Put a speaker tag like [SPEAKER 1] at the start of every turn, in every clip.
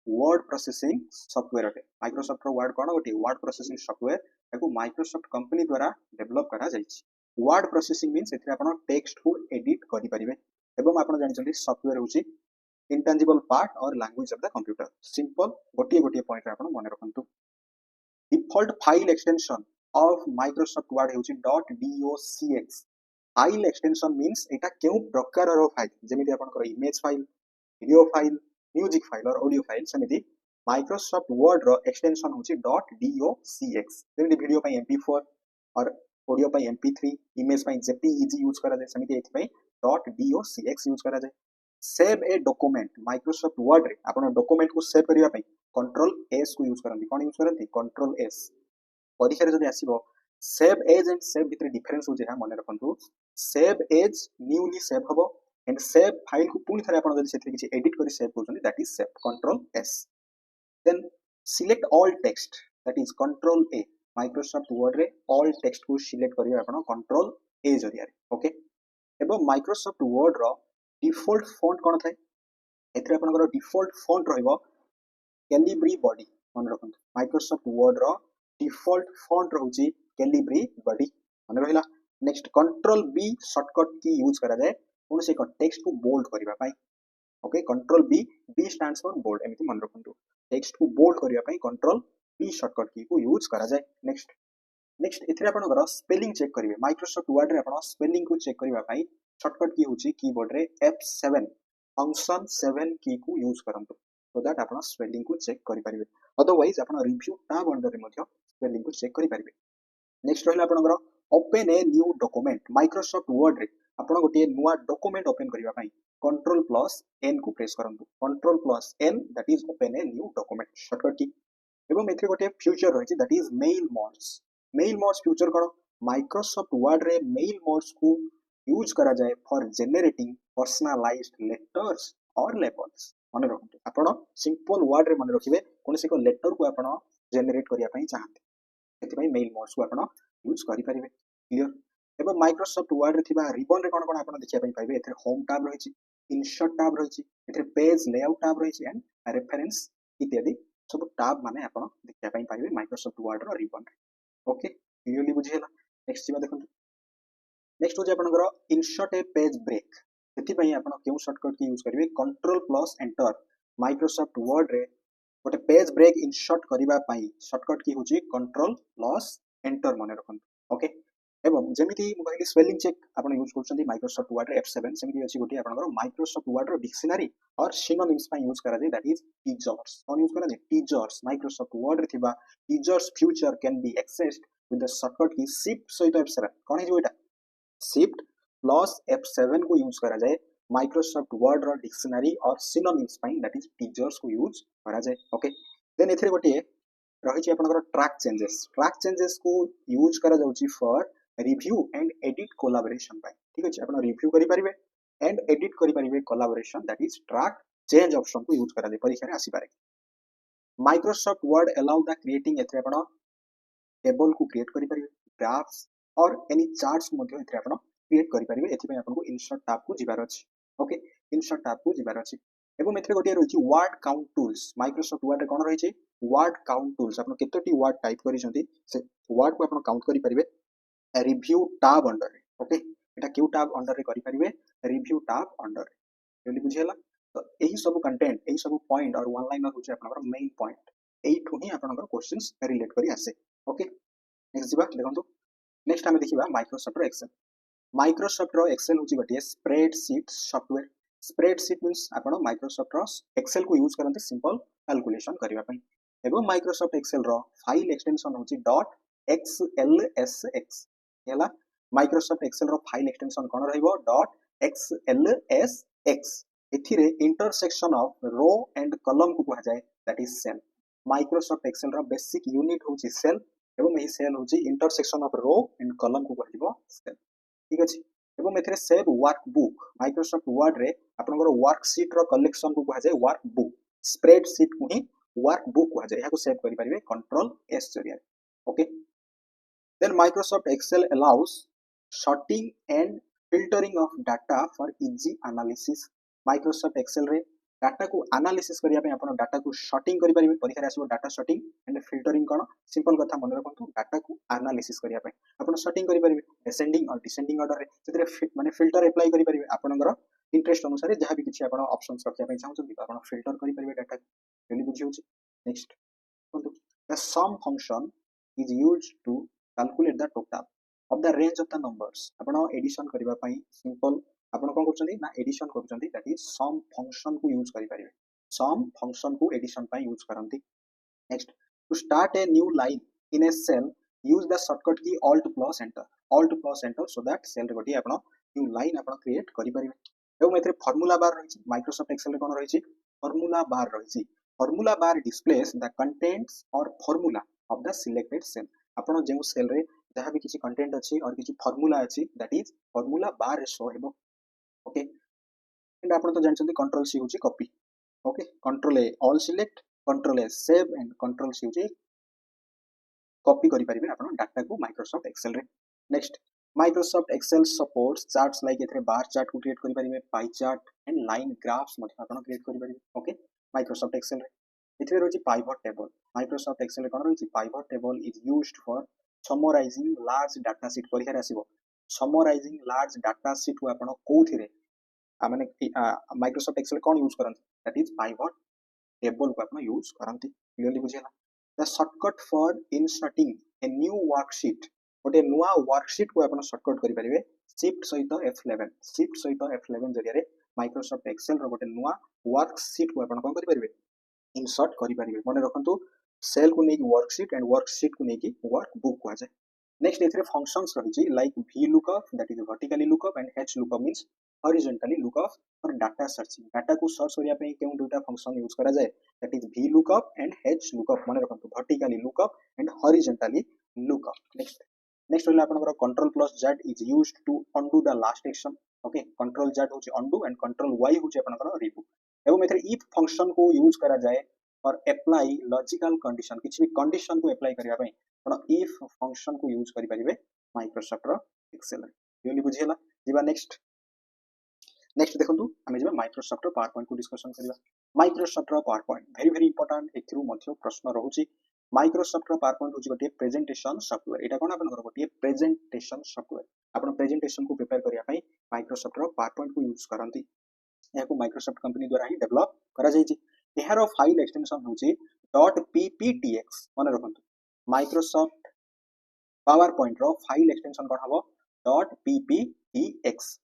[SPEAKER 1] Word processing software अटे Microsoft रो word कोन गोटे वर्ड प्रोसेसिंग सॉफ्टवेयर याकू माइक्रोसॉफ्ट कंपनी द्वारा डेवलप करा जायछि वर्ड प्रोसेसिंग मींस एथरे आपण टेक्स्ट को एडिट करि परिबे एवं आपण जानि छथि सॉफ्टवेयर होछि इंटेंजिबल पार्ट और language of the computer simple गोटे गोटे पॉइंट रे आपण मन रखंतु default file extension of Microsoft Word होछि .docx फाइल एक्सटेंशन मींस एटा केउ प्रकार रो फाइल जेमिति आपण कर image file video file music file और ऑडियो फाइल समिति माइक्रोसॉफ्ट वर्ड रो एक्सटेंशन होछि .docx जेमिति वीडियो पई mp4 और ऑडियो पई mp3 इमेज पई jpeg यूज करा जाय समिति एथि पई .docx यूज करा जाय save a document Microsoft Word रे आपण डॉक्यूमेंट को सेव करिया पई कंट्रोल एस को यूज करंती कोन यूज करंती कंट्रोल एस परीक्षा रे जदि आसीबो सेव एज एंड सेव भितर डिफरेंस हो जे मन रखंतु सेव एज न्यूली सेव हबो एंड सेव फाइल को पुनी थरे आपण जदि सेथि किछि एडिट करि सेव करछन that is save control S then select all text that is control A Microsoft Word रे ऑल टेक्स्ट को सिलेक्ट करिया आपण कंट्रोल ए जरिया रे ओके एबो माइक्रोसॉफ्ट वर्ड रो डिफॉल्ट फॉन्ट कोन थाय एथरे आपनकर डिफॉल्ट फॉन्ट रहइबो कैलिब्री बॉडी मन रखंतु माइक्रोसॉफ्ट वर्ड रो डिफॉल्ट फॉन्ट रहउची कैलिब्री बॉडी मन रहिला next control B shortcut key use करा जाय कोनसे को टेक्स्ट को बोल्ड करिवा पई okay control B B stands for bold एमिति मन रखंतु टेक्स्ट को बोल्ड करिवा पई कंट्रोल बी शॉर्टकट की को यूज करा जाय नेक्स्ट नेक्स्ट एथरे आपनकर स्पेलिंग चेक करिवे माइक्रोसॉफ्ट वर्ड रे आपण स्पेलिंग को चेक करिवा पई शॉर्टकट की होची कीबोर्ड रे F7 फंक्शन 7 की को यूज करंतु सो दैट आपण स्पेलिंग को चेक करि परिबे अदरवाइज आपण रिव्यू टैब अंडर रे मध्य स्पेलिंग को चेक करि परिबे नेक्स्ट रहला आपनकर open a new document Microsoft Word रे आपण गोटे नुवा डॉक्यूमेंट ओपन करिवा पई कंट्रोल प्लस एन को प्रेस करंतु control plus N that is open a new document shortcut key एवं एथरे गोटे फ्यूचर रहिछि that is mail modes future कोन माइक्रोसॉफ्ट वर्ड रे मेल मोड्स को यूज करा जाए फॉर जेनरेटिंग पर्सनलाइज्ड लेटर्स और लेबल्स मन रखते आपण सिंपल वर्ड रे मन रखिबे कोनसे को लेटर को आपण जेनरेट करिया पई चाहते एति पई मेल मोड्स को आपण यूज करि परिबे क्लियर एबे माइक्रोसॉफ्ट वर्ड रे थिबा रिबन रे कोन कोन आपण देखिया पई पाइबे एथरे होम टैब रहिछि इंसर्ट टैब रहिछि एथरे पेज लेआउट टैब रहिछि एंड रेफरेंस इत्यादि सब टैब माने आपण देखिया पई पाइबे माइक्रोसॉफ्ट वर्ड रो रिबन रे ओके क्लियरली बुझियला नेक्स्ट जीवा देखंतु नेक्स्ट हो जे आपनकर इंसर्ट ए पेज ब्रेक सेति पई आपण केउ शॉर्टकट की यूज करिवे control plus enter Microsoft Word रे गोटे पेज ब्रेक इंसर्ट करिवा पई शॉर्टकट की होची कंट्रोल प्लस एंटर माने रखन ओके एवं जेमिति मु कहली स्पेलिंग चेक आपण यूज करछंती माइक्रोसॉफ्ट वर्ड रे F7 सेमिति अछि गोटे आपनकर माइक्रोसॉफ्ट वर्ड रो डिक्शनरी और सिनोनिम्स पई यूज करा जाय that is teasers on use करा जाय टीजर्स माइक्रोसॉफ्ट वर्ड रे थिबा teasers future can be accessed with the shortcut की शिफ्ट सहित F7 कोन हे जो एटा शिफ्ट प्लस F7 को यूज करा जाए माइक्रोसॉफ्ट वर्ड रो डिक्शनरी और सिनोनिम्स पई दैट इज टीजर्स को यूज करा जाए ओके देन एथरे गोटे रहिछि आपनकर ट्रैक चेंजेस को यूज करा जाउछि for review and edit collaboration पई ठीक अछि आपण रिव्यू करि परिबे एंड एडिट करि परिबे collaboration that is track change option को यूज करा जाए परीक्षा रे आसी पारे Microsoft Word allow the creating एथरे आपण टेबल को क्रिएट करि परिबे ग्राफ्स और एनी चार्ट्स मध्ये एथरे आपण क्रिएट करि परिबे एथि पय आपन को इंसर्ट टैब को जिबार अछि ओके इंसर्ट टैब को जिबार अछि एवं एथरे गोटे रहिछि word count tools Microsoft Word रे कोन रहिछि वर्ड काउंट टूल्स आपण केतोटी वर्ड टाइप करिसंती से वर्ड को आपण काउंट करि परिबे रिव्यू टैब अंडर रे ओके एटा क्यू टैब अंडर रे करि परिबे रिव्यू टैब अंडर रे जल्दी बुझियला तो एही सब कंटेंट एही सब पॉइंट और वन लाइनर होछि आपनकर मेन पॉइंट एठु ही आपनकर क्वेश्चंस रिलेट करी आसे ओके नेक्स्ट जीवा देखंतु नेक्स्ट हमें देखिबा माइक्रोसॉफ्ट रो एक्सेल होची गोटे स्प्रेडशीट सॉफ्टवेयर स्प्रेडशीट मींस आपण माइक्रोसॉफ्ट रो एक्सेल को यूज करंते सिंपल कैलकुलेशन करिवा पई एवं माइक्रोसॉफ्ट एक्सेल रो फाइल एक्सटेंशन होची .xlsx हैला माइक्रोसॉफ्ट एक्सेल रो फाइल एक्सटेंशन कोन रहइबो .xlsx एथिरे intersection of row and column को कहा जाय that is cell Microsoft Excel रो बेसिक यूनिट होची सेल एवं एही सेल होची intersection of row and column को कहइबो सेल ठीक अछि एवं एथिरे सेव वर्कबुक माइक्रोसॉफ्ट वर्ड रे आपनकर वर्कशीट रो कलेक्शन को कहा जाय वर्कबुक स्प्रेडशीट को ही वर्कबुक कहा जाय याको सेव करि परिबे कंट्रोल एस जरिया okay then Microsoft Excel allows sorting and filtering of data for easy analysis Microsoft Excel रे डाटा को एनालिसिस करबा पे आपण डाटा को सॉर्टिंग करि परिबे परीक्षा आसीबो डाटा सॉर्टिंग एंड फिल्टरिंग कोन सिंपल कथा मन रखंतु डाटा को एनालिसिस करबा पे आपण सॉर्टिंग करि परिबे असेंडिंग और डिसेंडिंग ऑर्डर रे सेतरे माने फिल्टर अप्लाई करि परिबे आपनकर इंटरेस्ट अनुसार जहां भी किछि आपण ऑप्शंस रखिया पे चाहउछन आपण फिल्टर करि परिबे डाटा जल्दी बुझियो छी next the sum function is used to calculate the total of the range of the numbers आपण एडिशन करबा पई सिंपल आपण कोन करछन्ती ना एडिशन करछन्ती दैट इज सम फंक्शन को यूज करि परिबे सम फंक्शन को एडिशन पई यूज करंती next to start a new line in a cell use the shortcut key alt plus enter so that cell रे गोटी आपण न्यू लाइन आपण क्रिएट करि परिबे एवं एथरे फार्मूला बार रहिछि माइक्रोसॉफ्ट एक्सेल रे कोन रहिछि formula bar displays the contents और formula of the selected cell आपण जेउ सेल रे जहां भी किछि कंटेंट अछि और किछि फार्मूला अछि दैट इज फार्मूला बार रे शो हेबो ओके एंड आपण तो जानछन्ती कंट्रोल सी होछि copy okay control A all select control A save and control C होछि कॉपी करि परिबे आपण डाटा को माइक्रोसॉफ्ट एक्सेल रे next Microsoft Excel supports charts like एथरे बार चार्ट को क्रिएट करि परिबे pie chart and line graphs मध्ये आपण क्रिएट करि परिबे ओके माइक्रोसॉफ्ट एक्सेल रे एथरे रोछि पाइवट टेबल माइक्रोसॉफ्ट एक्सेल रे कोन रोछि pivot table is used for summarising large data sheet परीक्षा आसीबो समराइजिंग लार्ज डाटा शीट को आपण कोथिरे माने माइक्रोसॉफ्ट एक्सेल कोन यूज करंती दैट इज पाइवट टेबल को आपण यूज करंती क्लियरली बुझियला the shortcut for inserting a new worksheet गोटे नुआ वर्कशीट को आपण शॉर्टकट करि परिबे शिफ्ट सहित F11 जरिया रे माइक्रोसॉफ्ट एक्सेल रो गोटे नुआ वर्कशीट को आपण कोन करि परिबे इंसर्ट करि परिबे माने रखंतु सेल को नेकी वर्कशीट एंड वर्कशीट को नेकी वर्कबुक को जाय नेक्स्ट एथरे फंक्शंस रहिछि like v lookup that is vertically lookup and h lookup means horizontally lookup for data searching data को सर्च करिया पे केउ दुटा फंक्शन यूज करा जाय that is v lookup and h lookup माने रखंतु vertically lookup and horizontally lookup next होला आपनकर control plus z is used to undo the last action okay control z होछि अनडू एंड कंट्रोल y होछि आपनकर remove एवं एथरे if function को use करा जाय और अप्लाई लॉजिकल कंडीशन किछि भी कंडीशन को अप्लाई करिया पई आपण इफ फंक्शन को यूज करि परिबे माइक्रोसॉफ्ट रो एक्सेल रे योली बुझियला जिबा नेक्स्ट देखंतु आमे जिबा माइक्रोसॉफ्ट रो पावर पॉइंट को डिस्कशन करिबा माइक्रोसॉफ्ट रो पावर पॉइंट वेरी इंपोर्टेंट एथिरु मध्य प्रश्न रहउची माइक्रोसॉफ्ट रो पावर पॉइंट होची गोटे प्रेजेंटेशन सॉफ्टवेयर एटा कोन आपन गोटे प्रेजेंटेशन सॉफ्टवेयर आपण प्रेजेंटेशन को प्रिपेयर करिया पई माइक्रोसॉफ्ट रो पावर पॉइंट को यूज करंती याको माइक्रोसॉफ्ट कंपनी द्वारा ही डेवलप करा जायछि एहारो फाइल एक्सटेंशन होची .pptx माने रखंतु माइक्रोसॉफ्ट पावर पॉइंट रो फाइल एक्सटेंशन कोन हबो .pptx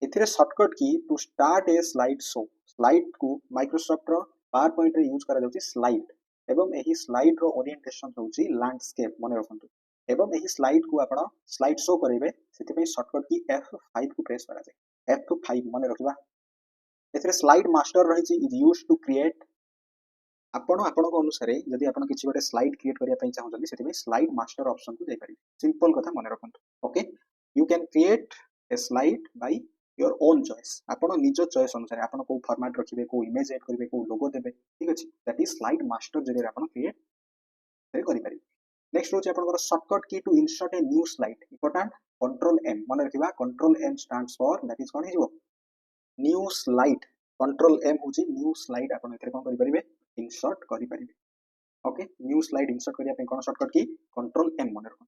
[SPEAKER 1] एथिरे shortcut key to start a slide show slide को माइक्रोसॉफ्ट रो पावर पॉइंट रे यूज करा जाउची स्लाइड एवं एही स्लाइड रो ओरिएंटेशन होची लैंडस्केप माने रखंतु एवं एही स्लाइड को आपण स्लाइड शो करिवे सेति पे शॉर्टकट की F5 को प्रेस करा जाय F5 माने रखिबा एथिरे स्लाइड मास्टर रहिछि इज यूज्ड टू क्रिएट आपण को अनुसार जदि आपण किछि गोटे स्लाइड क्रिएट करिया पई चाहउछन्ती सेति में स्लाइड मास्टर ऑप्शन को दे पारि सिंपल कथा मन रखंतु okay you can create a slide by your own choice आपण निज चॉइस अनुसार आपण को फॉर्मेट रखिबे को इमेज ऐड करिवे को लोगो देबे ठीक अछि दैट इज स्लाइड मास्टर जरिया आपण क्रिएट करि पारि नेक्स्ट होछि आपण shortcut key to insert a new slide important control M मन रखिबा control M stands for that is कोन हिजो न्यू स्लाइड कंट्रोल M होछि न्यू स्लाइड आपण एथरे कोन करि परिबे इंसर्ट करि परिबे ओके न्यू स्लाइड इंसर्ट करिया पे कोन शॉर्टकट की कंट्रोल M मन रखो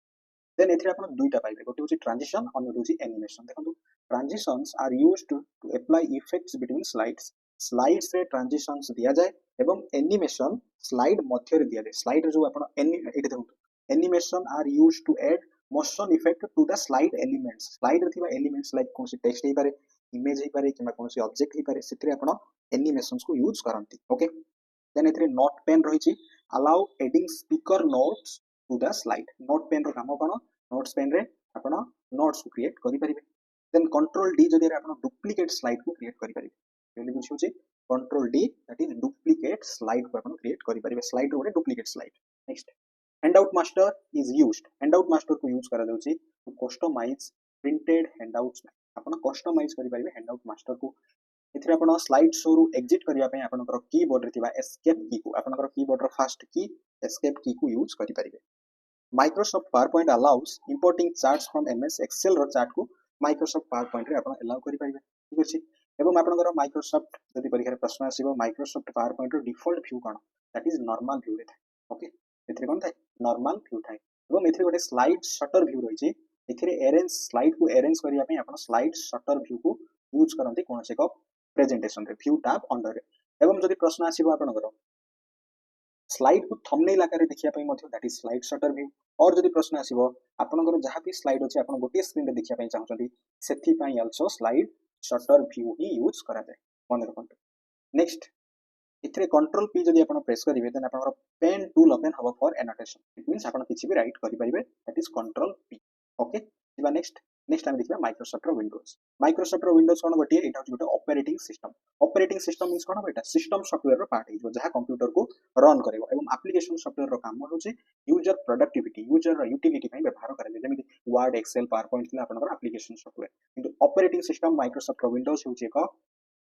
[SPEAKER 1] देन एथरे आपण दुईटा पाइबे गोटे होछि ट्रांजिशन और होछि एनिमेशन देखंतु transitions are used to apply effects between slides रे ट्रांजिशंस दिया जाय एवं एनिमेशन स्लाइड मध्य रे दिया जाय स्लाइड रे जो आपण एटी देखंतु animation are used to add motion effect to the slide elements slide रे थिबा एलिमेंट्स लाइक कोनसी टेक्स्ट हे पारे इमेज हे पारे किबा कोनसी ऑब्जेक्ट हे पारे सेतरे आपण एनिमेशंस को यूज करंती ओके देन एथरे नोट पेन रहिछि allow adding speaker notes to the slide note pen रो काम कोन नोट्स पेन रे आपण नोट्स को क्रिएट करि परिबे देन कंट्रोल डी जदि आपण डुप्लीकेट स्लाइड को क्रिएट करि परिबे एली बुझियो जे control D that is duplicate slide को आपण क्रिएट करि परिबे स्लाइड रो duplicate slide next handout master is used handout master को यूज करा जाउछि टू कस्टमाइज प्रिंटेड हैंडआउट्स आपण कस्टमाइज करि परिबे हैंडआउट मास्टर को एथिरे आपण स्लाइड शो रु एग्जिट करिया पे आपनकर कीबोर्ड रे थिबा एस्केप की को आपनकर कीबोर्ड रो फर्स्ट की एस्केप की को यूज करि परिबे Microsoft PowerPoint allows importing charts from MS Excel रो चार्ट को माइक्रोसॉफ्ट पावर पॉइंट रे आपण अलाउ करि परिबे ठीक अछि एवं आपनकर माइक्रोसॉफ्ट जदि परीक्षा रे प्रश्न आसीबो माइक्रोसॉफ्ट पावर पॉइंट रो डिफॉल्ट व्यू कोन दैट इज नॉर्मल व्यू रे थाए ओके एथिरे कोन थाए नॉर्मल व्यू थाए एवं एथिरे गोटे स्लाइड शटर व्यू रहिछि एथिरे अरेंज स्लाइड को अरेंज करिया पे आपण स्लाइड शटर व्यू को यूज करंती कोनसे एक प्रेजेंटेशन रे व्यू टैब अंडर रे एवं जदि प्रश्न आसीबो आपनकर स्लाइड को थंबनेल आकार देखिया पई मध्ये that is slide sorter view और जदि प्रश्न आसीबो आपनकर जहां भी स्लाइड अछि आपण गोटे स्क्रीन रे देखिया पई चाहछंती सेथि पई आल्सो स्लाइड शटर व्यू ही यूज करा जाय मन रखंतु नेक्स्ट इथरे कंट्रोल पी जदि आपण प्रेस करिवे देन आपनकर पेन टूल ओपन हबो फॉर एनोटेशन इट मींस आपण किछि भी राइट करि परिबे that is control P okay दिबा नेक्स्ट हम देखिबा माइक्रोसॉफ्ट रो विंडोज कोन गोटे एटा गोटे ऑपरेटिंग सिस्टम मींस कोन बेटा सिस्टम सॉफ्टवेयर रो पार्ट है जहां कंप्यूटर को रन करेबो एवं एप्लीकेशन सॉफ्टवेयर रो काम होछि यूजर प्रोडक्टिविटी यूजर रो यूटिलिटी पई व्यवहार करे जेमिति वर्ड एक्सेल पावर पॉइंट ला आपनकर एप्लीकेशन सॉफ्टवेयर किंतु ऑपरेटिंग सिस्टम माइक्रोसॉफ्ट रो विंडोज होछि एक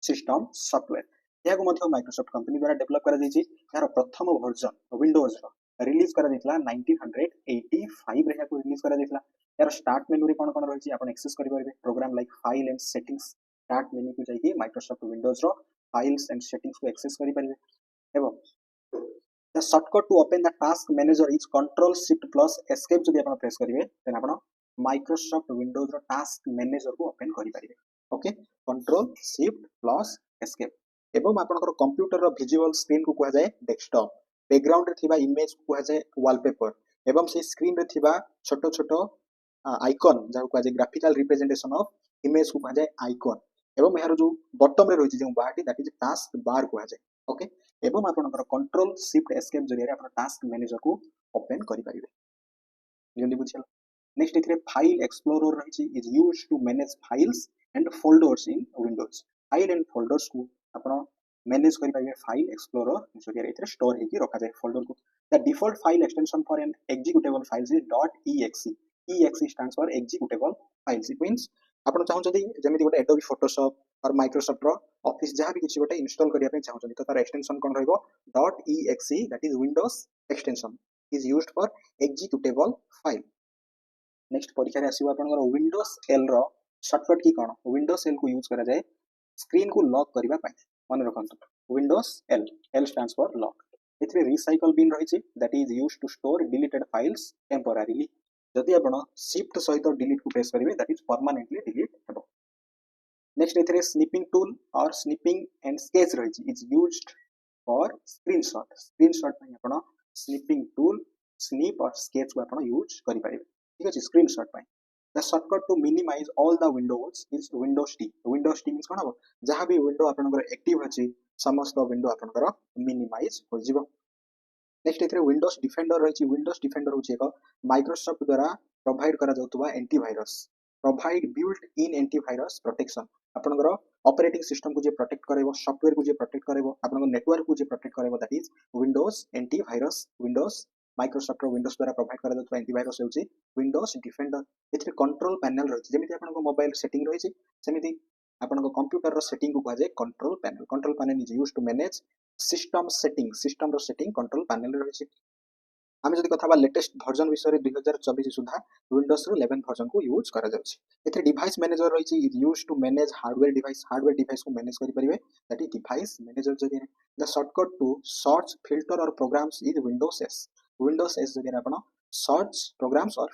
[SPEAKER 1] सिस्टम सॉफ्टवेयर याको मध्ये माइक्रोसॉफ्ट कंपनी द्वारा डेवलप करा जायछि यार प्रथम वर्जन विंडोज रो रिलीज करा दितला 1985 रे याको रिलीज करा दितला यार स्टार्ट मेनू रे कोन रहिछि आपण एक्सेस करि परिबे program like file and settings start menu को जाइए माइक्रोसॉफ्ट विंडोज रो फाइल्स एंड सेटिंग्स को एक्सेस करि परिबे एवं the shortcut to open the task manager is control shift plus escape जदि आपण प्रेस करिवे देन आपण माइक्रोसॉफ्ट विंडोज रो टास्क मैनेजर को ओपन करि परिबे okay control shift plus escape एवं आपनकर कंप्यूटर रो विजुअल स्क्रीन को कहा जाय डेस्कटॉप बैकग्राउंड रे थिबा इमेज को कहा जाय वॉलपेपर एवं से स्क्रीन रे थिबा छोटो छोटो आइकन जाको कहा जाय ग्राफिकल रिप्रेजेंटेशन ऑफ इमेज को कहा जाय आइकन एवं यार जो बॉटम रे रहिछि जो BARTI that is task bar को कहा जाय ओके एवं आपनकर कंट्रोल शिफ्ट एस्केप जरिया आपण टास्क मैनेजर को ओपन करि परिबे जल्दी बुझियला नेक्स्ट इथरे फाइल एक्सप्लोरर रहिछि is used to manage files and folders in Windows file and folders को आपण मैनेज करि परिबे फाइल एक्सप्लोरर जरिया इथरे स्टोर हेकि रखा जाय फोल्डर को the default file extension for an executable files is .exe stands for executable files it means आपण चाहउछथि जेमिति गोटे एडोबी फोटोशॉप और माइक्रोसॉफ्ट रो ऑफिस जहां भी किछि गोटे इंस्टॉल करिया पे चाहउछथि तो तार एक्सटेंशन कोन रहइबो .exe that is Windows extension is used for executable file next परीक्षा रे आसीबो आपनकर विंडोज एल रो शॉर्टकट की कोन विंडोज एल को यूज करा जाय स्क्रीन को लॉक करिबा पई मन रखंतु Windows L stands for lock इथरे रिसाइकल बिन रहिछि that is used to store deleted files temporarily जदि आपण शिफ्ट सहित डिलीट को प्रेस करिवे दैट इज परमानेंटली डिलीट हेबो नेक्स्ट इथरे स्निपिंग टूल और स्निपिंग एंड स्केच रहिछि इज यूज्ड फॉर स्क्रीनशॉट पई आपण स्निपिंग टूल स्निप और स्केच को आपण यूज करि परिबे ठीक अछि स्क्रीनशॉट पई the shortcut to minimize all the windows is Windows T means कोन हो जहां भी विंडो आपनकर एक्टिव अछि समस्त विंडो आपनकर मिनिमाइज हो जिवो नेक्स्ट इथरे विंडोज डिफेंडर रहिछि विंडोज डिफेंडर होछि एक माइक्रोसॉफ्ट द्वारा प्रोवाइड करा जाउतबा antivirus provide built in antivirus protection आपनकर ऑपरेटिंग सिस्टम को जे प्रोटेक्ट करेबो सॉफ्टवेयर को जे प्रोटेक्ट करेबो आपनकर नेटवर्क को जे प्रोटेक्ट करेबो that is Windows antivirus Windows Microsoft रो विंडोज द्वारा प्रोवाइड करा जाउतबा एंटीवायरस होछि विंडोज डिफेंडर एथरे कंट्रोल पैनल रहिछि जेमिति आपनकर मोबाइल सेटिंग रहिछि सेमिति आपनकर कंप्यूटर रो सेटिंग को कहा जाय control panel is used to manage system रो सेटिंग कंट्रोल पैनल रहिछि आमे जदि कथा बा लेटेस्ट वर्जन विषय 2024 सुधा विंडोज रो 11 वर्जन को यूज करा जाउछि एथे डिवाइस मैनेजर रहिछि is used to manage hardware device को मैनेज करि परिबे दैट इज डिवाइस मैनेजर जरिया the shortcut to search filter और प्रोग्राम्स इज विंडोज एस जरिया आपण सर्च प्रोग्राम्स और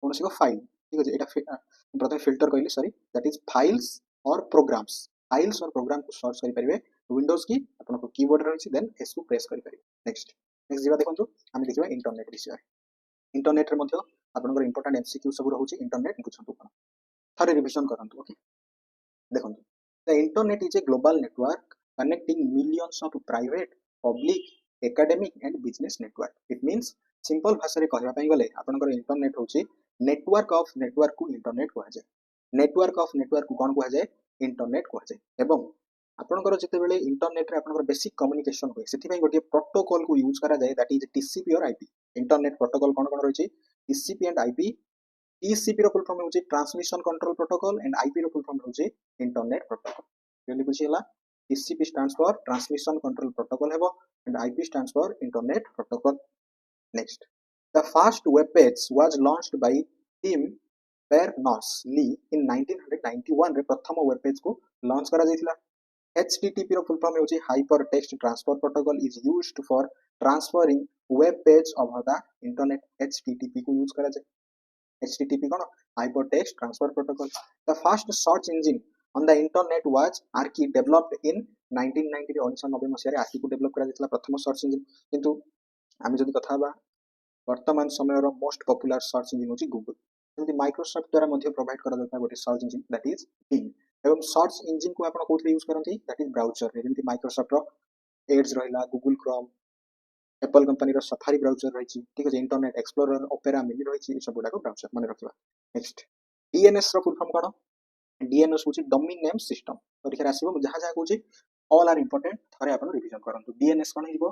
[SPEAKER 1] कोनसी को फाइल ठीक अछि एटा प्रथम फिल्टर कहली सॉरी दैट इज फाइल्स और प्रोग्राम्स को सर्च करि परिबे विंडोज की आपण को कीबोर्ड रहिछि देन एस को प्रेस करि परिबे नेक्स्ट जीवा देखंतु आमे देखिबा इंटरनेट विषय इंटरनेट रे मध्ये आपनकर इंपोर्टेंट एमसीक्यू सब रहउछि इंटरनेट बुझंतु कोन थरे रिवीजन करंतु ओके देखंतु the internet is a global network connecting millions of private public academic and business network it means simple भाषा रे कहबा पई गले आपनकर इंटरनेट होछि नेटवर्क ऑफ नेटवर्क को इंटरनेट कहै जाय नेटवर्क ऑफ नेटवर्क को कोन कहै जाय इंटरनेट कहै जाय एवं आपनकर जते बेले इंटरनेट रे आपनकर बेसिक कम्युनिकेशन होय सेति पई गोटे प्रोटोकॉल को यूज करा जाय दैट इज टीसीपी और आईपी इंटरनेट प्रोटोकॉल कोन कोन रहै छै टीसीपी एंड आईपी टीसीपी रो फुल फॉर्म होछि transmission control protocol and IP रो फुल फॉर्म होछि इंटरनेट प्रोटोकॉल जल्दी बुझियला TCP stands for transmission control protocol हेबो and IP stands for internet protocol next the first web page was launched by Tim Berners-Lee in 1991 रे प्रथम web page को launch करा जायतिला। HTTP रो full form होची hyper text transfer protocol is used for transferring web page over the internet. HTTP को use करा जाय। HTTP cone hyper text transfer protocol. The first search engine on the internet was Archie developed in 1990 रे 1990 मसिया रे Archie को develop करा जायतिला प्रथम search engine. किंतु आमे जदि कथा बा वर्तमान समय रो मोस्ट पॉपुलर सर्च इंजिन होची गूगल। जदि माइक्रोसॉफ्ट द्वारा मध्ये प्रोवाइड करा जाता गोटे search engine that is being. एवं सर्च इंजिन को आपण कोथले यूज करंती दैट इज ब्राउजर रे। जदि माइक्रोसॉफ्ट रो एड्स रहिला, गूगल क्रोम, एप्पल कंपनी रो सफारी ब्राउजर रहिची, ठीक अछि, इंटरनेट एक्सप्लोरर, ओपेरा मिनी रहिची, ए सब गुडा को ब्राउजर माने रखिबा। नेक्स्ट DNS रो फुल फॉर्म कोन? DNS होची डोमेन नेम सिस्टम। परीक्षा आसीबो जहा जहा कहूची ऑल आर इंपोर्टेंट, थरे आपण रिवीजन करंतु। DNS कोन हिबो?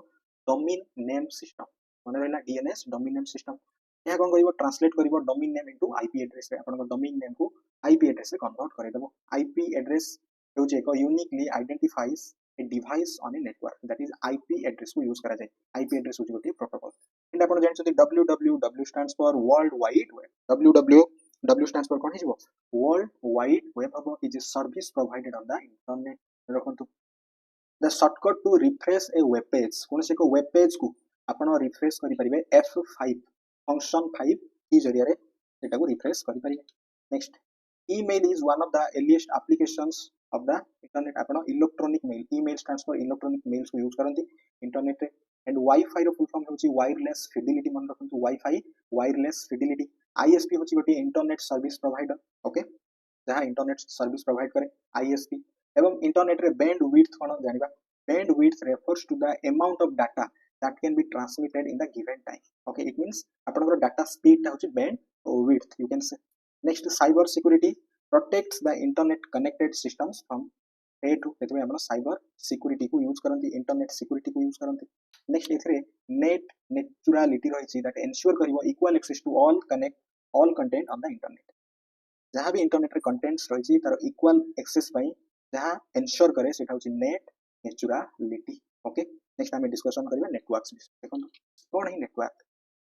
[SPEAKER 1] Domain name system. माने रहला DNS डोमेन नेम सिस्टम। या कोन करिवो? ट्रांसलेट करिवो domain name into IP address रे। आपण डोमेन नेम को IP एड्रेस रे कन्वर्ट करे देबो। IP एड्रेस होची एक uniquely identifies a device on a network, that is IP address को यूज करा जाय। IP एड्रेस होची गोटे प्रोटोकॉल। एंड आपण जानछथि www stands for world wide web. www stands for कोन हिबो? वर्ल्ड वाइड वेब हबो is a service provided on the internet. रखंतु the shortcut to refresh a web page. कोन से को वेब पेज को आपण रिफ्रेश करि परिबे F5 फंक्शन 5 की जरिया रे एटा को रिफ्रेश करि परिबे। Next email is one of the earliest applications of the internet. आपण electronic mail, email stands for electronic mails को यूज करंती इंटरनेट रे। एंड वाईफाई रो फुल फॉर्म होची वायरलेस फिडिलिटी। मन रखंतु वाईफाई वायरलेस फिडिलिटी। ISP होची गोटे इंटरनेट सर्विस प्रोवाइडर, ओके, जहा इंटरनेट सर्विस प्रोवाइड करे ISP। एवं इंटरनेट रे बैंडविड्थ कोन जानिबा? Bandwidth refers to the amount of data that can be transmitted in the given time, okay, it means apanଙ୍କର data speed ता होची bandwidth you can say. Next cyber security protects the internet connected systems from threat to, एतमे आपण cyber security को use करंती, internet security को use करंती। next एथरे net neutrality रहिछि that ensure करिवो equal access to all content on the internet। जहाँ भी इंटरनेट रे कंटेंट्स रहिछि तार इक्वल एक्सेस पई जहाँ एंश्योर करे सेटा होछि नेट नेचुरालिटी, ओके। नेक्स्ट आमे डिस्कशन करिबा नेटवर्क्स विषय। देखंतु कोन है नेटवर्क?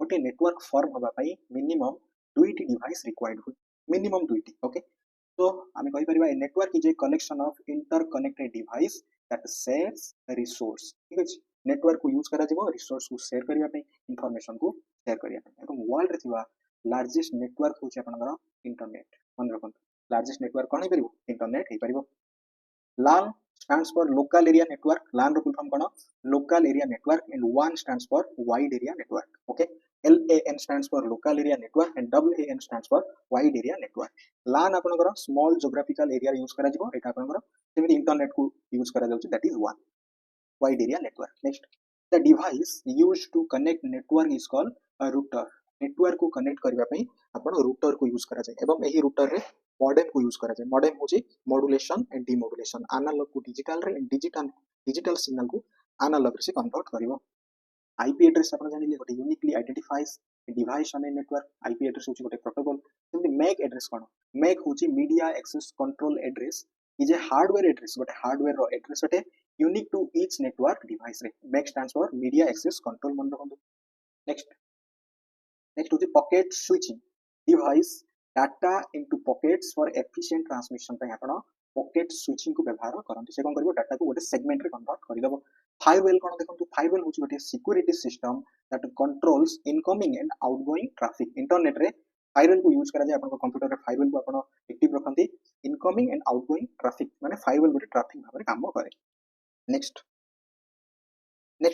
[SPEAKER 1] ओटे नेटवर्क फॉर्म होबा पई मिनिमम 2टी डिवाइस रिक्वायर्ड होय, मिनिमम 2टी, ओके। तो आमे कहि परिबा a network is a collection of interconnected device that shares resource, ठीक अछि। नेटवर्क को यूज करा जेबो रिसोर्स को शेयर करिया पई, इंफॉर्मेशन को शेयर करिया पई। एवं वर्ल्ड रे थिबा लार्जेस्ट नेटवर्क होछि आपनकर इंटरनेट। मन रखंतु लार्जेस्ट नेटवर्क कोन हे परिबो? इंटरनेट हे परिबो। LAN stands for local area network। LAN रो फुल फॉर्म कोन? Local area network. And WAN stands for wide area network, okay। LAN stands for local area network and WAN stands for wide area network। LAN आपनकर small geographical area use करा जिवो, एटा आपनकर जेमि internet को use करा जाउछि, that is WAN, wide area network। Next the device used to connect network is called a router. Network को कनेक्ट करबा पई आपण रूटर को यूज करा जाय। एवं एही रूटर रे मॉडेम को यूज करा जाय। मॉडेम होची मॉड्यूलेशन एंड डिमॉड्यूलेशन, एनालॉग को डिजिटल रे, डिजिटल सिग्नल को एनालॉग रे से कन्वर्ट करिवो। IP एड्रेस आपण जानिले गोटे uniquely identifies device on a network. IP address होची गोटे प्रोटोकॉल। जेमि मैक एड्रेस कोन? मैक होची media access control address, is a hardware address, गोटे हार्डवेयर रो एड्रेस होटे unique to each network device रे। MAC stands for media access control. मन रखंतु। नेक्स्ट होची pocket switching device data into pockets for efficient transmission पे आपण pocket switching को व्यवहार करंती। से कोन करबो? डाटा को गोटे सेगमेंट रे कन्वर्ट करि देबो। फायरवॉल कोन देखंतु? फायरवॉल होची गोटे security system that controls incoming and outgoing traffic. Internet रे फायरवॉल को यूज करा जाय। आपण कंप्यूटर रे फायरवॉल को आपण एक्टिव रखंती, इनकमिंग एंड आउटगोइंग ट्रैफिक माने फायरवॉल गोटे ट्रैफिक भाबरे काम करे। नेक्स्ट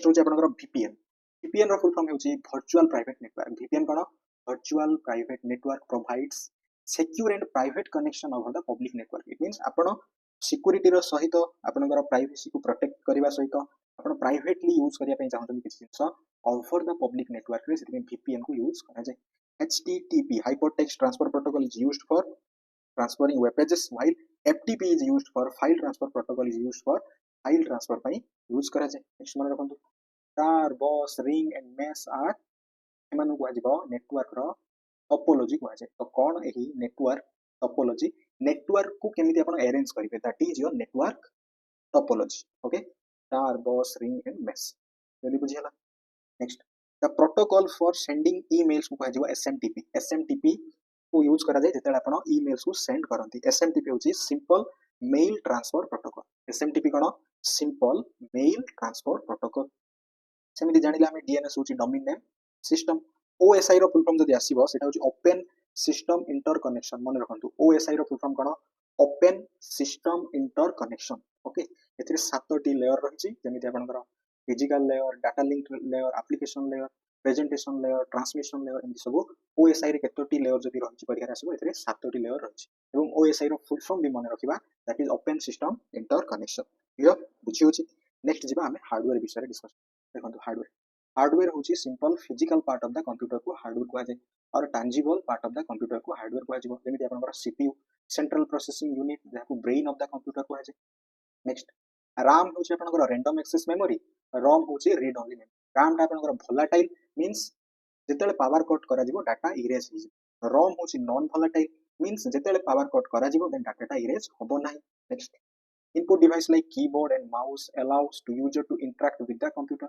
[SPEAKER 1] होची आपनकर VPN। VPN रो फुल फॉर्म होची वर्चुअल प्राइवेट नेटवर्क। VPN कोन? Virtual private network provides secure and private connection over the public network। it means आपण सिक्योरिटी रो सहित आपनकर प्राइवेसी को प्रोटेक्ट करबा सहित आपण प्राइवेटली यूज करिया पय चाहत किछि जिंस ओवर द पब्लिक नेटवर्क रे, सेति VPN को यूज करा जाय। HTTP hypertext transfer protocol is used for transferring web pages, while FTP is used for file transfer protocol is used for file transfer पय यूज करा जाय। नेक्स्ट मन रखंतु tar bus ring and mesh are एमानु को आजिबो network रो topology को आजे। तो कोन एही नेटवर्क टोपोलॉजी? नेटवर्क को केमिति आपण अरेंज करिवे, that is your network topology, okay. तार बस रिंग एंड मेश जल्दी बुझियला। Next the protocol for sending emails को आजिबो SMTP। SMTP को यूज करा जाए जेतेले आपण ईमेल्स को सेंड करंती एसएमटीपी होची simple mail transfer protocol SMTP कोन सिंपल मेल ट्रांसफर प्रोटोकॉल सेमिति जानिला हम डीएनएस होची डोमेन नेम सिस्टम ओएसआई रो फुल फॉर्म जदी आसीबो सेटा होची ओपन सिस्टम इंटर कनेक्शन मन रखंतु ओएसआई रो फुल फॉर्म कोन open system interconnection okay एथिरे 7टी लेयर रहिछि जेमिति आपनकर physical layer data link layer application layer presentation layer transmission layer एमि सब ओएसआई रे केतोटी लेयर जदी रहिछि परीक्षा आसीबो एथिरे 7टी लेयर रहिछि एवं ओएसआई रो फुल फॉर्म भी मन रखिबा that is open system interconnection clear बुझी होछि नेक्स्ट जिबा हमें हार्डवेयर विषय डिस्कस देखंतु हार्डवेयर होची simple physical part of the computer को हार्डवेयर को जाय और tangible part of the computer को हार्डवेयर को जाय जेमिति आपनकर सीपीयू सेंट्रल प्रोसेसिंग यूनिट जाको ब्रेन ऑफ द कंप्यूटर को जाय नेक्स्ट RAM होची आपनकर रैंडम एक्सेस मेमोरी ROM होची रीड ओनली मेमोरी RAM टा आपनकर वोलेटाइल मींस जेतेले पावर कट करा जिवो डाटा इरेज हो जिवो ROM होची non volatile means जेतेले power cut करा जिवो देन डाटा इरेज होबो नाही next input device like keyboard and mouse allows to user to interact with the computer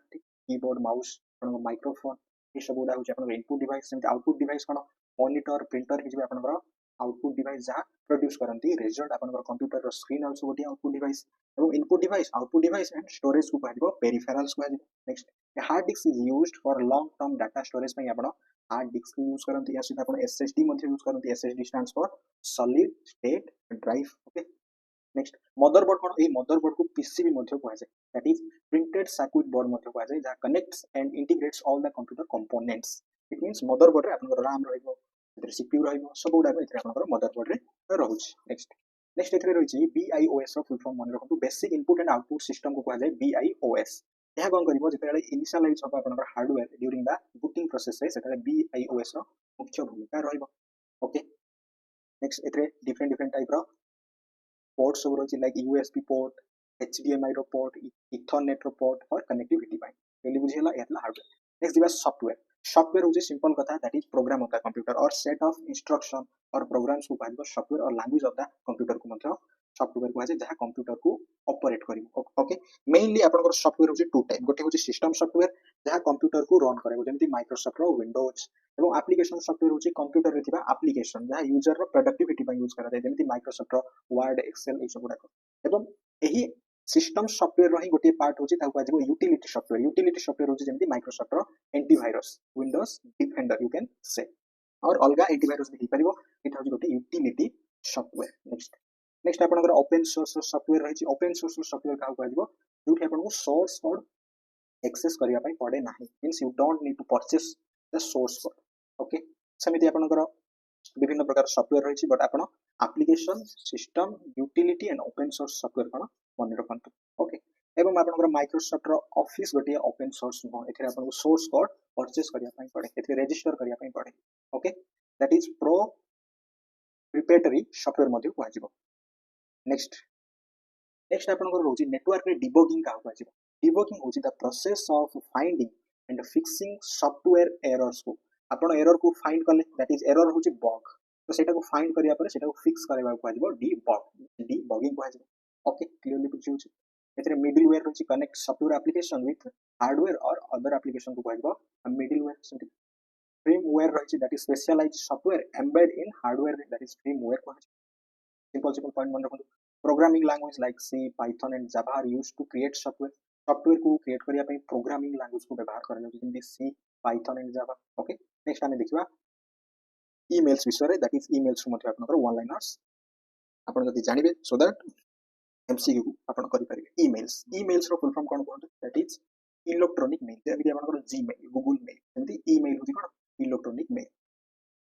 [SPEAKER 1] keyboard mouse microphone ये सब गुडा होची आपन input device same output device कोन मॉनिटर प्रिंटर हिजबे आपनकर आउटपुट डिवाइस जा प्रोड्यूस करंती रिजल्ट आपनकर कंप्यूटर रो स्क्रीन आल्सो गोटी आउटपुट डिवाइस एवं input device output device and storage को कहबो पेरिफेरल्स को कहबो next a hard disk is used for long term data storage पई आपन हार्ड डिस्क यूज करंती या सिधा आपन एसएसडी मध्ये यूज करंती SSD stands for solid state drive okay next motherboard कोन ए मदरबोर्ड को पीसीबी मध्ये कहै छै that is printed circuit board मध्ये कहै छै जा connects and integrates all the computer components it means motherboard रे आपन RAM रहइबो एथरे सीपीयू रहइबो सब गुडा एथरे आपन मदरबोर्ड रे रहउछ नेक्स्ट एथरे रहइ छै BIOS रो फुल फॉर्म मन रखंतु basic input and output system को कहै छै BIOS यह कोन करिवो जेतेले इनिशियलाइज होबा आपन hardware during the booting process रे सेतेले BIOS रो मुख्य भूमिका रहइबो ओके नेक्स्ट एथरे डिफरेंट टाइप रो ports सब रही लाइक USB पोर्ट HDMI रो पोर्ट Ethernet रो पोर्ट और कनेक्टिविटी पाई रेली बुझियला एतला हार्डवेयर नेक्स्ट दिबा सॉफ्टवेयर होजे सिंपल कथा that is program of the computer और सेट ऑफ इंस्ट्रक्शन और प्रोग्राम्स को कहबो सॉफ्टवेयर और लैंग्वेज ऑफ द कंप्यूटर को मतलब सॉफ्टवेयर को है जहां कंप्यूटर को ऑपरेट करिवो ओके मेनली आपनकर सॉफ्टवेयर होजे टू टाइप गोटे होजे सिस्टम सॉफ्टवेयर जहां कंप्यूटर को रन करेबो जेमति माइक्रोसॉफ्ट रो विंडोज एवं एप्लीकेशन सॉफ्टवेयर होची कंप्यूटर रे थिबा एप्लीकेशन जहां यूजर रो प्रोडक्टिविटी पय यूज करा जाय जेमति माइक्रोसॉफ्ट रो वर्ड एक्सेल ए सब गुडा एवं एही सिस्टम सॉफ्टवेयर रो ही गोटे पार्ट होची ताको आजिबो यूटिलिटी सॉफ्टवेयर होची जेमति माइक्रोसॉफ्ट रो antivirus Windows Defender you can say और अलगा एंटीवायरस भी परिबो एटा होची गोटे यूटिलिटी सॉफ्टवेयर नेक्स्ट आपनकर ओपन सोर्स सॉफ्टवेयर रही ओपन सोर्स सॉफ्टवेयर का कहबो जोठी आपन को सोर्स कोड एक्सेस करिया पय पड़े नाही means you don't need to purchase the source code okay समिति आपनकर विभिन्न प्रकार सॉफ्टवेयर रही बट आपन application system utility and open source software कोन मन रखंतु ओके एवं आपनकर माइक्रोसॉफ्ट रो ऑफिस गोटे ओपन सोर्स नो एथरे आपन को सोर्स कोड परचेस करिया पय पड़े एथरे रजिस्टर करिया पय पड़े okay that is proprietary software मध्ये कहजिबो नेक्स्ट आपनकर रोजी नेटवर्क रे डिबगिंग का कहजिबो डिबगिंग होची the process of finding and fixing software errors को आपण एरर को फाइंड करले दैट इज एरर होची बग तो सेटा को फाइंड करिया पर सेटा को फिक्स करबा को कहजिबो डिबगिंग कहजिबो ओके क्लियरली बुझियो छी एथरे मिडलवेयर होची connect software application with hardware और अदर एप्लीकेशन को कहजिबो मिडलवेयर सेमति firmware रही that is specialized software embed in hardware that is firmware को सिंपल पॉइंट मन रखो programming language like C Python and Java are used to create software को create करिया पई प्रोग्रामिंग लैंग्वेज को व्यवहार करले जेमि C Python and Java okay next हमें देखिबा ईमेल्स विषय रे दैट इज ईमेल्स मध्ये आपनकर वन लाइनर्स आपण जति जानिबे सो दैट एमसीक्यू को आपण करि परिबे ईमेल्स रो फुल फॉर्म कोन कहंतु दैट इज इलेक्ट्रॉनिक मेल जेमि आपनकर जीमेल गूगल मेल जेमि ईमेल होती कोन इलेक्ट्रॉनिक मेल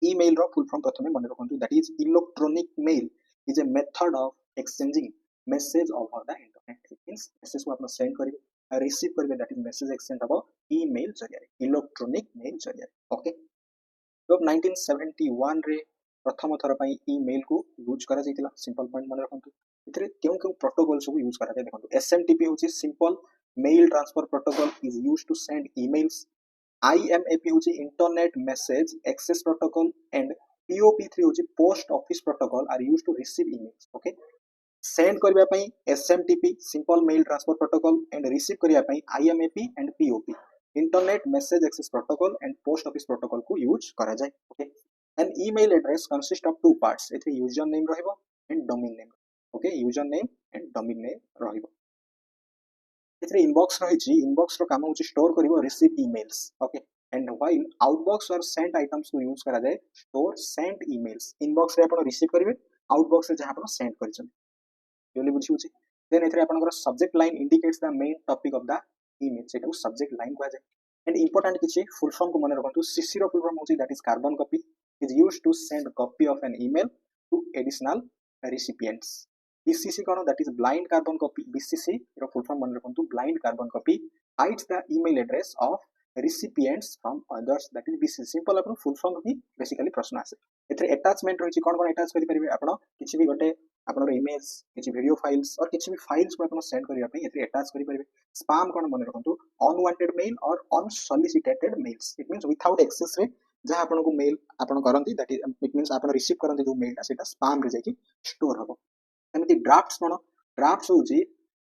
[SPEAKER 1] ईमेल रो फुल फॉर्म प्रथमे मन रखंतु that is electronic mail is a method of exchanging message over the internet. It means message को अपना send करिवे receive करिवे that is message exchange अब email जरिया electronic mail जरिया ओके तो 1971 रे प्रथम थर पई ईमेल को यूज करा जायतिला सिंपल पॉइंट मन रखंतु इतरे केउ प्रोटोकॉल सब यूज करा जाय देखंतु SMTP होची simple mail transfer protocol is used to send emails IMAP होची internet message access protocol and POP3 होची post office protocol are used to receive emails okay send करबा पई SMTP simple mail transfer protocol and receive करबा पई IMAP and POP internet message access protocol and post office protocol को use करा जाय okay An email address consists of two parts. एथे user name रहिबो and domain name. Okay, user name and domain name रहिबो. एथे inbox रहिछि. Inbox रो काम होछि स्टोर करिवो receive emails. Okay, and while outbox और सेंट आइटम्स को यूज करा जाय स्टोर सेंट ईमेल्स. इनबॉक्स रे आपण रिसीव करिवे, आउटबॉक्स रे जहां आपण सेंड करिछन. क्लियरली बुझि होछि. देन एथे आपनकर subject line indicates the main topic of the email. सेटा सब्जेक्ट लाइन को जाय. एंड इंपोर्टेंट किछि फुल फॉर्म को मन रखंतु. सीसी रो फुल फॉर्म होछि that is carbon copy, is used to send copy of an email to additional recipients. BCC kono, that is blind carbon copy. BCC ro full form man rakhantu, blind carbon copy hides the email address of recipients from others. That is BCC. simple apno full form hi basically प्रश्न आसे. एथरे attachment रहिछि. कोन कोन attach करि परिबे आपण किछि भी गटे आपनर image, किछि video files और किछि भी फाइल्स को आपण सेंड करिया पई एथरे attach करि परिबे. spam कोन मन रखंतु, unwanted mail or unsolicited mails. it means without access रे जहाँ आपन को मेल आपन करंती, दैट इज इट मींस आपन रिसीव करंती जो मेलटा सेटा स्पैम रे जाकी स्टोर हबो. एमिति ड्राफ्ट्स कोन, ड्राफ्ट्स होची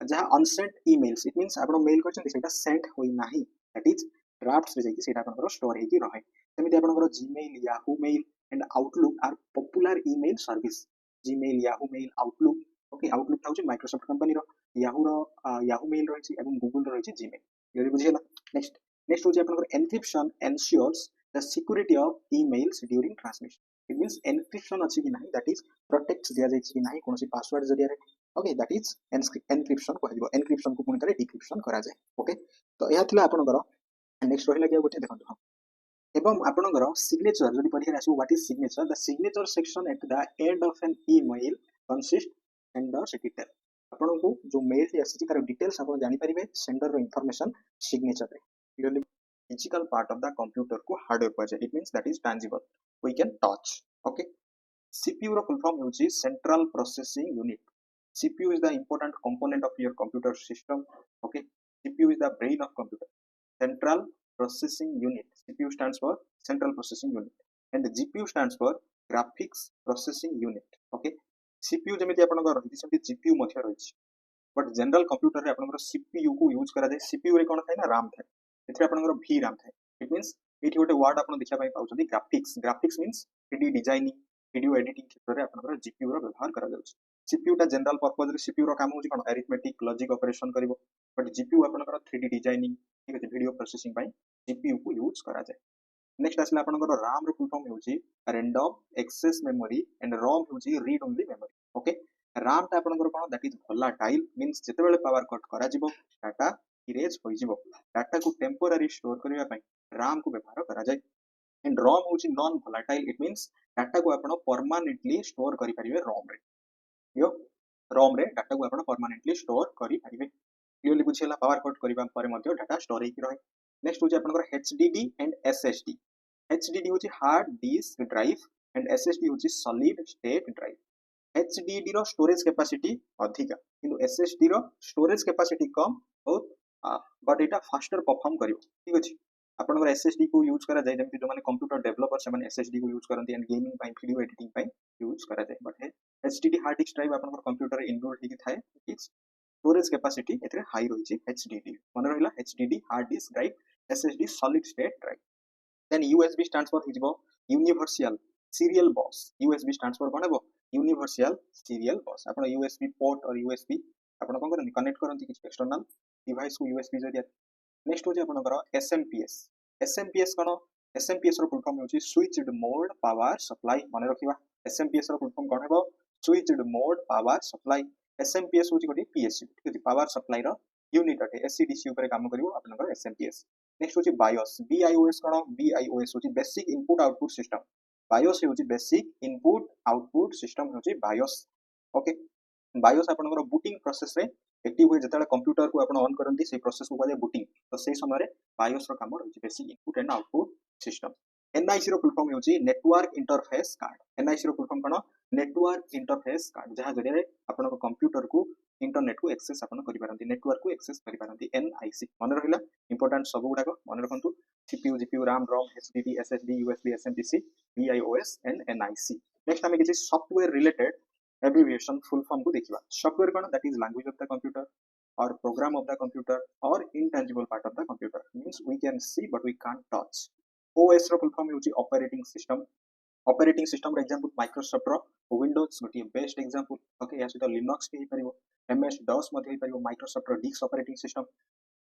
[SPEAKER 1] जहाँ अनसेंट ईमेल्स. इट मींस आपन मेल करछन सेटा सेंड होई नाही, दैट इज ड्राफ्ट्स रे जाकी सेटा आपन स्टोर हेकी रहे. एमिति आपन Gmail, Yahoo mail and Outlook are popular email service. Gmail, Yahoo mail, Outlook. Okay, Outlook होची माइक्रोसॉफ्ट कंपनी रो. याहू मेल रहिछि एवं गूगल रो रहिछि जीमेल. क्लियर बुझियला. नेक्स्ट होची आपन encryption एन्श्योर्स the security of emails during transmission. It means encryption अछि कि नाही, that is protects दिया जाय कि नाही कोनसी पासवर्ड जरिया रे. Okay, that is encryption कहलिबो. encryption को पुनी करे decryption करा जाय. ओके, तो या थिला आपनकर नेक्स्ट रहिला कि गोटे देखंतु. एवं आपनकर सिग्नेचर जदि परीक्षा आसु, what is signature? The signature section at the end of an email consist sender detail. आपन को जो मेल थे आसी तार डिटेल्स आपन जानि परिबे सेंडर रो इंफॉर्मेशन सिग्नेचर रे. Clearly physical part of the computer को hardware पर जाए. it means that is tangible, we can touch. okay, CPU row full form होची central processing unit. CPU is the important component of your computer system. okay, CPU is the brain of computer. Central processing unit, CPU stands for central processing unit and the GPU stands for graphics processing unit. okay, CPU जेमिति आपण को रहिछि सेमिति GPU मध्ये रहिछि, but general computer रे आपण को CPU को use करा जाय. CPU रे कोन थाय ना RAM थाय, एथरे आपनकर भी RAM थाय. इट मींस एठी गोटे वर्ड आपण देखिया पई पाउछथि graphics. Graphics means 3D designing, video editing क्षेत्र रे आपनकर GPU रो व्यवहार करा जाउछ. CPU टा जनरल पर्पस रे CPU रो काम होछि कोन अरिथमेटिक लॉजिक ऑपरेशन करिवो, बट GPU आपनकर 3D डिजाइनिंग, ठीक अछि, वीडियो प्रोसेसिंग पई GPU को यूज करा जाय. नेक्स्ट आसला आपनकर RAM रो फुल फॉर्म होछि random access memory and ROM होछि read only memory. Okay, RAM टा आपनकर कोन, दैट इज वोलाटाइल. मींस जेते बेले पावर कट करा जिवो डाटा इरेज होई जिवो. डाटा को टेम्पोररी स्टोर करिया पई RAM को व्यवहार करा जाय. एंड ROM होची non volatile. It means data को आपण परमानेंटली स्टोर करि परिबे ROM रे. यो ROM रे डाटा को आपण परमानेंटली स्टोर करि परिबे. क्लियरली बुझियला. पावर कट करिबा परे मध्ये डाटा स्टोर हेकि रहे. नेक्स्ट होची आपनकर HDD एंड SSD. HDD होची hard disk drive and SSD होची सॉलिड स्टेट ड्राइव. HDD रो स्टोरेज कैपेसिटी अधिका किंतु SSD रो स्टोरेज कैपेसिटी कम बहुत, बट एटा फास्टर परफॉर्म करिवो. ठीक अछि. आपनकर SSD को यूज करा जाय जेमति जो माने कंप्यूटर डेवलपर से माने SSD को यूज करंती एंड गेमिंग पई, वीडियो एडिटिंग पई यूज करा जाय. But HDD hard disk drive आपनकर कंप्यूटर इनबिल्ट हिकि थाए. इट्स स्टोरेज कैपेसिटी एथरे हाई रहिछि HDD. मन रहिला HDD hard disk drive, SSD solid state drive. Then USB stands for हिजबो universal serial bus. USB stands for कोन हेबो यूनिवर्सल सीरियल बस. आपण USB पोर्ट और USB आपण कोन करन कनेक्ट करंती किछ एक्सटर्नल डिवाइस को USB जरिया. नेक्स्ट होची आपनकर SMPS. SMPS कोन, SMPS रो फुल फॉर्म होची स्विच्ड मोड पावर सप्लाई. मन रखिबा SMPS रो फुल फॉर्म कोन हेबो switched mode power supply. SMPS होची गोटी PSU, ठीक अछि, पावर सप्लाई रो यूनिट अटे. SCDC ऊपर काम करिवो आपनकर SMPS. नेक्स्ट होची BIOS. BIOS कोन, BIOS होची basic input output system. BIOS होची बेसिक इनपुट आउटपुट सिस्टम होची BIOS. ओके, BIOS आपनकर बूटिंग प्रोसेस रे एक्टिव होय जेतले कंप्यूटर को आपण ऑन करंती से प्रोसेस को कहले बूटिंग. तो सेही समय रे BIOS रो काम होची basic input and output system. NIC रो फुल फॉर्म होची नेटवर्क इंटरफेस कार्ड. NIC रो फुल फॉर्म कोन, नेटवर्क इंटरफेस कार्ड, जहां जरिया रे आपण को कंप्यूटर को इंटरनेट को एक्सेस आपण करि पारंती, नेटवर्क को एक्सेस करि पारंती. NIC मन रहिला. इंपोर्टेंट सब गुडा को मन रखंतु. CPU, GPU, RAM, ROM, HDD, SSD, USB, SMPC, BIOS and NIC. Next हमें किछि software related abbreviation full form को देखिबा. Software cone, that is language of the computer or program of the computer or intangible part of the computer. Means we can see but we can't touch. OS रो full form होची operating system. Operating system example Microsoft रो Windows गोटे best example okay या सहित Linux भी हो MS DOS हो Microsoft रो disk operating system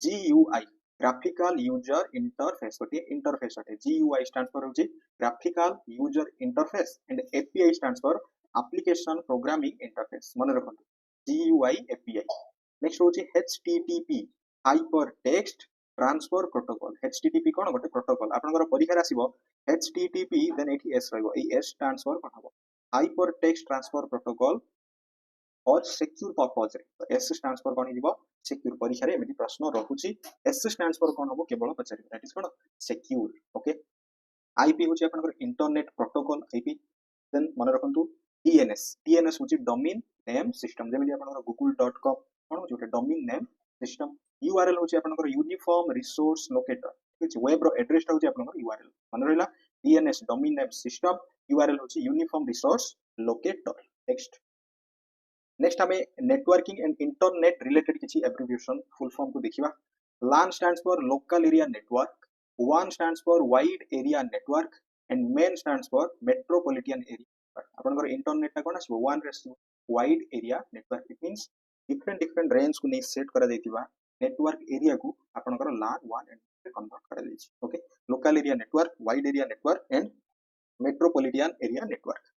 [SPEAKER 1] GUI graphical user interface गोटे इंटरफेस अटे GUI स्टैंड्स फॉर होची graphical user interface and API stands for application programming interface मन रखंतु GUI API नेक्स्ट होची HTTP hyper text transfer protocol HTTP कोन गोटे protocol आपनकर परीक्षा आसीबो HTTP देन एठी S रहइबो ए S स्टैंड्स फॉर कोन हबो हाइपर टेक्स्ट ट्रांसफर प्रोटोकॉल और सिक्योर पर्पस रे तो S स्टैंड्स फॉर कोन हिबो सिक्योर परीक्षा रे एमिति प्रश्न रहुची S स्टैंड्स फॉर कोन हबो केवल पचारि दैट इज कोन सिक्योर ओके IP होची आपनकर इंटरनेट प्रोटोकॉल IP देन मन रखंतु DNS होची डोमेन नेम सिस्टम जेमिति आपनकर google.com कोन होची डोमेन नेम सिस्टम URL होची आपनकर यूनिफॉर्म रिसोर्स लोकेटर ठीक अछि वेब रो एड्रेस होची आपनकर URL मन रहला DNS domain name system URL होची यूनिफॉर्म रिसोर्स लोकेटर नेक्स्ट हमें नेटवर्किंग एंड इंटरनेट रिलेटेड किसी एब्रिविएशन फुल फॉर्म को देखिबा LAN stands for local area network WAN stands for wide area network and MEN stands for metropolitan area आपनकर internet ता कोन आसबो WAN रेस wide area network it means different range को नै सेट करा दैतिबा नेटवर्क एरिया को आपनकर LAN WAN एंड कन्वर्ट करा दैछि okay local area network wide area network and metropolitan area network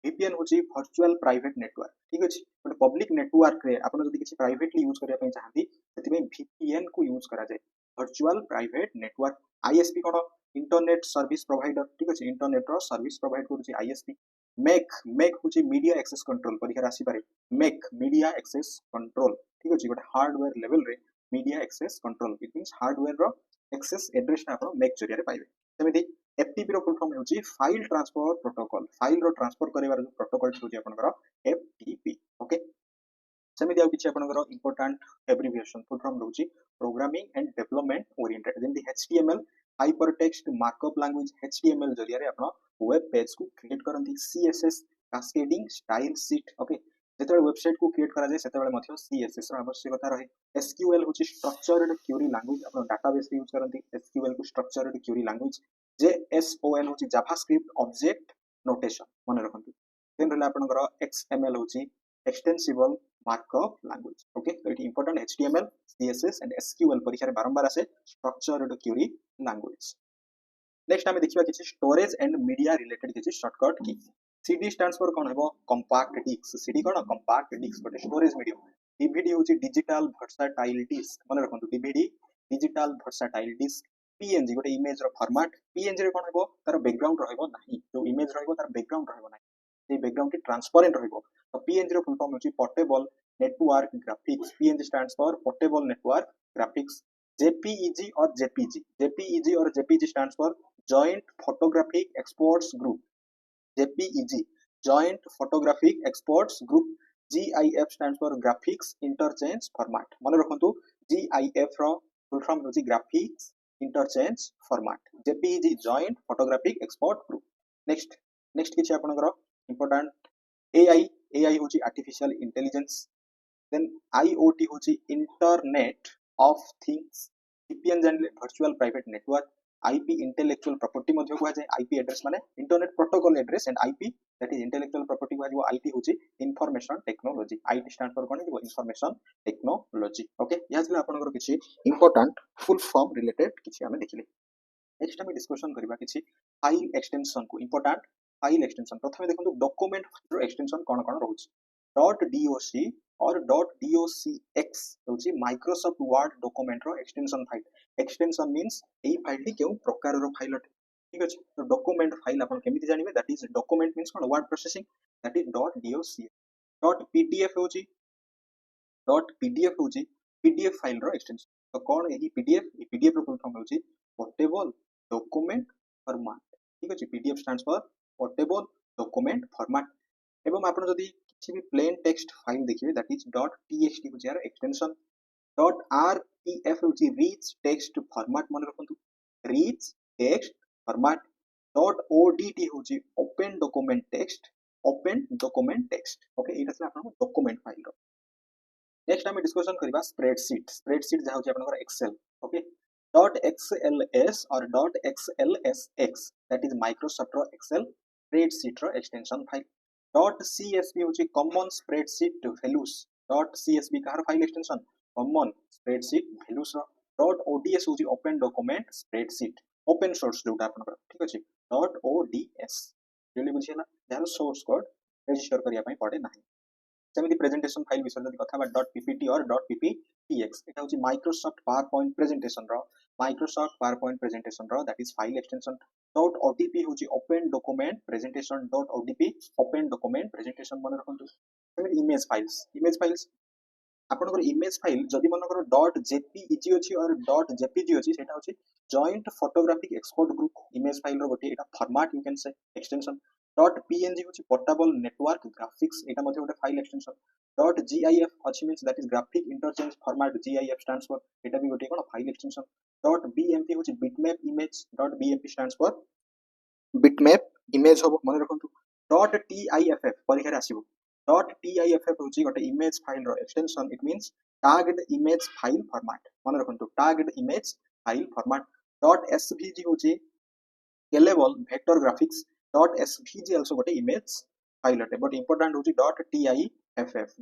[SPEAKER 1] VPN होची वर्चुअल प्राइवेट नेटवर्क ठीक अछि बट पब्लिक नेटवर्क रे आपण जदी किछि प्राइवेटली यूज करिया पय चाहती सेति में VPN को यूज करा जाय वर्चुअल प्राइवेट नेटवर्क ISP कोन इंटरनेट सर्विस प्रोवाइडर ठीक अछि इंटरनेट रो सर्विस प्रोवाइड करूची ISP MEC होची मीडिया एक्सेस कंट्रोल परीक्षा राशि पारे MEC मीडिया एक्सेस कंट्रोल ठीक अछि बट हार्डवेयर लेवल रे media access control it means hardware रो एक्सेस एड्रेस ना आपण MEC जरिया रे पाइबे सेमिति FTP रो फुल फॉर्म होची फाइल ट्रांसफर प्रोटोकॉल फाइल रो ट्रांसफर करेबार जो प्रोटोकॉल होची आपनकर FTP ओके सेमिति आ किछि आपनकर इंपोर्टेंट एब्रिविएशन फुल फॉर्म होची प्रोग्रामिंग एंड डेवलपमेंट ओरिएंटेड जेंति HTML hyper text markup language HTML जरिया रे आपण वेब पेज को क्रिएट करंती CSS cascading style sheet okay जेते वेबसाइट को क्रिएट करा जाय सेते बेले मथियो CSS रो आवश्यकता रहे SQL होची स्ट्रक्चर्ड क्वेरी लैंग्वेज आपण डाटाबेस यूज करंती SQL को स्ट्रक्चर्ड क्वेरी लैंग्वेज JSON होची जावास्क्रिप्ट ऑब्जेक्ट नोटेशन मन रखंतु देन रहला आपनकर XML होची एक्सटेंसिबल मार्कअप लैंग्वेज ओके तो it important HTML CSS and SQL परीक्षा रे बारंबार आसे स्ट्रक्चर्ड क्वेरी लैंग्वेज नेक्स्ट हमें देखिबा किछि स्टोरेज एंड मीडिया रिलेटेड किछि shortcut key CD stands for कोन हेबो कंपैक्ट डिस्क CD कोन कंपैक्ट डिस्क बटे स्टोरेज मीडियम DVD होची डिजिटल वर्सटाइल डिस्क मन रखंतु DVD digital versatile disc PNG गोटे इमेज रो फॉर्मेट PNG रे कोन हेबो तार बैकग्राउंड रहइबो नाही जो इमेज रहइबो तार बैकग्राउंड रहइबो नाही से बैकग्राउंड के ट्रांसपेरेंट रहइबो तो PNG रो फुल फॉर्म होची portable network graphics PNG stands for portable network graphics JPEG और JPG stands for joint photographic experts group JPEG joint photographic experts group GIF stands for graphics interchange format मन रखंतु GIF रो full form होची graphics interchange format JPEG joint photographic export group next किछि आपनकर important AI होची artificial intelligence then IoT होची internet of things VPN जानले virtual private network IP intellectual property मध्ये को जाय IP एड्रेस माने internet protocol address and IP that is intellectual property को जो IT होची information technology IT stand for cone information technology okay या छला आपनकर किछि इंपोर्टेंट फुल फॉर्म रिलेटेड किछि हमें देखिले नेक्स्ट हमें डिस्कशन करबा किछि फाइल एक्सटेंशन को इंपोर्टेंट फाइल एक्सटेंशन प्रथमे देखंतु डॉक्यूमेंट रो एक्सटेंशन कोन कोन रहउछि .doc और .docx होची माइक्रोसॉफ्ट वर्ड डॉक्यूमेंट रो एक्सटेंशन फाइल एक्सटेंशन मींस एई फाइल टी केउ प्रकार रो फाइल अटे ठीक अछि तो डॉक्यूमेंट फाइल अपन केमिति जानिबे दैट इज डॉक्यूमेंट मींस कोन word processing that is .doc .pdf होची pdf फाइल रो एक्सटेंशन तो कोन एही pdf रो फुल फॉर्म होची पोर्टेबल डॉक्यूमेंट फॉर्मेट ठीक अछि pdf stands for portable document format एवं आपण जदी किछि भी प्लेन टेक्स्ट फाइल देखिबे दैट इज .txt होची यार एक्सटेंशन .ref होची रिच टेक्स्ट फॉर्मेट मन रखंतु रिच टेक्स्ट फॉर्मेट .odt होची ओपन डॉक्यूमेंट टेक्स्ट ओके एटा से आपण डॉक्यूमेंट फाइल रो नेक्स्ट हम डिस्कशन करबा स्प्रेडशीट जहा होची आपनकर एक्सेल ओके .xls और .xlsx दैट इज माइक्रोसॉफ्ट रो एक्सेल स्प्रेडशीट रो एक्सटेंशन फाइल डॉट सीएसवी होची common spreadsheet values dot CSV कार file extension common spreadsheet values रो डॉट ओडीएस होची open document spreadsheet open source जोटा आपनकर ठीक अछि डॉट ओडीएस जेली बुझियला यार सोर्स कोड रजिस्टर करिया पई पड़े नाही सेमिति प्रेजेंटेशन फाइल विषय जदि कथा डॉट पीपीटी और डॉट पीपीटीएक्स एटा होची माइक्रोसॉफ्ट पावर पॉइंट प्रेजेंटेशन रो माइक्रोसॉफ्ट पावर पॉइंट प्रेजेंटेशन रो that is file extension dot OTP होची open document presentation dot OTP open document presentation मन रखंतु सेमिति इमेज फाइल्स आपनकर इमेज फाइल जदि मनकर डॉट जेपीईजी अछि और डॉट जेपीजी अछि सेटा होछि joint photographic export group image file रो गोटे एटा format you can say extension dot PNG होछि पोर्टेबल नेटवर्क ग्राफिक्स एटा मध्ये गोटे फाइल एक्सटेंशन डॉट जीआईएफ अछि means that is graphic interchange format GIF stands for एटा भी गोटे कोन फाइल एक्सटेंशन डॉट बीएमपी होछि bitmap image dot BMP stands for bitmap image हो मन रखंतु डॉट टीआईएफएफ परीक्षा आसीबो डॉट टीआईएफएफ होची गोटे इमेज फाइल रो extension it means tagged image file format मन रखंतु tagged image file format dot SVG होची scalable vector graphics dot SVG also गोटे इमेज फाइल अटे बट इंपोर्टेंट होची डॉट टीआईएफएफ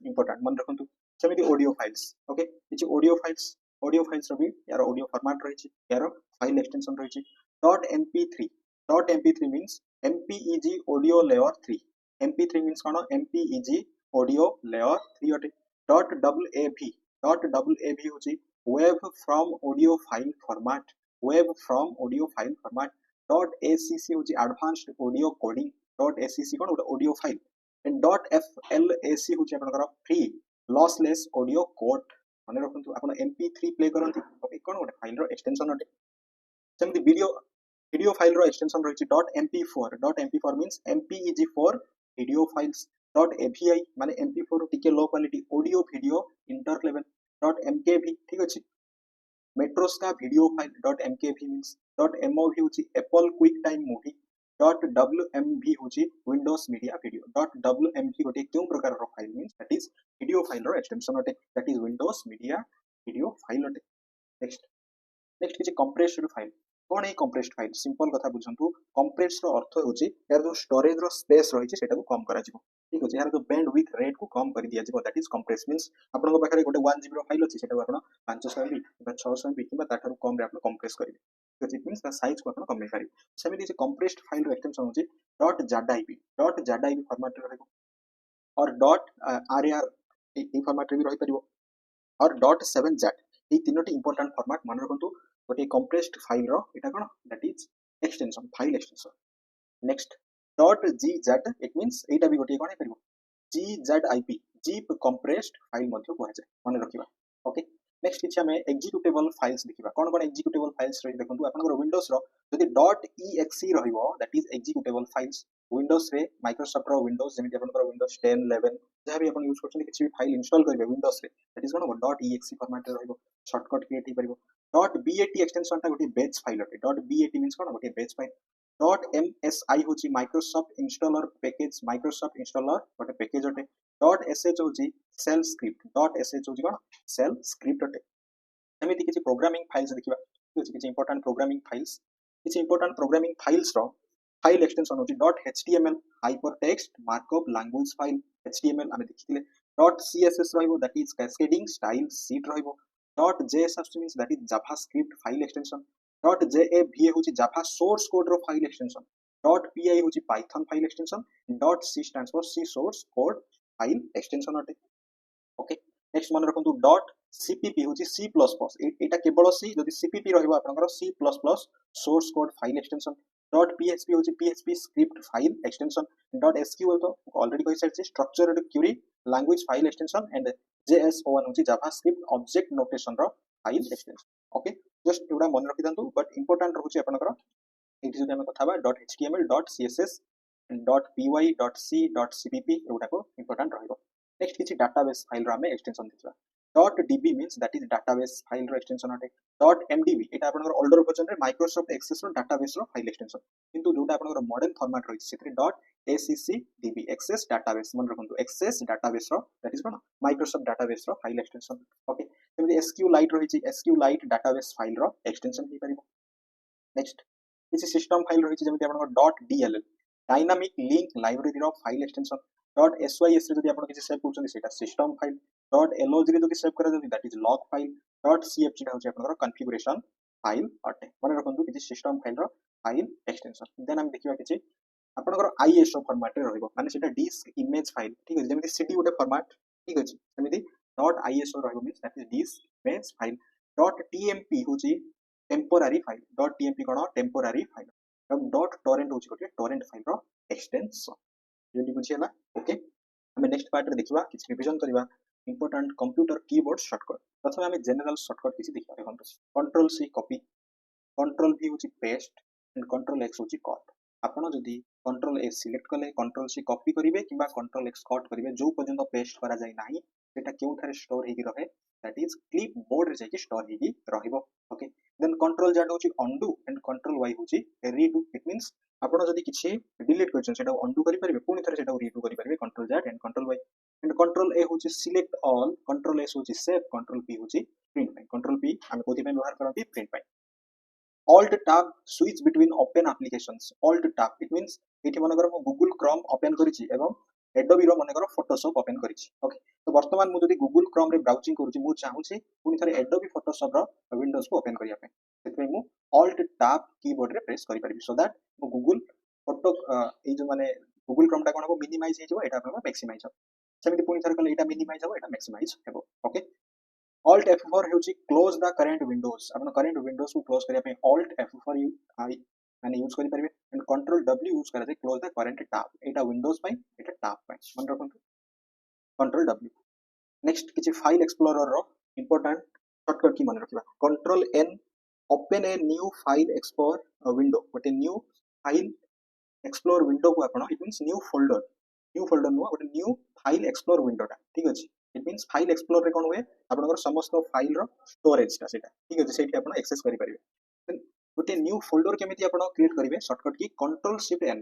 [SPEAKER 1] इंपोर्टेंट मन रखंतु सेमिति audio files okay each audio files रो भी यार ऑडियो फॉर्मेट रहिछि यार फाइल एक्सटेंशन रहिछि डॉट एमपी3 मींस MPEG audio layer 3 MP3 means कौन MPEG audio layer 3 अटे डॉट WAV होची wave from audio file format dot ACC होची advanced audio coding dot ACC कौन गोटे audio file and dot FLAC होची आपनकर free lossless audio code माने रखंतु आपण MP3 प्ले करंती ओके कौन गोटे फाइल रो एक्सटेंशन अटे सेमति वीडियो फाइल रो एक्सटेंशन रहिछि dot MP4 means MPEG4 video files dot AVI माने MP4 टिके low quality audio video interleave dot MKV ठीक अछि Matroska video file dot MKV means dot MOV होची Apple QuickTime movie dot WMV होची Windows media video dot WMV गोटे क्यों प्रकार रो file means that is video file रो extension अटे that is Windows media video file अटे next किछि कंप्रेस्ड फाइल कौन है कंप्रेस्ड फाइल सिंपल कथा बुझंतु कंप्रेस्ड रो अर्थ होची यार जो स्टोरेज रो स्पेस रहिछि सेटा को कम करा जिवो ठीक अछि यार जो बैंडविड्थ रेट को कम कर दिया जिवो दैट इज कंप्रेस मींस आपन पाखरे गोटे 1 GB रो फाइल अछि सेटा आपन 500 MB बा 600 MB किबा ताठारु कम रे आपन कंप्रेस करिवे तो इट मींस द साइज को आपन कम करिवे सेमिति जे कंप्रेस्ड फाइल रो एक्सटेंशन होची डॉट ZIP फॉर्मेट रे रहइबो और डॉट RAR ई फॉर्मेट रे भी रहि परिबो और डॉट 7Z ई तीनोटी इंपोर्टेंट फॉर्मेट मन रखंतु गोटे कंप्रेस्ड फाइल रो एटा कोन that is extension file extension next dot GZ it means एटा भी गोटे कोन है परिबो GZIP जीप कंप्रेस्ड फाइल मध्ये कोहा जाय मन रखिबा ओके नेक्स्ट किछ हमें एग्जीक्यूटेबल फाइल्स देखिबा कोन एग्जीक्यूटेबल फाइल्स रहि देखंतु आपनकर विंडोज रो जदि डॉट .exe रहिबो that is executable files Windows रे माइक्रोसॉफ्ट रो विंडोज जेमिति आपनकर विंडोज 10 11 जहा भी अपन यूज करछन किछ भी फाइल इंस्टॉल करबे विंडोज रे that is cone dot .exe format रे रहिबो शॉर्टकट क्रिएट हि परिबो डॉट .bat एक्सटेंशन टा गोटे बेस फाइल अटे डॉट .bat मींस कोन गोटे बेस फाइल डॉट .msi होची माइक्रोसॉफ्ट इंस्टॉलर गोटे पैकेज अटे डॉट .sh होची शेल स्क्रिप्ट डॉट .sh होची कोन शेल स्क्रिप्ट अटे एमिति किछि प्रोग्रामिंग फाइल्स देखिबा किछि इंपोर्टेंट प्रोग्रामिंग फाइल्स रो फाइल एक्सटेंशन होची dot html hypertext markup language file html आमे देखिथिले डॉट css रहिबो that is cascading style sheet रहिबो dot js means that is JavaScript file extension dot java होची Java source code रो file extension dot py होची Python file extension dot c stands for c source code file extension अटे okay next मन रखंतु dot cpp होची c++ एटा केवल c जदि cpp रहिबो आपनकर c++ source code file extension dot php होची php script file extension dot sql तो ऑलरेडी कहि side structured query language file extension and json होची जावास्क्रिप्ट ऑब्जेक्ट नोटेशन रो फाइल एक्सटेंशन ओके जस्ट एटा मन रखि दंतु but important रहूची आपनकर eighty जदि हम कथा बा dot html dot css dot py dot c dot cpp एटा को इंपोर्टेंट रहिबो नेक्स्ट किछि डाटाबेस फाइल रो हम एक्सटेंशन देखिबा dot db means that is database file रो एक्सटेंशन अटे डॉट mdb एटा आपनकर ओल्डर वर्जन रे माइक्रोसॉफ्ट एक्सेस रो डाटाबेस रो फाइल एक्सटेंशन किंतु जोटा आपनकर मॉडर्न फॉर्मेट रहिछि सेतरे डॉट accdb एक्सेस डाटाबेस मन रखंतु एक्सेस डाटाबेस रो दैट इज कोन माइक्रोसॉफ्ट डाटाबेस रो फाइल एक्सटेंशन ओके सेमि sqlite रहिछि sqlite डाटाबेस फाइल रो एक्सटेंशन हे परिबो नेक्स्ट किसी सिस्टम फाइल रही जमी आप .dll dynamic link library file extension .sys रे जदि आप किसी सेव करछन सेटा सिस्टम फाइल .log रे जदि सेव करा जदि that is log file .cfg टा होची आपनकर कॉन्फ़िगरेशन फाइल अटे मन रखंतु किसी सिस्टम फाइल रो फाइल एक्सटेंशन देन हम देखिबा किछि आपनकर ISO फॉर्मेट रे रहइबो माने सेटा डिस्क इमेज फाइल ठीक है जेमिति cd गोटे फॉर्मेट ठीक अछि सेमिति .iso रहइबो means that is disk image file .tmp होची टेम्पोरारी फाइल .tmp कोन टेम्पोरारी फाइल और .torrent होची गोटे टोरेंट फाइल रो एक्सटेंशन जल्दी बुझियला ओके हमें नेक्स्ट पार्ट रे देखिबा किछ रिवीजन करबा इंपोर्टेंट कंप्यूटर कीबोर्ड शॉर्टकट प्रथमे हमें जनरल शॉर्टकट किछ देखिबा देखंतु control C copy control v होची पेस्ट एंड कंट्रोल x होची कट आपण जदी कंट्रोल a सिलेक्ट कले कंट्रोल सी कॉपी करिवे किबा कंट्रोल x कट करिवे जो पर्यंत पेस्ट करा जाय नाही सेटा केउ थारे स्टोर हेकी रहे दैट इज क्लिप बोर्ड रे जाई स्टोर हेकी रहिबो ओके देन कंट्रोल z होची अंडू एंड कंट्रोल y होची रीडू इट मींस आपण जदी किछि डिलीट करछन सेटा अंडू करि परिबे पुनी थरे सेटा रीडू करि परिबे control z and control y and control a होची सिलेक्ट ऑल कंट्रोल s होची सेव कंट्रोल p होची प्रिंट पाई कंट्रोल p हम कोथि पे व्यवहार करंती प्रिंट पाई alt tab switch between open applications alt tab it means एठी मनकर मो Google Chrome ओपन करिछि एवं Adobe रो मनकर Photoshop ओपन करिछि ओके तो वर्तमान मु जदी Google Chrome रे ब्राउजिंग करूछि मु चाहूछि पुनी थरे Adobe Photoshop रो विंडोज को ओपन करिया पे सेतमे मु alt tab कीबोर्ड रे प्रेस करि परिबि सो दैट मो Google फोटो ए जो माने Google Chrome टा कोन हो मिनिमाइज हे जबो एटा अपन मैक्सिमाइज हो सेमिति पुनी थरे कले एटा मिनिमाइज हो एटा मैक्सिमाइज हेबो ओके Alt F4 होची close the current Windows upon current Windows को क्लोज करिया पे Alt F4 माने यूज करि परिबे एंड कंट्रोल W यूज करा जाय क्लोज द करंट टैब एटा विंडोज पाई एटा टैब पाई मन रखंतु कंट्रोल W नेक्स्ट किछि फाइल एक्सप्लोरर रो इंपोर्टेंट शॉर्टकट की मन रखिबा control N open a new file explore window गोटे न्यू फाइल एक्सप्लोर विंडो को आपण इट मींस न्यू फोल्डर नो गोटे न्यू फाइल एक्सप्लोर विंडो टा ठीक अछि इट मींस फाइल एक्सप्लोर रे कोन हुए आपनकर समस्त फाइल रो स्टोरेज टा सेटा ठीक अछि सेठी आपण एक्सेस करि परिबे देन गोटे न्यू फोल्डर केमिति आपण क्रिएट करिवे शॉर्टकट की control shift n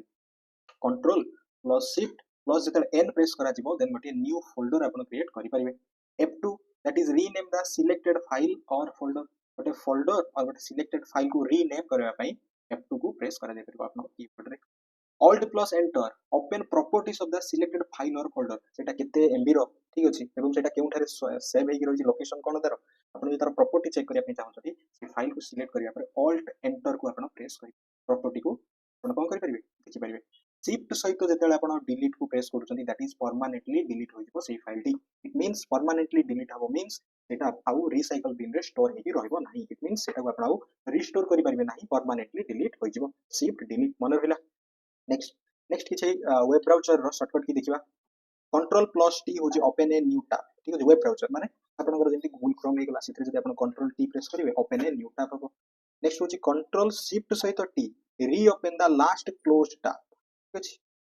[SPEAKER 1] control plus shift plus जेते n प्रेस करा जिवो देन गोटे न्यू फोल्डर आपण क्रिएट करि परिबे f2 that is rename the selected file और फोल्डर गोटे फोल्डर और गोटे सिलेक्टेड फाइल को रीनेम करबा पई f2 को प्रेस करा जाय परिबो आपण कीबोर्ड रे Alt plus enter open properties of the selected file or folder सेटा केते MB रो ठीक अछि एवं सेटा केउ थारे सेव हेकि रहि लोकेशन कोन दर आपण जे तार प्रॉपर्टी चेक करिया पे चाहछथि से फाइल को सिलेक्ट करिया पर Alt enter को आपण प्रेस करि प्रॉपर्टी को आपण कोन करि परिबे देखि परिबे शिफ्ट सहित जेतेले आपण डिलीट को प्रेस करूछथि दैट इज परमानेंटली डिलीट होई जबो सेही फाइल टी इट मींस परमानेंटली डिलीट हबो मींस सेटा आउ रिसाइकल बिन रे स्टोर हेकि रहइबो नाही इट मींस सेटा को आपण आउ रिस्टोर करि परिबे नाही परमानेंटली डिलीट होई जबो शिफ्ट डिलीट मन रहिला नेक्स्ट किछि वेब ब्राउजर रो शॉर्टकट की देखिबा कंट्रोल प्लस टी होची ओपन ए न्यू टैब ठीक अछि वेब ब्राउजर माने आपनकर जेंति गूगल क्रोम हे गला सिथरे जदि आपन कंट्रोल टी प्रेस करिवे ओपन ए न्यू टैब हबो नेक्स्ट होची कंट्रोल शिफ्ट सहित टी री open the last closed tab ठीक अछि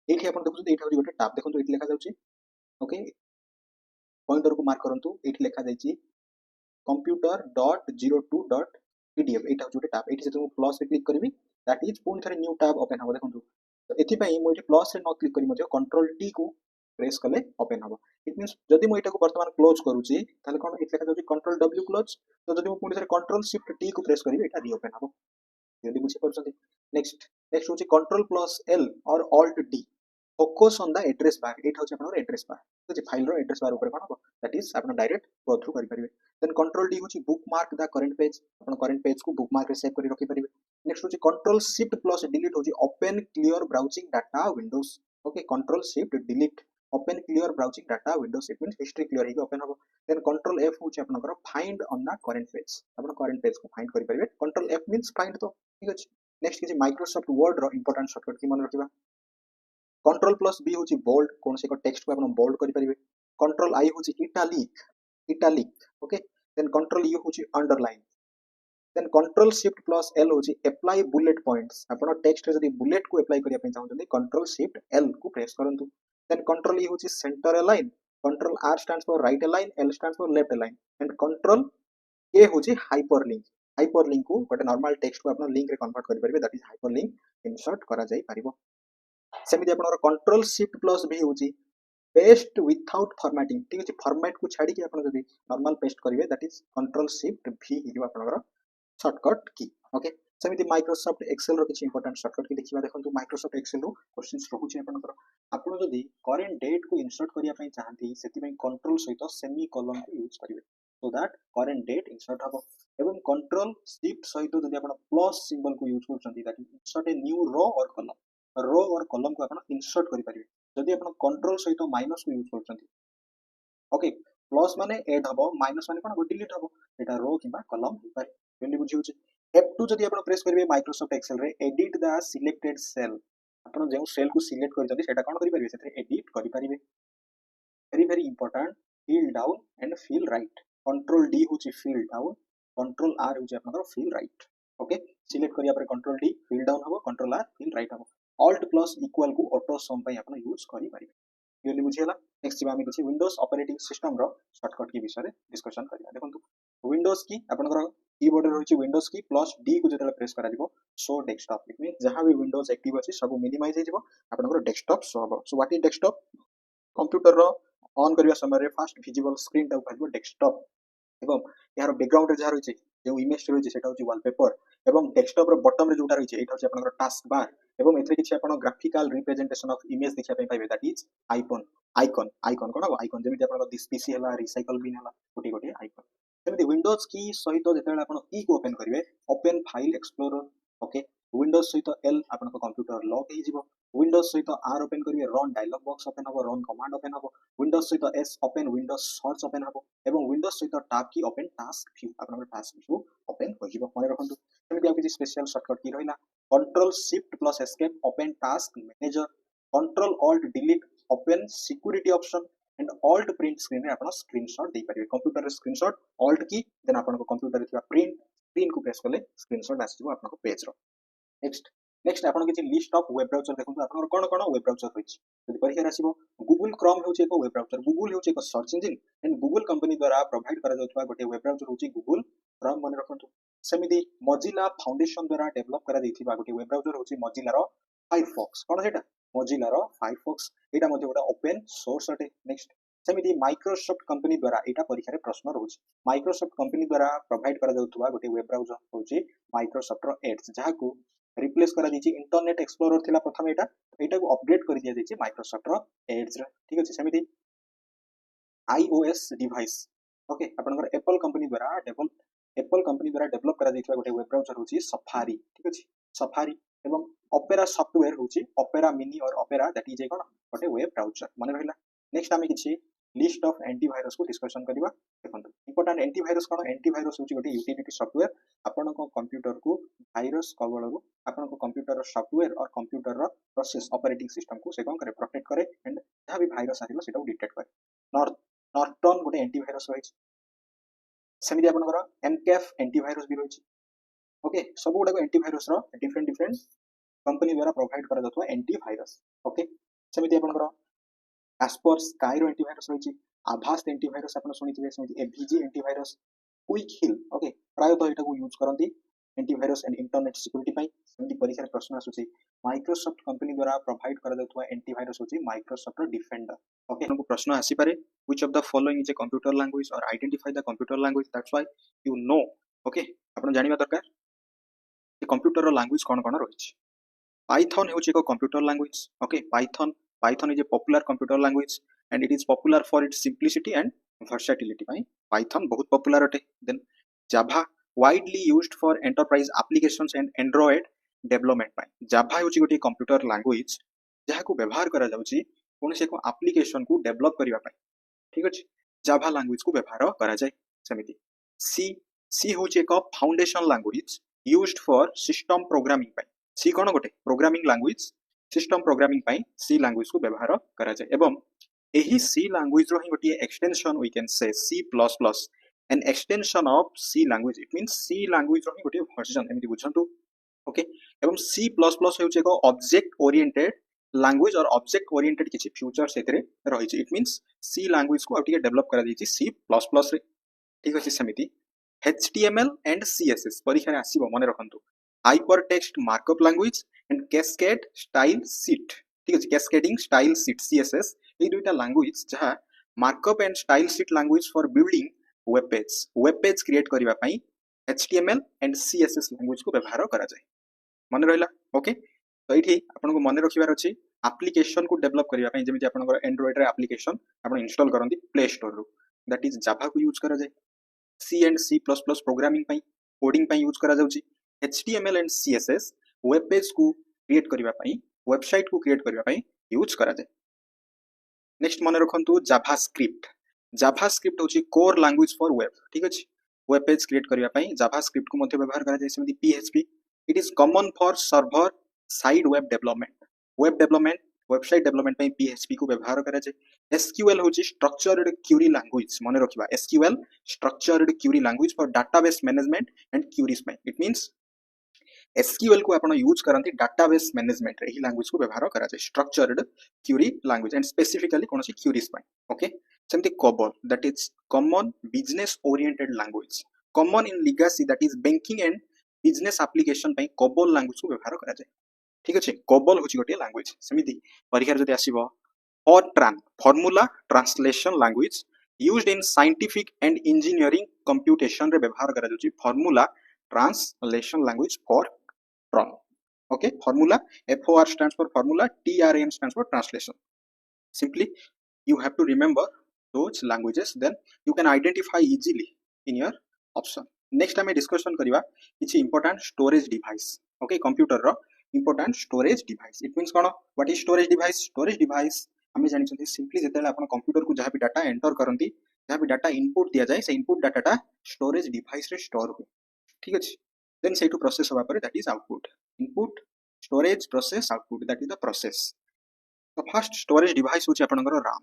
[SPEAKER 1] एठी आपन देखु एठी होची गोटे टैब देखंतु एठी लेखा जाउची ओके पॉइंटर को मार्क करंतु एठी लेखा जायची computer.02.pdf एटा होची गोटे टैब एठी जदि मु प्लस पे क्लिक करबी दैट इज पुन थरे न्यू टैब ओपन हबो देखंतु तो एथि पई मो एठी प्लस से न क्लिक करी मते कंट्रोल टी को प्रेस कले ओपन हबो इट मींस जदि मो एटा को वर्तमान क्लोज करूची ताले कोन एथि लेखा जाउची कंट्रोल W क्लोज तो जदि मो पुनी थरे कंट्रोल शिफ्ट टी को प्रेस करी एटा रीओपन हबो जल्दी बुझी परछथि नेक्स्ट होची कंट्रोल प्लस L और Alt D focus on the address बार एटा होची आपन एड्रेस बार तो जे फाइल रो एड्रेस बार ऊपर कोन हबो दैट इज आपन डायरेक्ट गो थ्रू करि परिबे देन कंट्रोल D होची बुकमार्क द करंट पेज आपन करंट पेज को बुकमार्क रे सेव करि रखि परिबे नेक्स्ट होची कंट्रोल शिफ्ट प्लस डिलीट होची open clear browsing data windows okay control shift delete open clear browsing data windows it means history clear हेकी open हबो देन कंट्रोल F होची आपनकर find on the current page आपन current page को find करि परिबे control F means find तो ठीक अछि नेक्स्ट किछि माइक्रोसॉफ्ट वर्ड रो इंपोर्टेंट शॉर्टकट की मन रखिबा कंट्रोल प्लस B होची बोल्ड कोन से को टेक्स्ट को आपन बोल्ड करि परिबे कंट्रोल I होची italic okay then control U होची underline then control shift plus L होची अप्लाई बुलेट पॉइंट्स आपण टेक्स्ट रे जदी बुलेट को अप्लाई करिया पे चाहउछन कंट्रोल शिफ्ट L को प्रेस करंतु देन कंट्रोल E होची centre align control R stands for right align L stands for left align and control A होची हाइपरलिंक को गोटे नॉर्मल टेक्स्ट को आपण लिंक रे कन्वर्ट करि परिबे दैट इज हाइपरलिंक इंसर्ट करा जाई परिबो सेमिति आपण कंट्रोल शिफ्ट प्लस V होची पेस्ट विथआउट फॉर्मेटिंग ठीक अछि फॉर्मेट को छाडी के आपण जदी नॉर्मल पेस्ट करिवे that is control shift V हिजो आपण शॉर्टकट की ओके सेमिति माइक्रोसॉफ्ट एक्सेल रो किछि इंपोर्टेंट शॉर्टकट की देखिबा देखंतु माइक्रोसॉफ्ट एक्सेल रो क्वेश्चंस रहउछि आपनकर आपण जदि करंट डेट को इंसर्ट करिया पई चाहंती सेति पई कंट्रोल सहित सेमी कोलन को यूज करिवे so that current date insert हबो एवं कंट्रोल शिफ्ट सहित जदि आपण प्लस सिंबल को यूज करछंती that insert a new row और कॉलम को आपण इंसर्ट करि परिवे जदि आपण कंट्रोल सहित माइनस को यूज करछंती ओके प्लस माने ऐड हबो माइनस माने कोन डिलीट हबो एटा रो किबा कॉलम हो पारे जेंति बुझिउ छै F2 जदि आपण प्रेस करिवे माइक्रोसॉफ्ट एक्सेल रे एडिट द सिलेक्टेड सेल आपण जेउ सेल को सिलेक्ट करि जदि सेटा कोन करि परिवे सेते एडिट करि परिवे very very important fill down and fill right control D होची फिल डाउन कंट्रोल आर होची आपनकर फिल राइट ओके सिलेक्ट करिया पर कंट्रोल डी फिल डाउन हबो कंट्रोल आर फिल राइट हबो ऑल्ट प्लस इक्वल को ऑटो सम पई आपण यूज करि परिवे क्लियरली बुझियला नेक्स्ट जीवा हम किछि विंडोज ऑपरेटिंग सिस्टम रो शॉर्टकट की विषय रे डिस्कशन करिया देखंतु विंडोज की आपनकर कीबोर्ड रे होची विंडोज की प्लस डी को जेतले प्रेस करा दिबो शो डेस्कटॉप इट मीन जहां भी विंडोज एक्टिव अछि सब मिनिमाइज हे जिवो आपनकर डेस्कटॉप शो हबो so what is desktop computer रो ऑन करिया समय रे फर्स्ट विजिबल स्क्रीन टा कहबो डेस्कटॉप एवं यार बैकग्राउंड रे जहा रहिছে जे इमेज रहिছে सेटा होची वॉलपेपर एवं डेस्कटॉप रो बॉटम रे जोटा रहिছে एटा होची आपनकर टास्क बार एवं एथरे किछि आपण ग्राफिकल रिप्रेजेंटेशन ऑफ इमेज देखिया पई पाइबे दैट इज आइकन कोन आइकन जेमिति आपण दिस पीसी हला रिसाइकल बिन हला गोटी गोटी आइकन जेमिति विंडोज की सहित जेतेले आपण ई को ओपन करिवे open file explorer okay Windows सहित एल आपण कंप्यूटर लॉक हे जिवो विंडोज सहित आर ओपन करिवे रन डायलॉग बॉक्स ओपन हबो रन कमांड ओपन हबो विंडोज सहित S open Windows search open हबो एवं विंडोज सहित टैब की ओपन टास्क व्यू आपण टास्क व्यू ओपन हो जिवो माने रखंतु जेमिति आ किछि स्पेशल शॉर्टकट की रहिला control shift plus escape open task manager control alt delete open security option and alt print screen रे आपण स्क्रीनशॉट दे परिवे कंप्यूटर रे स्क्रीनशॉट ऑल्ट की देन आपण को कंप्यूटर रे थिबा प्रिंट स्क्रीन को प्रेस करले स्क्रीनशॉट आसीबो आपण को पेज रो नेक्स्ट आपण किछि लिस्ट ऑफ वेब ब्राउजर देखंतु आपण कोन कोन वेब ब्राउजर होइछि जदि परीक्षा आसीबो गूगल क्रोम होउछि एक वेब ब्राउजर गूगल होउछि एक search engine and Google company द्वारा प्रोवाइड करा जाउतबा गोटे वेब ब्राउजर होउछि गूगल क्रोम मन रखंतु सेमिति मोजिला फाउंडेशन द्वारा डेवलप करा दैथिबा गोटे वेब ब्राउजर होउछि मोजिला रो फायरफॉक्स कोन सेटा मोजिला रो फायरफॉक्स एटा मध्ये गोटा ओपन सोर्स अटे नेक्स्ट सेमिति माइक्रोसॉफ्ट कंपनी द्वारा एटा परीक्षा रे प्रश्न रहउछि माइक्रोसॉफ्ट कंपनी द्वारा प्रोवाइड करा जाउतबा गोटे वेब ब्राउजर होउछि माइक्रोसॉफ्ट रो एड्स जाहाकू रिप्लेस करा दिछि इंटरनेट एक्सप्लोरर थिला प्रथम एटा को अपडेट कर दिया दिछि माइक्रोसॉफ्ट रो एड्स रे ठीक अछि सेमिति आईओएस डिवाइस ओके आपनकर एप्पल कंपनी द्वारा डेवलप करा दैथिबा गोटे वेब ब्राउजर होछि सफारी ठीक अछि सफारी एवं ओपेरा सॉफ्टवेयर होछि ओपेरा मिनी और ओपेरा दैट इज ए कोन गोटे वेब ब्राउजर माने रहिला नेक्स्ट आमे किछि लिस्ट ऑफ एंटीवायरस को डिस्कशन करिवा देखंतु इंपोर्टेंट एंटीवायरस कोन एंटीवायरस होछि गोटे यूटिलिटी सॉफ्टवेयर आपण को कंप्यूटर को वायरस कवळरू आपण को कंप्यूटर सॉफ्टवेयर और कंप्यूटर रो प्रोसेस ऑपरेटिंग सिस्टम को से कोन करे प्रोटेक्ट करे एंड जहां भी वायरस आरिलो सेटा को डिटेक्ट करे नॉर्टन गोटे एंटीवायरस रहिछि सेमिति आपनकर एमकेएफ एंटीवायरस भी रहिछि ओके सब गुडा एंटीवायरस रो डिफरेंट कंपनी द्वारा प्रोवाइड करा जातवा एंटीवायरस ओके सेमिति आपनकर एस्पर स्काई रो एंटीवायरस रहिछि आभास एंटीवायरस आपण सुनिथिबे सेमिति AVG antivirus quick heal okay प्राय तो एटा को यूज करंती एंटीवायरस एंड इंटरनेट सिक्योरिटी पई सेमिति परीक्षा प्रश्न आसुछि माइक्रोसॉफ्ट कंपनी द्वारा प्रोवाइड करा जातवा एंटीवायरस होछि माइक्रोसॉफ्ट रो डिफेंडर ओके हमको प्रश्न आसी पारे which of the following is a computer language और identify the computer language that's why you know okay आपण जानिबा दरकार कि कंप्यूटर रो लैंग्वेज कोन कोन रहिछि पाइथन होछि एक computer language okay Python is a popular computer language and it is popular for its simplicity and versatility पई पाइथन बहुत पॉपुलर अटे then Java widely used for enterprise applications and Android development पई Java होछि गोटे computer language जहा को व्यवहार करा जाउछि कोनसे को एप्लीकेशन को डेवलप करिवा पई ठीक अछि जावा लैंग्वेज को व्यवहार करा जाय समिति सी होछि एक foundation language used for system programming पई सी कोन गोटे प्रोग्रामिंग लैंग्वेज सिस्टम प्रोग्रामिंग पई सी लैंग्वेज को व्यवहार करा जाय एवं एही सी लैंग्वेज रो ही गोटे extension we can say C plus plus an extension of C language it means C language रो ही गोटे वर्जन एमिति बुझंतु ओके एवं सी प्लस प्लस होछि एक ऑब्जेक्ट ओरिएंटेड लैंग्वेज और ऑब्जेक्ट ओरिएंटेड किछि फ्यूचर सेतरे रहिछि इट मींस सी लैंग्वेज को आउटिके डेवलप करा दैछि सी प्लस प्लस रे ठीक अछि समिति HTML एंड CSS परीक्षा रे आसीबो मने रखंतु hyper text markup language and cascade style sheet ठीक अछि कैस्केडिंग स्टाइल शीट CSS ए दुइटा लैंग्वेज जहा markup and style sheet language for building web page create करिवा पई HTML एंड CSS लैंग्वेज को व्यवहार करा जाए मन रहिला ओके तो ये आपको मन रखिबार अछि एप्लिकेशन को डेवलप करिया पई जेमिति आपनकर एंड्रॉइड रे एप्लिकेशन आपण इंस्टॉल करंती प्ले स्टोर रो दैट इज जावा को यूज करा जाए C एंड C++ प्रोग्रामिंग पई कोडिंग पई यूज करा जाउची HTML and CSS web page को क्रिएट करिया पई वेबसाइट को क्रिएट करिया पई यूज करा जाए नेक्स्ट मन रखंतु जावास्क्रिप्ट होची कोर लैंग्वेज फॉर वेब ठीक अछि वेब पेज क्रिएट करिया पई जावास्क्रिप्ट को मध्ये व्यवहार करा जाय semi PHP it is common for server side web development website development पई PHP को व्यवहार करा जाय SQL होची स्ट्रक्चर्ड क्वेरी लैंग्वेज मन रखिबा SQL structured query language for database management and queries पई इट मींस SQL को आपण यूज करंती डाटाबेस मैनेजमेंट रे ही लैंग्वेज को व्यवहार करा जाय structured query language and specifically कोनोसी क्वेरीज पई ओके सेमति COBOL that is common business oriented language common in legacy that is banking and business application पई COBOL लैंग्वेज को व्यवहार करा जाय ठीक अछि COBOL होची गोटे लैंग्वेज सेमिति परिहार जदि आसीबो FORTRAN formula translation language used in scientific and engineering computation रे व्यवहार करा जाउची formula translation language FORTRAN okay formula FOR stands for formula TRAN stands for translation simply you have to remember those languages then you can identify easily in your option next time discussion kariba kichi important storage device okay computer ro important storage device it means kono what is storage device हमें जानि छथि simply जेतेले आपण computer को जहा भी data enter करंती जहा भी data input दिया जाय से इनपुट डाटाटा स्टोरेज डिवाइस रे स्टोर हो ठीक अछि then say to process होबा परे that is output input storage process output that is the process the first storage device होची आपनकर RAM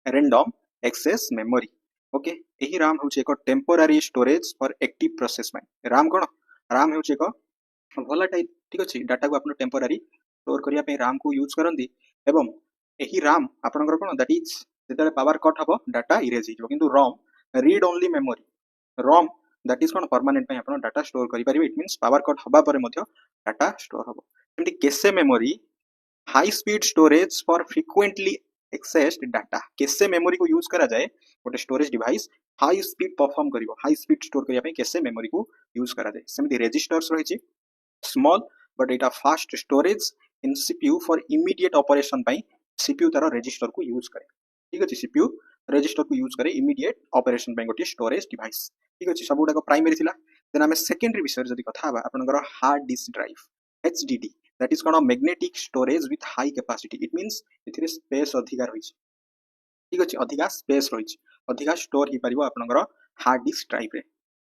[SPEAKER 1] random access memory okay एही RAM होची एक temporary storage for active process में RAM कोन RAM होची एक volatile ठीक अछि डाटा को आपण टेम्पररी स्टोर करिया पे RAM को यूज करंदी एवं एही RAM आपनकर कोन दैट इज जेतले पावर कट हबो डाटा इरेज हिजो किंतु ROM read only memory ROM that is cone permanent पे आपण डाटा स्टोर करि परिबे इट मींस पावर कट हबा परे मध्य डाटा स्टोर हबो एमति केसे memory high speed storage for frequently accessed data केसे मेमोरी को यूज करा जाए गोटे storage device high speed perform करिवो हाई स्पीड स्टोर करिया पे केसे मेमोरी को यूज करा जाए सेमति रजिस्टर्स रहिछि स्मॉल बट एटा fast storage in CPU for immediate operation पई CPU तार रजिस्टर को यूज करे ठीक अछि CPU रजिस्टर को यूज करे इमीडिएट ऑपरेशन पई गोटे स्टोरेज डिवाइस ठीक अछि सब गुडा प्राइमरी थिला देन हमें सेकेंडरी विषय जदी कथा हबा आपनकर hard disk drive HDD that is called magnetic storage with high capacity it means एथिरे स्पेस अधिकार होइछ ठीक अछि अधिका स्पेस रहिछ अधिका स्टोर ही परिबो आपनकर हार्ड डिस्क ड्राइव रे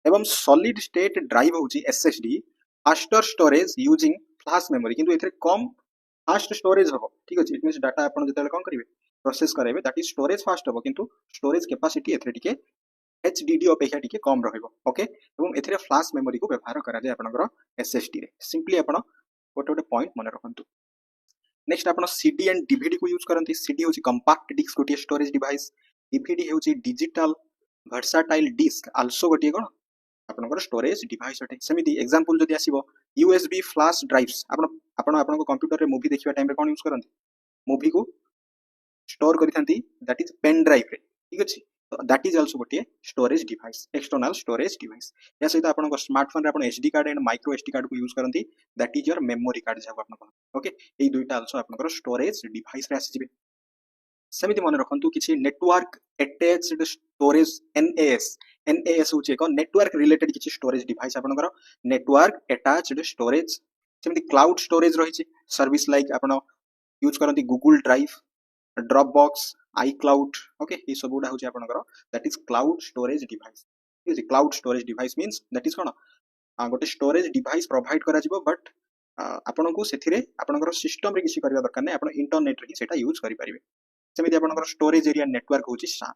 [SPEAKER 1] एवं सॉलिड स्टेट ड्राइव होची SSD faster storage using flash memory किंतु एथिरे कम फास्ट स्टोरेज हबो ठीक अछि इट मींस डाटा आपन जतेले कोन करिवे प्रोसेस करेबे दैट इज स्टोरेज फास्ट हबो किंतु स्टोरेज कैपेसिटी एथिरे टिके HDD अपेक्षा टिके कम रहिबो ओके एवं एथिरे फ्लैश मेमोरी को व्यवहार करा जाय आपनकर SSD रे सिंपली आपन गोटे गोटे पॉइंट मन रखंतु नेक्स्ट आपन CD एंड DVD को यूज करंती CD होची कंपैक्ट डिस्क गोटे स्टोरेज डिवाइस DVD होची डिजिटल वर्साटाइल डिस्क आल्सो गोटे कोन आपनकर स्टोरेज डिवाइस अटे सेमिति एग्जांपल जदी आसीबो USB फ्लैश ड्राइव्स आपन कंप्यूटर रे मूवी देखिबा टाइम रे कोन यूज करंती मूवी को स्टोर करिथंती दैट इज पेन ड्राइव रे ठीक अछि तो दैट इज आल्सो गोटे storage device external storage device या सहित आपन स्मार्टफोन रे आपन SD card and micro SD card को यूज करंती that is your memory card जाको आपन ओके एई दुईटा आल्सो आपन स्टोरेज डिवाइस रे आसी जिवे सेमिति मन रखंतु किछि नेटवर्क अटैच्ड स्टोरेज NAS होची एक नेटवर्क रिलेटेड किछि स्टोरेज डिवाइस आपन नेटवर्क अटैच्ड स्टोरेज सेमिति क्लाउड स्टोरेज रहिछि सर्विस लाइक आपन यूज करंती Google drive Dropbox iCloud okay ये सब गुडा होची आपनकर that is cloud storage device ठीक अछि cloud storage device means that is कोन गोटे स्टोरेज डिवाइस प्रोवाइड करा जिवो बट आपन को सेथिरे आपनकर सिस्टम रे किछि करबा दरकार नै आपन इंटरनेट रे सेटा यूज करि परिबे सेमिति आपनकर स्टोरेज एरिया नेटवर्क होची SAN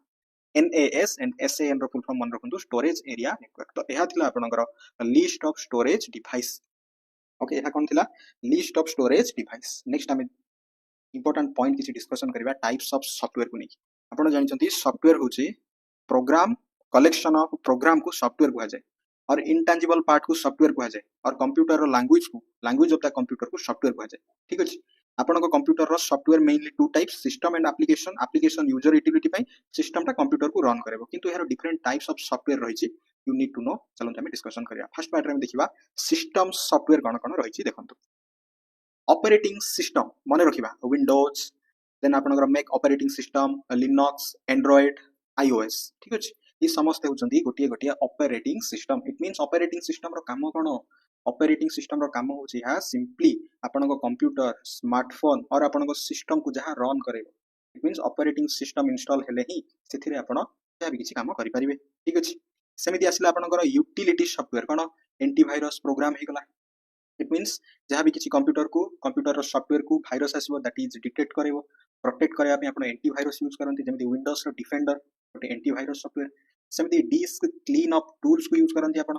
[SPEAKER 1] NAS एंड SAN रो फुल फॉर्म मन रखंतु स्टोरेज एरिया नेटवर्क तो एहा थिला आपनकर list of storage device okay एहा कोन थिला list of storage device next हमें important point किसी डिस्कशन करिबा टाइप्स ऑफ सॉफ्टवेयर को नै आपण जानि छथि सॉफ्टवेयर होची प्रोग्राम कलेक्शन ऑफ प्रोग्राम को सॉफ्टवेयर कहै जाय और इंटेंजिबल पार्ट को सॉफ्टवेयर कहै जाय और कंप्यूटर रो लैंग्वेज ऑफ द कंप्यूटर को सॉफ्टवेयर कहै जाय ठीक अछि आपण को कंप्यूटर रो software mainly two types system and application user utility पई सिस्टम ता कंप्यूटर को रन करबो किंतु एहर डिफरेंट टाइप्स ऑफ सॉफ्टवेयर रहिछि you need to know चलନ୍ତୁ ଆମେ डिस्कशन करिया फर्स्ट पार्ट रे हम देखिबा सिस्टम सॉफ्टवेयर कोन कोन रहिछि देखंतु ऑपरेटिंग सिस्टम माने रखिबा विंडोज देन आपनकर Mac operating system Linux Android iOS ठीक अछि ई समस्त होचंदी गोटिए गोटिए operating system it means operating system रो काम कोन ऑपरेटिंग सिस्टम रो काम होछि हा सिंपली आपनको कंप्यूटर स्मार्टफोन और आपनको सिस्टम को जहां रन करेबो it means operating system install हेले ही सेथिरे आपण जहां भी किछि काम करि परिबे ठीक अछि सेमिति आसिला आपनकर यूटिलिटी सॉफ्टवेयर कोन एंटीवायरस प्रोग्राम हे गला इट मींस जहां भी किछि कंप्यूटर सॉफ्टवेयर को वायरस आसीबो दैट इज डिटेक्ट करेबो प्रोटेक्ट करबा पे आपण एंटीवायरस यूज करंती जेमिति विंडोज रो डिफेंडर गोटे एंटीवायरस सॉफ्टवेयर सेमिति डिस्क क्लीन अप टूल्स को यूज करंती आपण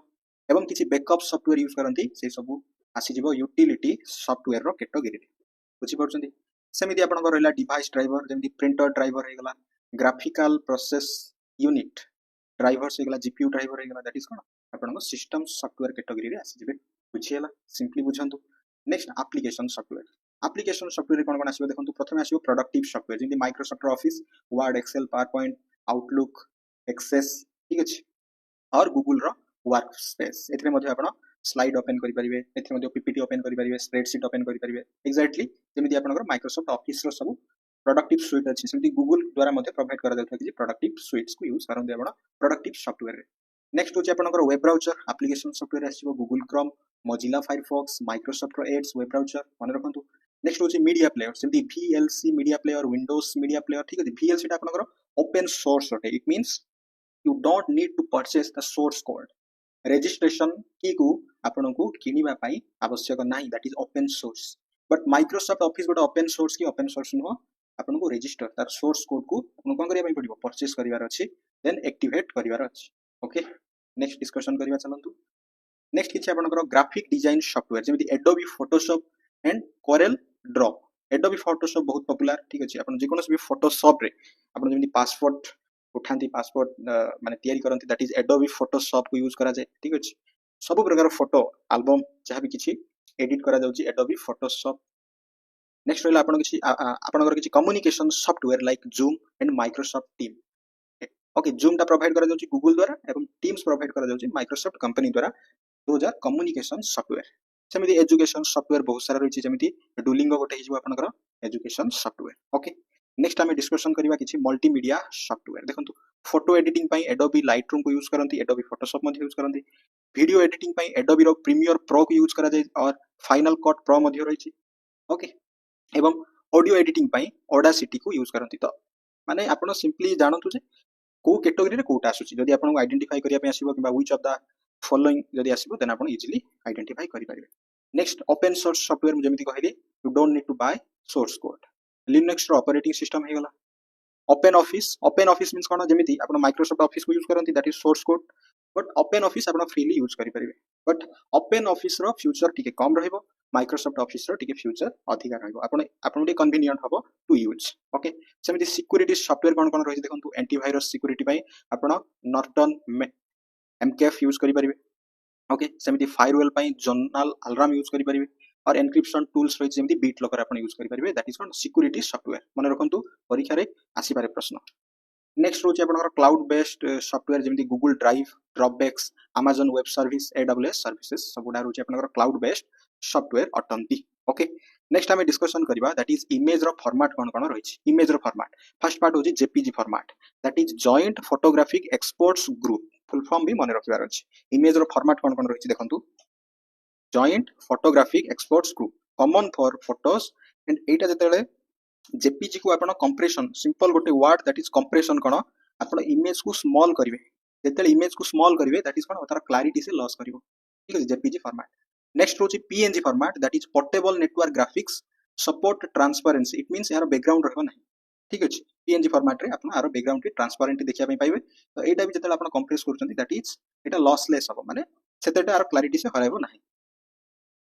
[SPEAKER 1] एवं किछि बैकअप सॉफ्टवेयर यूज करंती से सब आसी जिवो यूटिलिटी सॉफ्टवेयर रो कैटेगरी बुझि परछंती सेमिति आपनकर रहला डिवाइस ड्राइवर जेमिति प्रिंटर ड्राइवर हे गला ग्राफिकल प्रोसेस यूनिट ड्राइवर्स हे गला जीपीयू ड्राइवर हे गला दैट इज कोन आपनकर सिस्टम सॉफ्टवेयर कैटेगरी रे आसी जिवे बुझियला सिंपली बुझंतु नेक्स्ट एप्लिकेशन सॉफ्टवेयर कोन कोन आसीबो देखंतु प्रथमे आसीबो प्रोडक्टिव सॉफ्टवेयर जेंति Microsoft Office Word Excel PowerPoint Outlook Access ठीक अछि और गूगल रो वर्क स्पेस एथरे मध्ये आपण स्लाइड ओपन करि परिबे एथरे मध्ये पीपीटी ओपन करि परिबे स्प्रेडशीट ओपन करि परिबे एक्जेक्टली जेमिति आपनकर माइक्रोसॉफ्ट ऑफिस रो सब प्रोडक्टिव सुइट अछि सेमिति गूगल द्वारा मध्ये प्रोवाइड करा जाउथा कि प्रोडक्टिव सुइट्स को यूज करन आपण प्रोडक्टिव सॉफ्टवेयर रे नेक्स्ट होची आपनकर वेब ब्राउजर एप्लिकेशन सॉफ्टवेयर आसीबो Google Chrome Mozilla Firefox Microsoft रो एड्स वेब ब्राउजर मन रखंतु नेक्स्ट होची मीडिया प्लेयर सेमिति VLC media player Windows Media Player ठीक अछि VLC टा आपनकर ओपन सोर्स होटे it means you don't need to purchase the source code registration की को आपन को किनिबा पई आवश्यक नाही that is open source but Microsoft office गोटे ओपन सोर्स नो आपन को रजिस्टर तार सोर्स कोड को आपन कोन करिया पई पड़िबो परचेस करिवार अछि देन एक्टिवेट करिवार अछि ओके नेक्स्ट डिस्कशन करिवा चलंतु नेक्स्ट किछि आपनकर ग्राफिक डिजाइन सॉफ्टवेयर जेमिति Adobe Photoshop and Corel draw Adobe Photoshop बहुत पॉपुलर ठीक अछि आपन जे कोनोस भी फोटोशॉप रे आपन जेमिति पासपोर्ट उठांती पासपोर्ट माने तयारी करंती दैट इज एडोबी फोटोशॉप को यूज करा जाय ठीक अछि सब प्रकार फोटो एल्बम जहां भी किछि एडिट करा जाउची एडोबी फोटोशॉप नेक्स्ट रहला आपन किछि आपनकर किछि communication software like Zoom and Microsoft team okay Zoom टा प्रोवाइड करा जाउची गूगल द्वारा एवं टीम्स प्रोवाइड करा जाउची माइक्रोसॉफ्ट कंपनी द्वारा दोज आर कम्युनिकेशन सॉफ्टवेयर सेमिति एजुकेशन सॉफ्टवेयर बहुत सारा रहिछि जेमिति डुलिंगो गोटे हिजबो आपनकर एजुकेशन सॉफ्टवेयर ओके नेक्स्ट आमे डिस्कशन करिवा किछि मल्टीमीडिया सॉफ्टवेयर देखंतु फोटो एडिटिंग पई एडोबी लाइटरूम को यूज करंती एडोबी फोटोशॉप मध्ये यूज करंती वीडियो एडिटिंग पई एडोबी रो प्रीमियर प्रो को यूज करा जाय और फाइनल कट प्रो मध्ये रहिछि ओके एवं ऑडियो एडिटिंग पई ऑडासिटी को यूज करंती तो माने आपण सिंपली जानंतु जे को कैटेगरी रे कोटा आसुची जदि आपण आइडेंटिफाई करिया पई आसीबो किबा व्हिच ऑफ द फॉलोइंग जदि आसीबो देन आपण इजीली आइडेंटिफाई करि परिबे नेक्स्ट ओपन सोर्स सॉफ्टवेयर जेमिति कहली you don't need to buy source code Linux रो ऑपरेटिंग सिस्टम हे गला ओपन ऑफिस मींस कोन जेमिति आपण माइक्रोसॉफ्ट ऑफिस को यूज करंती that is source code but open office आपण फ्रीली यूज करि परिबे बट ओपन ऑफिस रो फ्यूचर टिके कम रहइबो माइक्रोसॉफ्ट ऑफिस रो टिके फ्यूचर अधिक रहइबो आपण टिके कन्वीनियंट हबो टू यूज ओके सेमिति सिक्योरिटी सॉफ्टवेयर कोन रहि देखंतु एंटीवायरस सिक्योरिटी पई आपण नॉर्टन एमकेएफ यूज करि परिबे ओके सेमिति फायरवॉल पई जर्नल अलार्म यूज करि परिबे और एनक्रिप्शन टूल्स रहि जेमिति बीट लॉकर आपण यूज करि परिबे that is called security software मन रखंतु परीक्षा रे आसी पारे प्रश्न नेक्स्ट रोचे आपनकर क्लाउड बेस्ड सॉफ्टवेयर जेमिति Google drive Dropbox amazon web service AWS services सबुडा रोचे आपनकर क्लाउड बेस्ड सॉफ्टवेयर अटंती ओके नेक्स्ट हमें डिस्कशन करिबा दैट इज इमेज रो फॉर्मेट कोन रहिछि इमेज रो फॉर्मेट फर्स्ट पार्ट होछि JPG format that is joint photographic experts group full form भी मन रखिबार अछि इमेज रो फॉर्मेट कोन रहिछि देखंतु joint photographic experts group common for photos and Etah जतेले JPG को आपण कंप्रेशन सिंपल गोटे वर्ड दैट इज कंप्रेशन कोन आपण इमेज को स्मॉल करिवे जतेले इमेज को स्मॉल करिवे दैट इज कोन तार क्लैरिटी से लॉस करिवो ठीक है जेपीजी फॉर्मेट नेक्स्ट होची PNG format that is portable network graphics support transparency it means यार बैकग्राउंड रहबो नाही ठीक अछि पीएनजी फॉर्मेट रे आपण आरो बैकग्राउंड के ट्रांसपेरेंट देखिया पई पाइबे तो एटा भी जतेले आपण compress करचंती that is Etah lossless हबो माने सेतेटा आरो क्लैरिटी से हराइबो नाही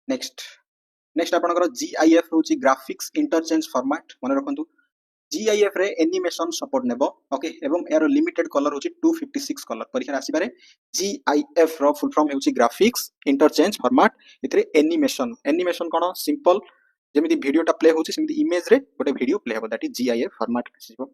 [SPEAKER 1] नेक्स्ट आपनकर GIF होची ग्राफिक्स इंटरचेंज फॉर्मेट मन रखंतु GIF रे एनिमेशन सपोर्ट नेबो ओके एवं एरो लिमिटेड कलर होची 256 कलर परीक्षा आसी पारे GIF रो फुल फॉर्म होची ग्राफिक्स इंटरचेंज फॉर्मेट इतरे एनिमेशन कोन सिंपल जेमिति वीडियोटा प्ले होची सेमिति इमेज रे गोटे वीडियो प्ले होबो दैट इज GIF फॉर्मेट आसीबो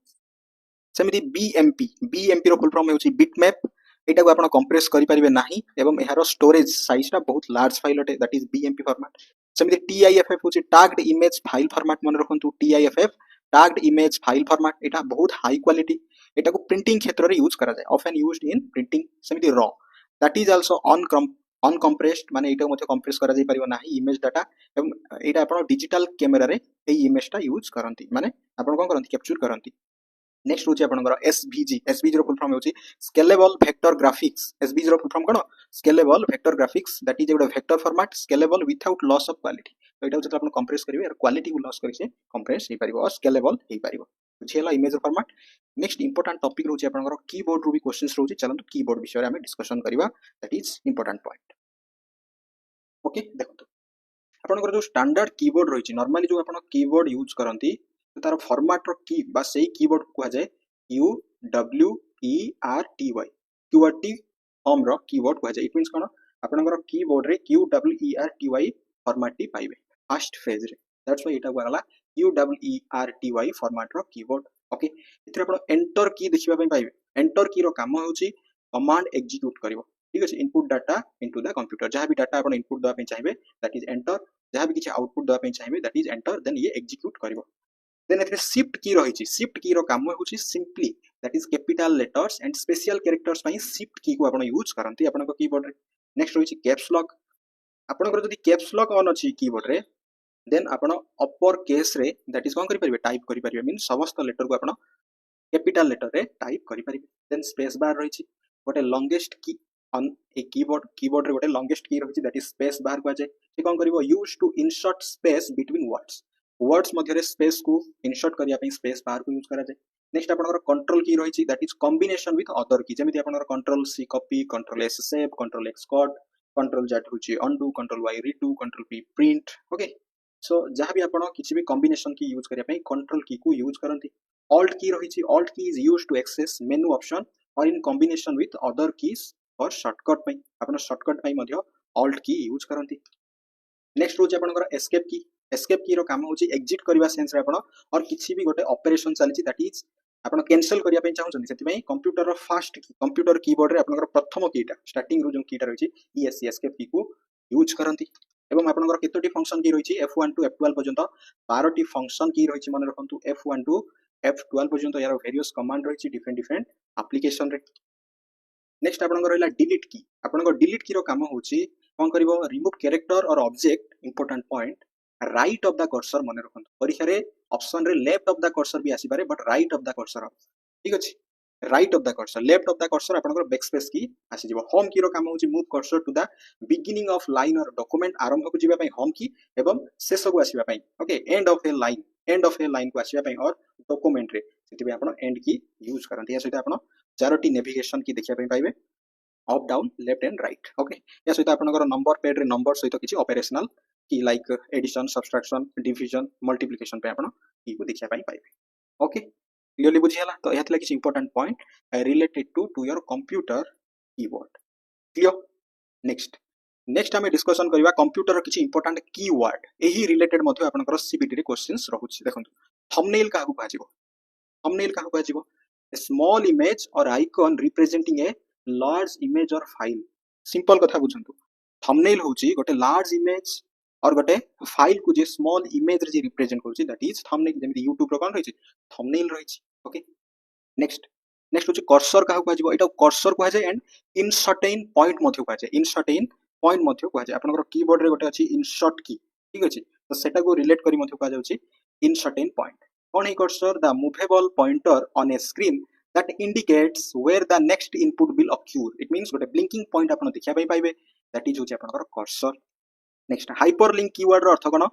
[SPEAKER 1] सेमिति BMP रो फुल फॉर्म होची बिटमैप एटा को आपण कंप्रेस करि परिबे नाही एवं एहारो स्टोरेज साइज टा बहुत लार्ज फाइल अटे दैट इज बीएमपी फॉर्मेट सेमिति टीआईएफएफ होची टैग्ड इमेज फाइल फॉर्मेट मन रखंतु TIFF tagged image file format एटा बहुत हाई क्वालिटी एटा को प्रिंटिंग क्षेत्र रे यूज करा जाय ऑफन यूज्ड इन प्रिंटिंग सेमिति raw that is also uncompressed माने एटा मते कंप्रेस करा जाय परिबो नाही इमेज डाटा एवं एटा आपण डिजिटल कैमरा रे ए इमेज टा यूज करंती माने आपण कोन करंती कैप्चर करंती नेक्स्ट होची आपनकर एसवीजी रो फुल फॉर्म होची स्केलेबल वेक्टर ग्राफिक्स एसवीजी रो फुल फॉर्म कोन scalable vector graphics that is एगुडा vector format scalable without loss of quality तो एटा जत आपण कंप्रेस करिवे यार क्वालिटी को लॉस करि से कंप्रेस हे परिबो और स्केलेबल हे परिबो बुझियला image format next important topic रोची आपनकर कीबोर्ड रो भी क्वेश्चंस रोची चलंतु कीबोर्ड विषय रे हम डिस्कशन करिवा that is important point okay देखंतु आपनकर जो स्टैंडर्ड कीबोर्ड रहिछि नॉर्मली जो आपण कीबोर्ड यूज करंती तार फॉर्मेट रो की बा सेही कीबोर्ड को जाय U W E R T Y QWERTY form रो कीबोर्ड को जाय इट मींस कोन आपनकर कीबोर्ड रे Q W E R T Y format टी पाइबे फर्स्ट फेज रे दैट्स व्हाई एटा गला Q W E R T Y format रो कीबोर्ड ओके इथरे आपण एंटर की देखिबा पय पाइबे एंटर की रो काम होउची कमांड एग्जीक्यूट करिवो ठीक अछि input data into the computer जहां भी डाटा आपण इनपुट दवा पे चाहिबे दैट इज एंटर जहां भी किछ आउटपुट दवा पे चाहिबे दैट इज एंटर देन ये एग्जीक्यूट करिवो देन एथरे शिफ्ट की रहिछि शिफ्ट की रो काम होउछि simply that is capital letters and special characters पई शिफ्ट की को आपण यूज करंती आपण को कीबोर्ड रे नेक्स्ट रहिछि कैप्स लॉक आपण को जदी कैप्स लॉक ऑन अछि कीबोर्ड रे देन आपण अपर केस रे दैट इज कोन करि परिबे टाइप करि परिबे मीन समस्त लेटर को आपण कैपिटल लेटर रे टाइप करि परिबे देन स्पेस बार रहिछि गोटे longest key on a keyboard रे गोटे लॉन्गेस्ट की रहिछि दैट इज स्पेस बार को जाय से कोन करिवो use to insert space between words मध्य रे स्पेस को इंसर्ट करिया पई स्पेस बार को यूज करा जाय नेक्स्ट आपनकर कंट्रोल की रहिछि that is combination with other key जेमिति आपनकर control C copy control S save control X cut control Z होछि undo control Y redo control P print okay so जहां भी आपण किछि भी कॉम्बिनेशन की यूज करिया पई कंट्रोल की को यूज करंती ऑल्ट की रहिछि alt key is used to access menu option और in combination with other keys और शॉर्टकट पई आपण शॉर्टकट पई मध्य ऑल्ट की यूज करंती नेक्स्ट होछि आपनकर एस्केप की रो काम होछि एग्जिट करबा सेंस रे आपण और किछि भी गोटे ऑपरेशन चलिछि दैट इज आपण कैंसिल करिया पई चाहउछन सेति पई कंप्यूटर रो फास्ट की कंप्यूटर कीबोर्ड रे आपनकर प्रथम कीटा स्टार्टिंग रो जो कीटा रहिछि ईएससी एस्केप की को यूज करंती एवं आपनकर केतोटी फंक्शन की रहिछि F1 टू F12 पर्यंत 12 टी फंक्शन की रहिछि मन रखंतु F1 टू F12 पर्यंत यार वेरियस कमांड रहिछि डिफरेंट एप्लीकेशन रे नेक्स्ट आपनकर रहला डिलीट की आपनकर डिलीट की रो काम होछि कोन करिवो रिमूव कैरेक्टर और object important point right of the cursor मन रखंतु परीक्षा रे ऑप्शन रे लेफ्ट ऑफ द कर्सर भी आसी पारे but right of the cursor ठीक अछि right of the cursor left of the cursor आपनकर बैकस्पेस की आसी जिवो होम की रो काम होछि move cursor to the beginning of line और डॉक्यूमेंट आरंभ को जिबा पई होम की एवं शेष को आसीबा पई okay end of A line को आसीबा पई और डॉक्यूमेंट रे सेति बे आपण एंड की यूज करंती या सहित आपण चारोटी नेविगेशन की देखिया पई पाइबे up down left and right okay या सहित आपनकर नंबर पैड रे नंबर सहित किछि operational key like addition subtraction division multiplication पे आपण की को देखिया पई पाइबे ओके क्लियरली बुझियला तो एथले किछि important point related to your computer keyboard clear next हमें डिस्कशन करबा कंप्यूटर किछि इंपोर्टेंट कीवर्ड एही रिलेटेड मध्ये आपनकर सीबीटी रे क्वेश्चंस रहउछि देखंतु थंबनेल काहू कहजिवो a small image or icon representing a large image or file simple कथा बुझंतु थंबनेल होची गोटे लार्ज इमेज और गोटे फाइल को जे स्मॉल इमेज रे जे रिप्रेजेंट करछि दैट इज थंबनेल जेमि YouTube रो कोन रहिछि थंबनेल रहिछि ओके नेक्स्ट होची कर्सर काहू कहजिवो एटा कर्सर कहै जाय एंड इनसर्टेन पॉइंट मध्ये कहै जाय इनसर्टेन पॉइंट मध्ये कहै जाय आपनकर कीबोर्ड रे गोटे अछि इनसर्ट की ठीक अछि तो सेटा को रिलेट करी मध्ये कहै जाउछि इनसर्टेन point on a cursor the movable pointer on a screen that indicates where the next input will occur it means what a blinking point आपण देखिया पई पाइबे that is होची आपनकर cursor next hyperlink keyword रो अर्थ कोन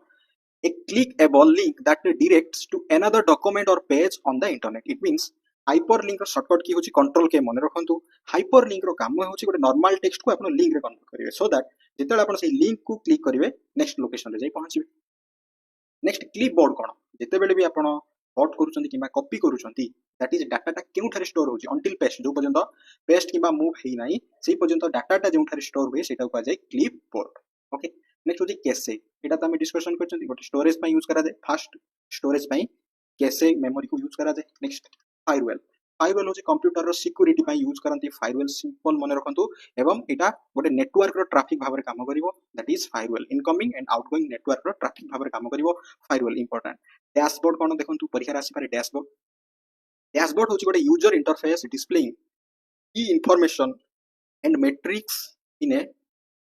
[SPEAKER 1] a clickable link that directs to another document or page on the internet it means hyperlink रो शॉर्टकट की होची कंट्रोल के मन रखंतु hyperlink रो काम होची गोटे नॉर्मल टेक्स्ट को आपण लिंक रे कन्वर्ट करिवे so that जेतेले आपण से लिंक को क्लिक करिवे नेक्स्ट लोकेशन रे जाई पहुंचीबे नेक्स्ट क्लिपबोर्ड कोन जेते बेले भी आपण कट करूछंती किबा कॉपी करूछंती दैट इज डाटाटा केउठारे स्टोर होची अंटिल पेस्ट जो पर्यंत पेस्ट किबा मूव हेई नाही सेही पर्यंत डाटाटा जेउठारे स्टोर होय सेटा को जाय क्लिपबोर्ड ओके नेक्स्ट होची कैशे एटा त हम डिस्कशन करछंती गोटे स्टोरेज पई यूज करा जाय फास्ट स्टोरेज पई कैशे मेमोरी को यूज करा जाय नेक्स्ट फायरवॉल फायरवॉल होची कंप्यूटर रो सिक्योरिटी पई यूज करंती फायरवॉल सिंपल मन रखंतु एवं एटा गोटे नेटवर्क रो ट्रैफिक भाबरे काम करिवो that is firewall incoming and outgoing network रो ट्रैफिक भाबरे काम करिवो फायरवॉल इंपोर्टेंट डैशबोर्ड कोन देखंतु परीक्षा राशि पारे डैशबोर्ड होची गोटे user interface displaying key information and metrics in a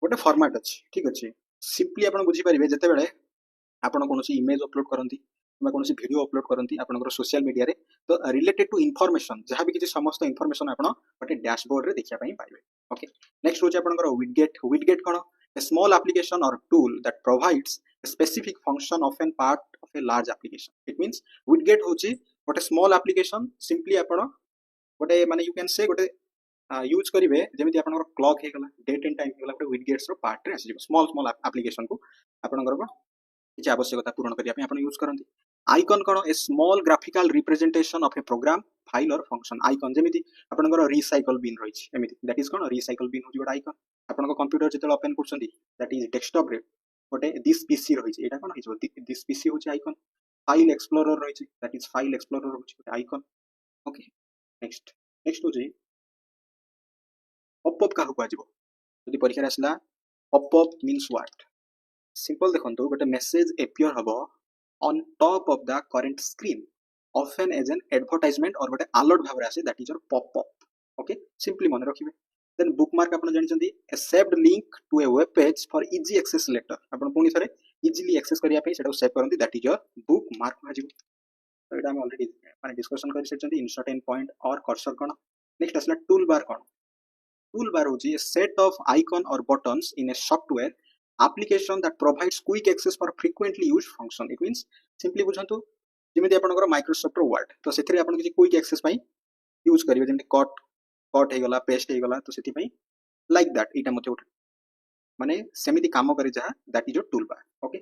[SPEAKER 1] गोटे फॉर्मेट अछि ठीक अछि सिंपली आपण बुझी परिबे जते बेले आपण कोनोसी इमेज अपलोड करंती किंवा कोनोसी वीडियो अपलोड करंती आपनकर सोशल मीडिया रे तो रिलेटेड टू इनफॉरमेशन जहां भी किछि समस्त इनफॉरमेशन आपण गोटे डैशबोर्ड रे देखिया पई पाइबे ओके नेक्स्ट होची आपनकर widget cone a small application or tool that provides a specific function of an part of a large application it means widget होची गोटे small application simply आपण गोटे माने you can say गोटे यूज करिवे जेमिति आपनकर क्लॉक हे गला डेट एंड टाइम हे गला गोटे विडगेट्स रो पार्ट रे आसी स्मॉल एप्लीकेशन को आपनकर किछि आवश्यकता पूर्ण करिया पे आपण यूज करंती आइकन कोन a small graphical representation of a program file और फंक्शन आइकन जेमिति आपनकर रिसाइकल बिन रहिछि एमिति दैट इज कोन रिसाइकल बिन होछि गोटे आइकन आपनकर कंप्यूटर जेतल ओपन करछंती दैट इज डेस्कटॉप रे गोटे दिस पीसी रहिछि एटा कोन हिजो दिस पीसी होछि आइकन फाइल एक्सप्लोरर रहिछि दैट इज फाइल एक्सप्लोरर होछि गोटे आइकन ओके नेक्स्ट होछि पॉपअप का हुआ जीवो यदि परीक्षा आसला पॉपअप मींस व्हाट सिंपल देखंतु गोटे मेसेज एपियर हबो on top of the current screen often as an advertisement और गोटे अलर्ट भाबरे आसे that is your popup okay simply मन रखिबे देन बुकमार्क आपण जानिचंदी a saved link to a web page for easy access later आपण पुनी थरे इजीली एक्सेस करिया पे सेटा सेव करंती दैट इज योर बुकमार्क भाजिबो तो एटा हम ऑलरेडी माने डिस्कशन करि सेचंदी इंसर्टेन पॉइंट और कर्सर कोन नेक्स्ट असला टूल बार कोन टूल बार होची a set of icon or buttons in a software application that provides quick access for frequently used function it means simply बुझंतु जेमिति आपनकर माइक्रोसॉफ्ट वर्ड तो सेथिरे आपन किछि क्विक एक्सेस पई use करिवे जेमिति cut हे गला paste हे गला तो सेति पई लाइक दैट इटा मते उठ माने सेमिति काम करे जहा that is your tool bar okay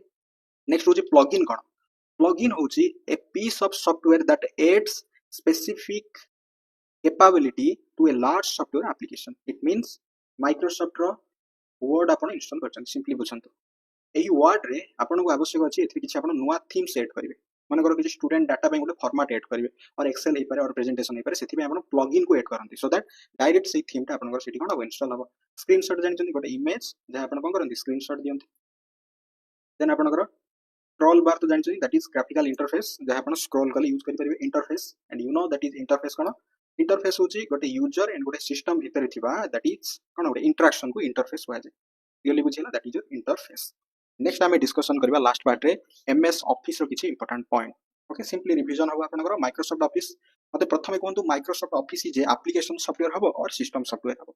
[SPEAKER 1] next होची प्लगइन होची a piece of software that adds specific capability to a large software application it means Microsoft रो word आपण इंस्टॉल करछन सिंपली बुझंतु एही वर्ड रे आपण को आवश्यक अछि एथि किछि आपण नुवा थीम सेट करिवे माने करो किछि स्टूडेंट डाटा पे गोटे फॉर्मेट ऐड करिवे और एक्सेल हे पारे और प्रेजेंटेशन हे पारे सेथि पे आपण प्लगइन को ऐड करंती सो दैट डायरेक्ट से थीम ता आपण को सेठी कोन इंस्टॉल हबो स्क्रीनशॉट जानि गोटे इमेज जे आपण कोन करंती स्क्रीनशॉट दियंती देन आपण को स्क्रॉल बार तो जानि दैट इज ग्राफिकल इंटरफेस जे आपण स्क्रॉल कले यूज करि परिवे interface and you know that is interface कोन इंटरफेस होची गोटे यूजर एंड गोटे सिस्टम भीतर थिबा दैट इज कोन गोटे इंटरेक्शन को इंटरफेस होय जे क्लियरली बुझिला दैट इज इंटरफेस नेक्स्ट हमें डिस्कशन करबा लास्ट पार्ट रे एमएस ऑफिस रो किछि important point okay simply revision हो आपनकर माइक्रोसॉफ्ट ऑफिस मते प्रथमे कोंतु माइक्रोसॉफ्ट ऑफिस जे एप्लीकेशन सॉफ्टवेयर हबो और सिस्टम सॉफ्टवेयर हबो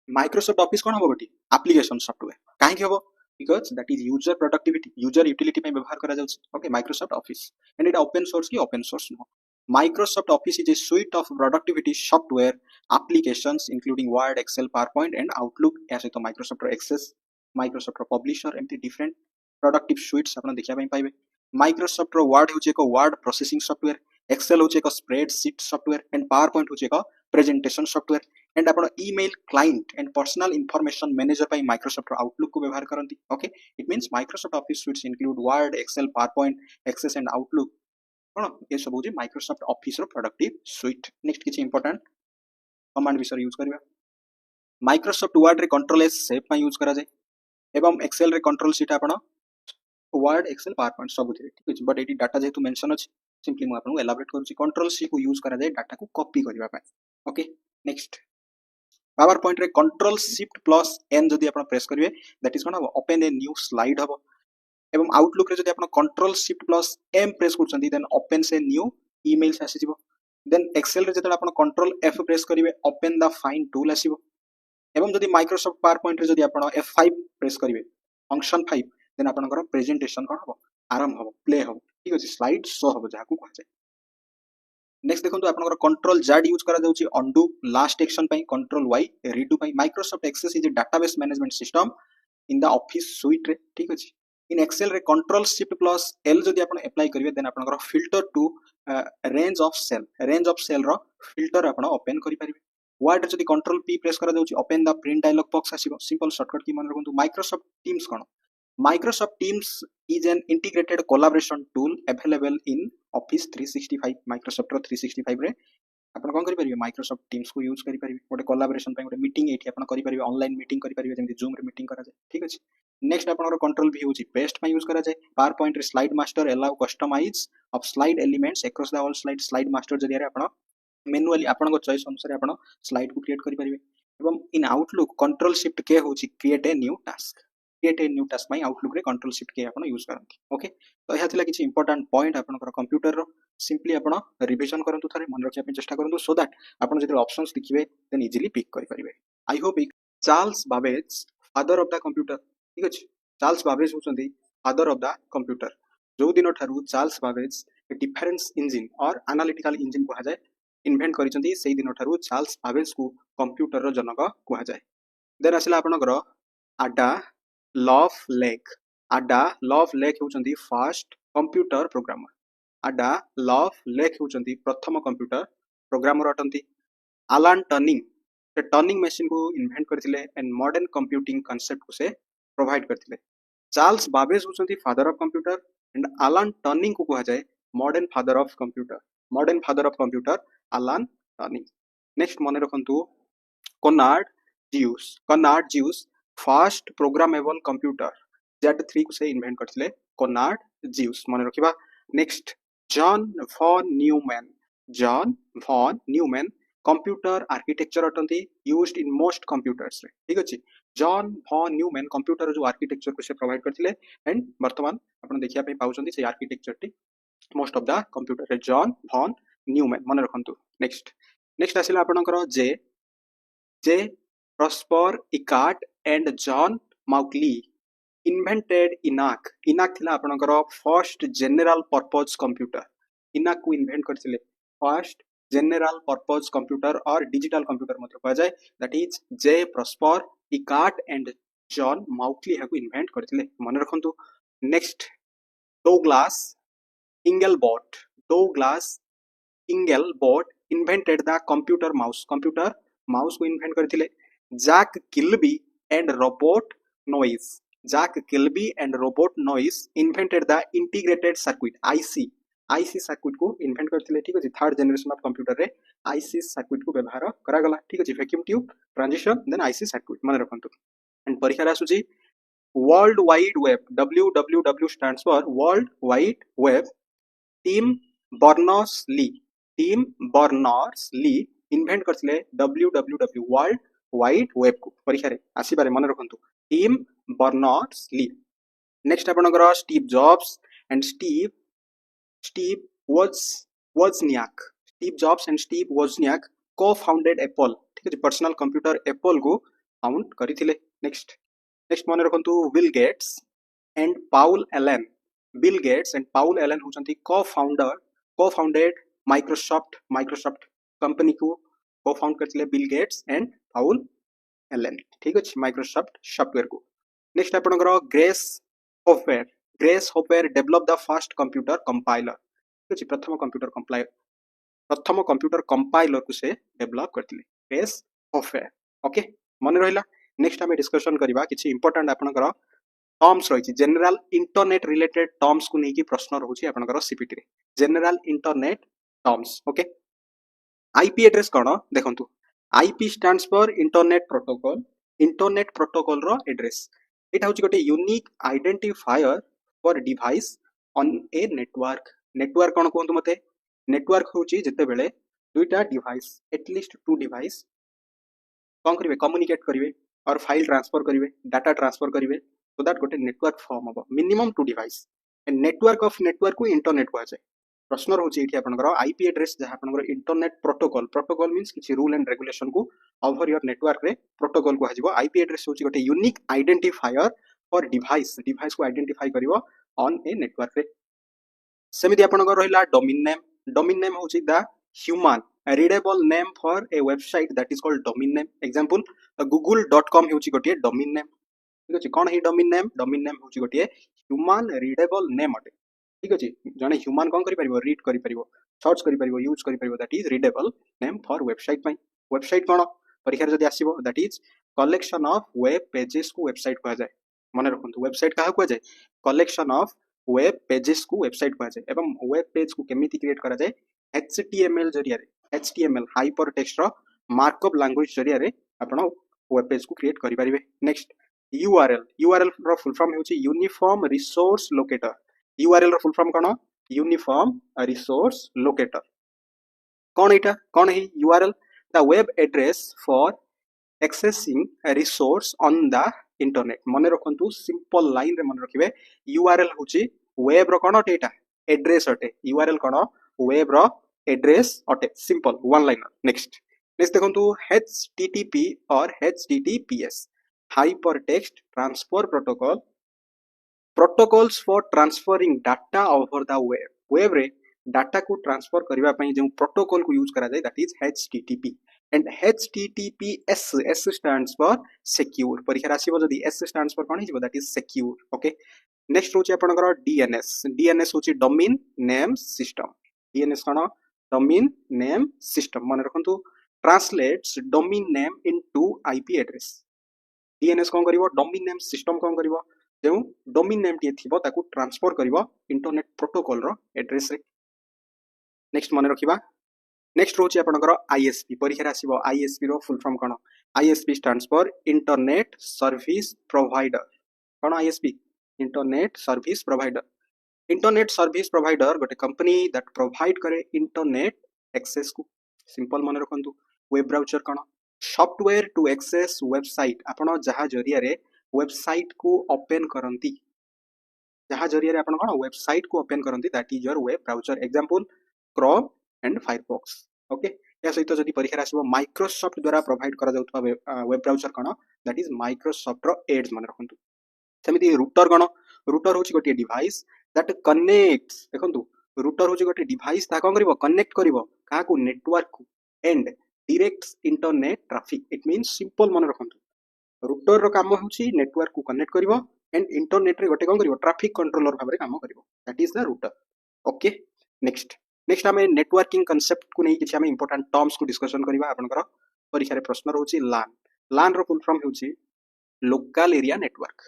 [SPEAKER 1] माइक्रोसॉफ्ट ऑफिस कोन हबो गोटी एप्लीकेशन सॉफ्टवेयर काहे कि हबो because that is user productivity user utility पे व्यवहार करा जाउछ okay Microsoft office and it open source की open source no Microsoft office is a suite of productivity software applications including word excel powerpoint and outlook ऐसे तो Microsoft access Microsoft publisher एमती different productive suits आपण देखिया पई पाइबे Microsoft word होचे एक वर्ड प्रोसेसिंग सॉफ्टवेयर एक्सेल होचे एक स्प्रेडशीट सॉफ्टवेयर एंड पावरपॉइंट होचे एक प्रेजेंटेशन सॉफ्टवेयर एंड आपण email client and personal information manager पई माइक्रोसॉफ्ट आउटलुक को व्यवहार करंती ओके it means Microsoft office suites include Word Excel PowerPoint Access and Outlook कोन ए सब होची माइक्रोसॉफ्ट ऑफिस रो प्रोडक्टिव सुइट नेक्स्ट किछि इंपोर्टेंट कमांड विषय यूज करबा माइक्रोसॉफ्ट वर्ड रे कंट्रोल एस सेव पई यूज करा जाय एवं एक्सेल रे कंट्रोल शीट आपण वर्ड एक्सेल पावरपॉइंट सब थिरे ठीक अछि बट एटी डाटा जेतु मेंशन अछि सिंपली मु आपन एलाबोरेट करूची कंट्रोल सी को यूज करा जाय डाटा को कॉपी करबा पई ओके नेक्स्ट पावर पॉइंट रे कंट्रोल शिफ्ट प्लस एन जदि आपण प्रेस करिवे दैट इज कोन ओपन ए न्यू स्लाइड हबो एवं आउटलुक रे जदि आपण control shift plus M press करछंती देन ओपन से न्यू ईमेल्स आसी जिवो देन एक्सेल रे जदि आपण कंट्रोल एफ प्रेस करिवे ओपन द फाइंड टूल आसीबो एवं जदि माइक्रोसॉफ्ट पावर पॉइंट रे जदि आपण F5 प्रेस करिवे फंक्शन 5 देन आपनकर प्रेजेंटेशन कोन हबो आरंभ हबो प्ले हबो ठीक अछि स्लाइड शो हबो जाहा को कहै नेक्स्ट देखंतु आपनकर कंट्रोल जेड यूज करा जाउची अंडू लास्ट एक्शन पई कंट्रोल वाई रीडू पई Microsoft Access is a database management system in the office suite रे ठीक अछि इन एक्सेल रे कंट्रोल शिफ्ट प्लस एल जदि आपण अप्लाई करिवे देन आपनकर filter to range of cell रो फिल्टर आपण ओपन करि परिबे वर्ड जदि कंट्रोल पी प्रेस करा जाउची open the print dialog box आसीबो सिंपल शॉर्टकट की मन रखंतु Microsoft teams cone Microsoft Teams is an integrated collaboration tool available in office 365 Microsoft 365 रे आपण कोन करि परिबे माइक्रोसॉफ्ट टीम्स को यूज करि परिबे गोटे कोलैबोरेशन पे गोटे मीटिंग एठी आपण करि परिबे ऑनलाइन मीटिंग करि परिबे जेमि जूम रे मीटिंग करा जाय ठीक अछि नेक्स्ट आपनकर कंट्रोल भी होची पेस्ट पे यूज करा जाय पावर पॉइंट रे slide master allow customize of slide elements across the all slide master जरिया रे आपण मैनुअली आपन चॉइस अनुसार आपन स्लाइड को क्रिएट करि परिबे एवं इन आउटलुक कंट्रोल शिफ्ट के होची क्रिएट ए न्यू टास्क में आउटलुक रे कंट्रोल शिफ्ट के आपन यूज करंती ओके तो यहा थिला किछि इंपोर्टेंट पॉइंट आपनकर कंप्यूटर रो सिंपली आपन रिवीजन करंतु थारे मन रखिया पे चेष्टा करंतु सो दैट आपन जदि ऑप्शंस देखिबे देन इजीली पिक करि परिबे I hope Charles Babbage father of the computer ठीक अछि चार्ल्स बाबेज होचंदी फादर ऑफ द कंप्यूटर जो दिन ठारू चार्ल्स बाबेज डिफरेंस इंजिन और एनालिटिकल इंजिन कहा जाय इन्वेंट करिसंती सेही दिन ठारू चार्ल्स बाबेज को कंप्यूटर रो जनक कहा जाय देन आसिला आपनकर आडा लव लेक होचंदी first computer programmer Ada Lovelace होचंदी प्रथम कंप्यूटर प्रोग्रामर अटंती आलान टर्निंग से टर्निंग मशीन को इन्वेंट करथिले एंड मॉडर्न कंप्यूटिंग कांसेप्ट को से प्रोवाइड करथिले चार्ल्स बाबेज होचंदी father of computer and Alan Turing को कहा जाय modern father of computer Alan Turing next मने रखंतु Konrad Zuse first programmable computer Z3 को से इन्वेंट करथिले कनार्ड ज्यूस मने रखिबा next John von Neumann computer architecture अटंती यूज्ड इन मोस्ट कंप्यूटर्स रे ठीक अछि जॉन वॉन न्यूमैन कंप्यूटर जो आर्किटेक्चर को से प्रोवाइड करथिले एंड वर्तमान आपण देखिया पे पाउचंती से आर्किटेक्चर टी मोस्ट ऑफ द कंप्यूटर रे जॉन वॉन न्यूमैन मने रखंतु नेक्स्ट आसिला आपनकर जे Presper Eckert and John Mauchly invented ENIAC थिला आपनकर first general purpose computer ENIAC को इन्वेंट करथिले फर्स्ट जनरल पर्पस कंप्यूटर और डिजिटल कंप्यूटर मतलब कहा जाए दैट इज जे Presper Eckert and John Mauchly को इन्वेंट करथिले मन रखंतु next Douglas Engelbart invented the computer mouse को इन्वेंट करथिले Jack Kilby and Robert Noyce invented the integrated circuit IC circuit को इन्वेंट करथिले ठीक अछि थर्ड जनरेशन ऑफ कंप्यूटर रे आईसी सर्किट को व्यवहार करा गला ठीक अछि vacuum tube transition then IC circuit मन रखंतु एंड परीक्षा रा सुची world wide web www stands for world wide web Tim Berners-Lee invent करथिले www वर्ल्ड वाइड वेब को परीक्षा रे आसीबारे मन रखंतु टीम बर्नर्स-ली नेक्स्ट आपनकर Steve jobs and Steve Wozniak को फाउंडेड एप्पल ठीक है पर्सनल कंप्यूटर एप्पल को फाउंड करिथिले नेक्स्ट मन रखंतु Bill Gates and Paul Allen होचंती को फाउंडेड माइक्रोसॉफ्ट कंपनी को को फाउंड करथिले Bill Gates and Paul Allen ठीक अछि माइक्रोसॉफ्ट सॉफ्टवेयर को नेक्स्ट आपनकर Grace Hopper develop the first computer compiler ठीक अछि प्रथम कंप्यूटर कंपाइलर को से डेवलप करथिले ग्रेस होफवेयर ओके मन रहिला नेक्स्ट हमें डिस्कशन करबा किछि इंपोर्टेंट आपनकर टर्म्स रही जनरल इंटरनेट रिलेटेड टर्म्स को लेकिन प्रश्न रोचे आपनकर सीपीटी रे general internet terms okay IP address कौन देखंतु IP stands for internet protocol रो एड्रेस एटा होची गोटे unique identifier for device on a network कौन कहंतु मते नेटवर्क होची जते बेले दुईटा डिवाइस एटलीस्ट टू डिवाइस कौन करिवे कम्युनिकेट करिवे और फाइल ट्रांसफर करिवे डाटा ट्रांसफर करिवे so that गोटे नेटवर्क फॉर्म हबो minimum two device and network को इंटरनेट कहा जाए प्रश्न रोचे एठी आपनकर आईपी एड्रेस जहा आपनकर इंटरनेट प्रोटोकॉल मींस किछि रूल एंड रेगुलेशन को ओवर योर नेटवर्क रे प्रोटोकॉल कहा जिवो आईपी एड्रेस होची गोटे यूनिक आइडेंटिफायर फॉर डिवाइस को आइडेंटिफाई करिवो ऑन ए नेटवर्क रे सेमिति आपनकर रहिला डोमेन नेम होची the human readable name for a website that is called domain name example google.com होची गोटे डोमेन नेम ठीक अछि कोन हे डोमेन नेम होची गोटे ह्यूमन रीडेबल नेम अटे ठीक अछि जने ह्यूमन कोन करि परिबो रीड करि परिबो सर्च करि परिबो यूज करि परिबो that is readable name for website पई वेबसाइट कोन परीक्षा जदी आसीबो that is collection of web pages को वेबसाइट कहा जाय माने रखंतु वेबसाइट काहा कहा जाय कलेक्शन ऑफ वेब पेजेस को वेबसाइट कह जाए एवं वेब पेज को केमिति क्रिएट करा जाए HTML जरिया रे HTML हाइपर टेक्स्ट रो मार्कअप लैंग्वेज जरिया रे आपण वेब पेज को क्रिएट करि परिबे नेक्स्ट URL रो फुल फॉर्म होची यूनिफॉर्म रिसोर्स लोकेटर URL रो फुल फॉर्म कोन यूनिफॉर्म रिसोर्स लोकेटर कोन एटा कोन है URL the web address for accessing a resource on the internet मने रखंतु simple line रे मन रखिबे URL होची वेब रो कोन एटा address अटे URL कोन web रो address अटे simple one liner next देखंतु HTTP और HTTPS hypertext transfer protocol protocols for transferring data over the web रे data को ट्रांसफर करबा पई जो प्रोटोकॉल को यूज करा जाय that is HTTP and HTTPS S stands for secure परीक्षा राशिबो जदी S stands for कोन हिजबो that is secure okay next होची आपनकर DNS होची डोमेन नेम सिस्टम DNS कोन डोमेन नेम सिस्टम मन रखंतु translates domain name into IP address DNS कोन करिवो डोमेन नेम सिस्टम कोन करिवो जो डोमेन नेम टी थिबो ताकू ट्रांसफर करिवो इंटरनेट प्रोटोकॉल रो एड्रेस रे नेक्स्ट मन रखिबा नेक्स्ट होची आपनकर ISP परीक्षा आसीबो ISP रो फुल फॉर्म कोन ISP stands for internet service provider कोन ISP इंटरनेट सर्विस प्रोवाइडर गोटे कंपनी दैट प्रोवाइड करे इंटरनेट एक्सेस को सिंपल मन रखंतु वेब ब्राउजर कोन सॉफ्टवेयर टू एक्सेस वेबसाइट आपण जहा जरिया रे वेबसाइट को ओपन करंती जहा जरिया रे आपण कोन वेबसाइट को ओपन करंती that is your web browser example Chrome and Firefox okay या सहित जदि परीक्षा आसीबो माइक्रोसॉफ्ट द्वारा प्रोवाइड करा जाउतबा वेब ब्राउजर कोन दैट इज माइक्रोसॉफ्ट रो एड्स मन रखंतु सेमिति रूटर कोन रूटर होची गोटे डिवाइस दैट कनेक्ट्स देखंतु रूटर होची गोटे डिवाइस ता कोन करिवो कनेक्ट करिवो का को नेटवर्क को and direct internet traffic it means simple मन रखंतु रूटर रो काम होची नेटवर्क को कनेक्ट करिवो एंड इंटरनेट रे गोटे कोन करिवो ट्रैफिक कंट्रोलर भाबरे काम करिवो that is the router okay next हमें नेटवर्किंग कांसेप्ट को नहीं किछि हमें इंपोर्टेंट टर्म्स को डिस्कशन करबा आपनकर परीक्षा रे प्रश्न रहउची LAN रो फुल फॉर्म होची लोकल एरिया नेटवर्क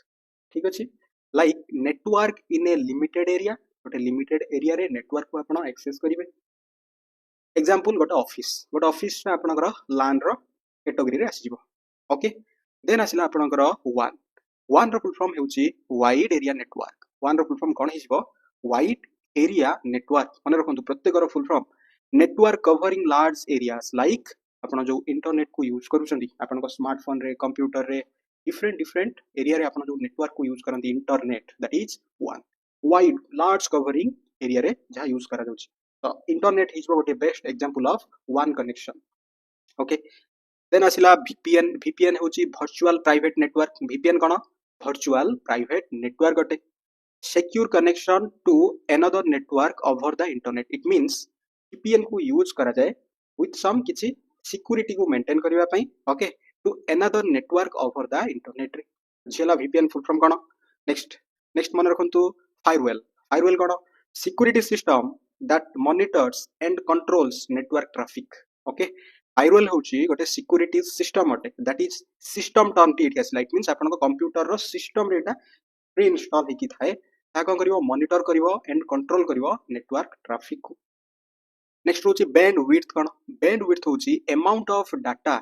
[SPEAKER 1] ठीक अछि लाइक नेटवर्क इन ए लिमिटेड एरिया गोटे लिमिटेड एरिया रे नेटवर्क को आपण एक्सेस करिवे एग्जांपल गोटे ऑफिस में आपनकर LAN रो कैटेगरी रे आसीबो ओके देन आसिला आपनकर WAN रो फुल फॉर्म होची वाइड एरिया नेटवर्क WAN रो फुल फॉर्म कोन हिजबो वाइड एरिया नेटवर्क मन रखंतु प्रत्येक रो full form network covering large areas like आपण जो इंटरनेट को यूज करूछंती आपण को स्मार्टफोन रे कंप्यूटर रे डिफरेंट एरिया रे आपण जो नेटवर्क को यूज करंती internet that is WAN wide large covering area रे जहा यूज करा जाउची तो इंटरनेट इज गोटे best example of WAN connection okay then आसिला VPN होची वर्चुअल प्राइवेट नेटवर्क VPN कोन वर्चुअल प्राइवेट नेटवर्क गोटे secure connection to another network over the internet it means VPN को यूज करा जाए with some किछि security को मेंटेन करबा पई okay to another network over the internet रे जेला VPN फुल फॉर्म कोन नेक्स्ट मन रखंतु फायरवेल कोन security system that monitors and controls network traffic okay firewall होची गोटे सिक्योरिटी सिस्टम अटे दैट इज सिस्टम टर्म टी इट लाइक मींस आपन को कंप्यूटर रो सिस्टम रे एटा प्री इंस्टॉल हिकी थाए ता कोन करिवो मॉनिटर करिवो एंड कंट्रोल करिवो नेटवर्क ट्रैफिक को नेक्स्ट होची बैंडविड्थ कोन बैंडविड्थ होची amount of data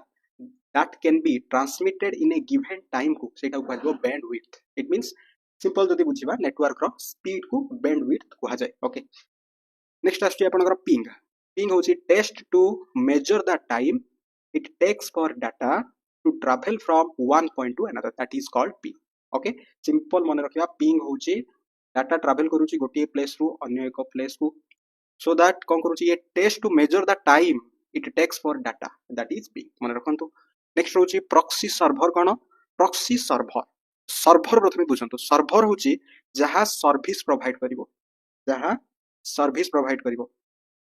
[SPEAKER 1] that can be transmitted in a given time को सेटा को कहबो बैंडविड्थ इट मींस सिंपल जदी बुझिबा नेटवर्क रो स्पीड को बैंडविड्थ कहा जाय ओके नेक्स्ट आस्टी आपनकर पिंग होची test to measure the time it takes for data to travel from one point to another that is called ping okay simple मन रखिबा पिंग होची डाटा ट्रैवल करूची गोटे प्लेस रु अन्य एक प्लेस को सो दैट कोन करूची ये test to measure the time it takes for data that is ping मन रखंतु नेक्स्ट होची प्रॉक्सी सर्वर कोन प्रॉक्सी सर्वर प्रथमे बुझंतु सर्वर होची जहा सर्विस प्रोवाइड करिवो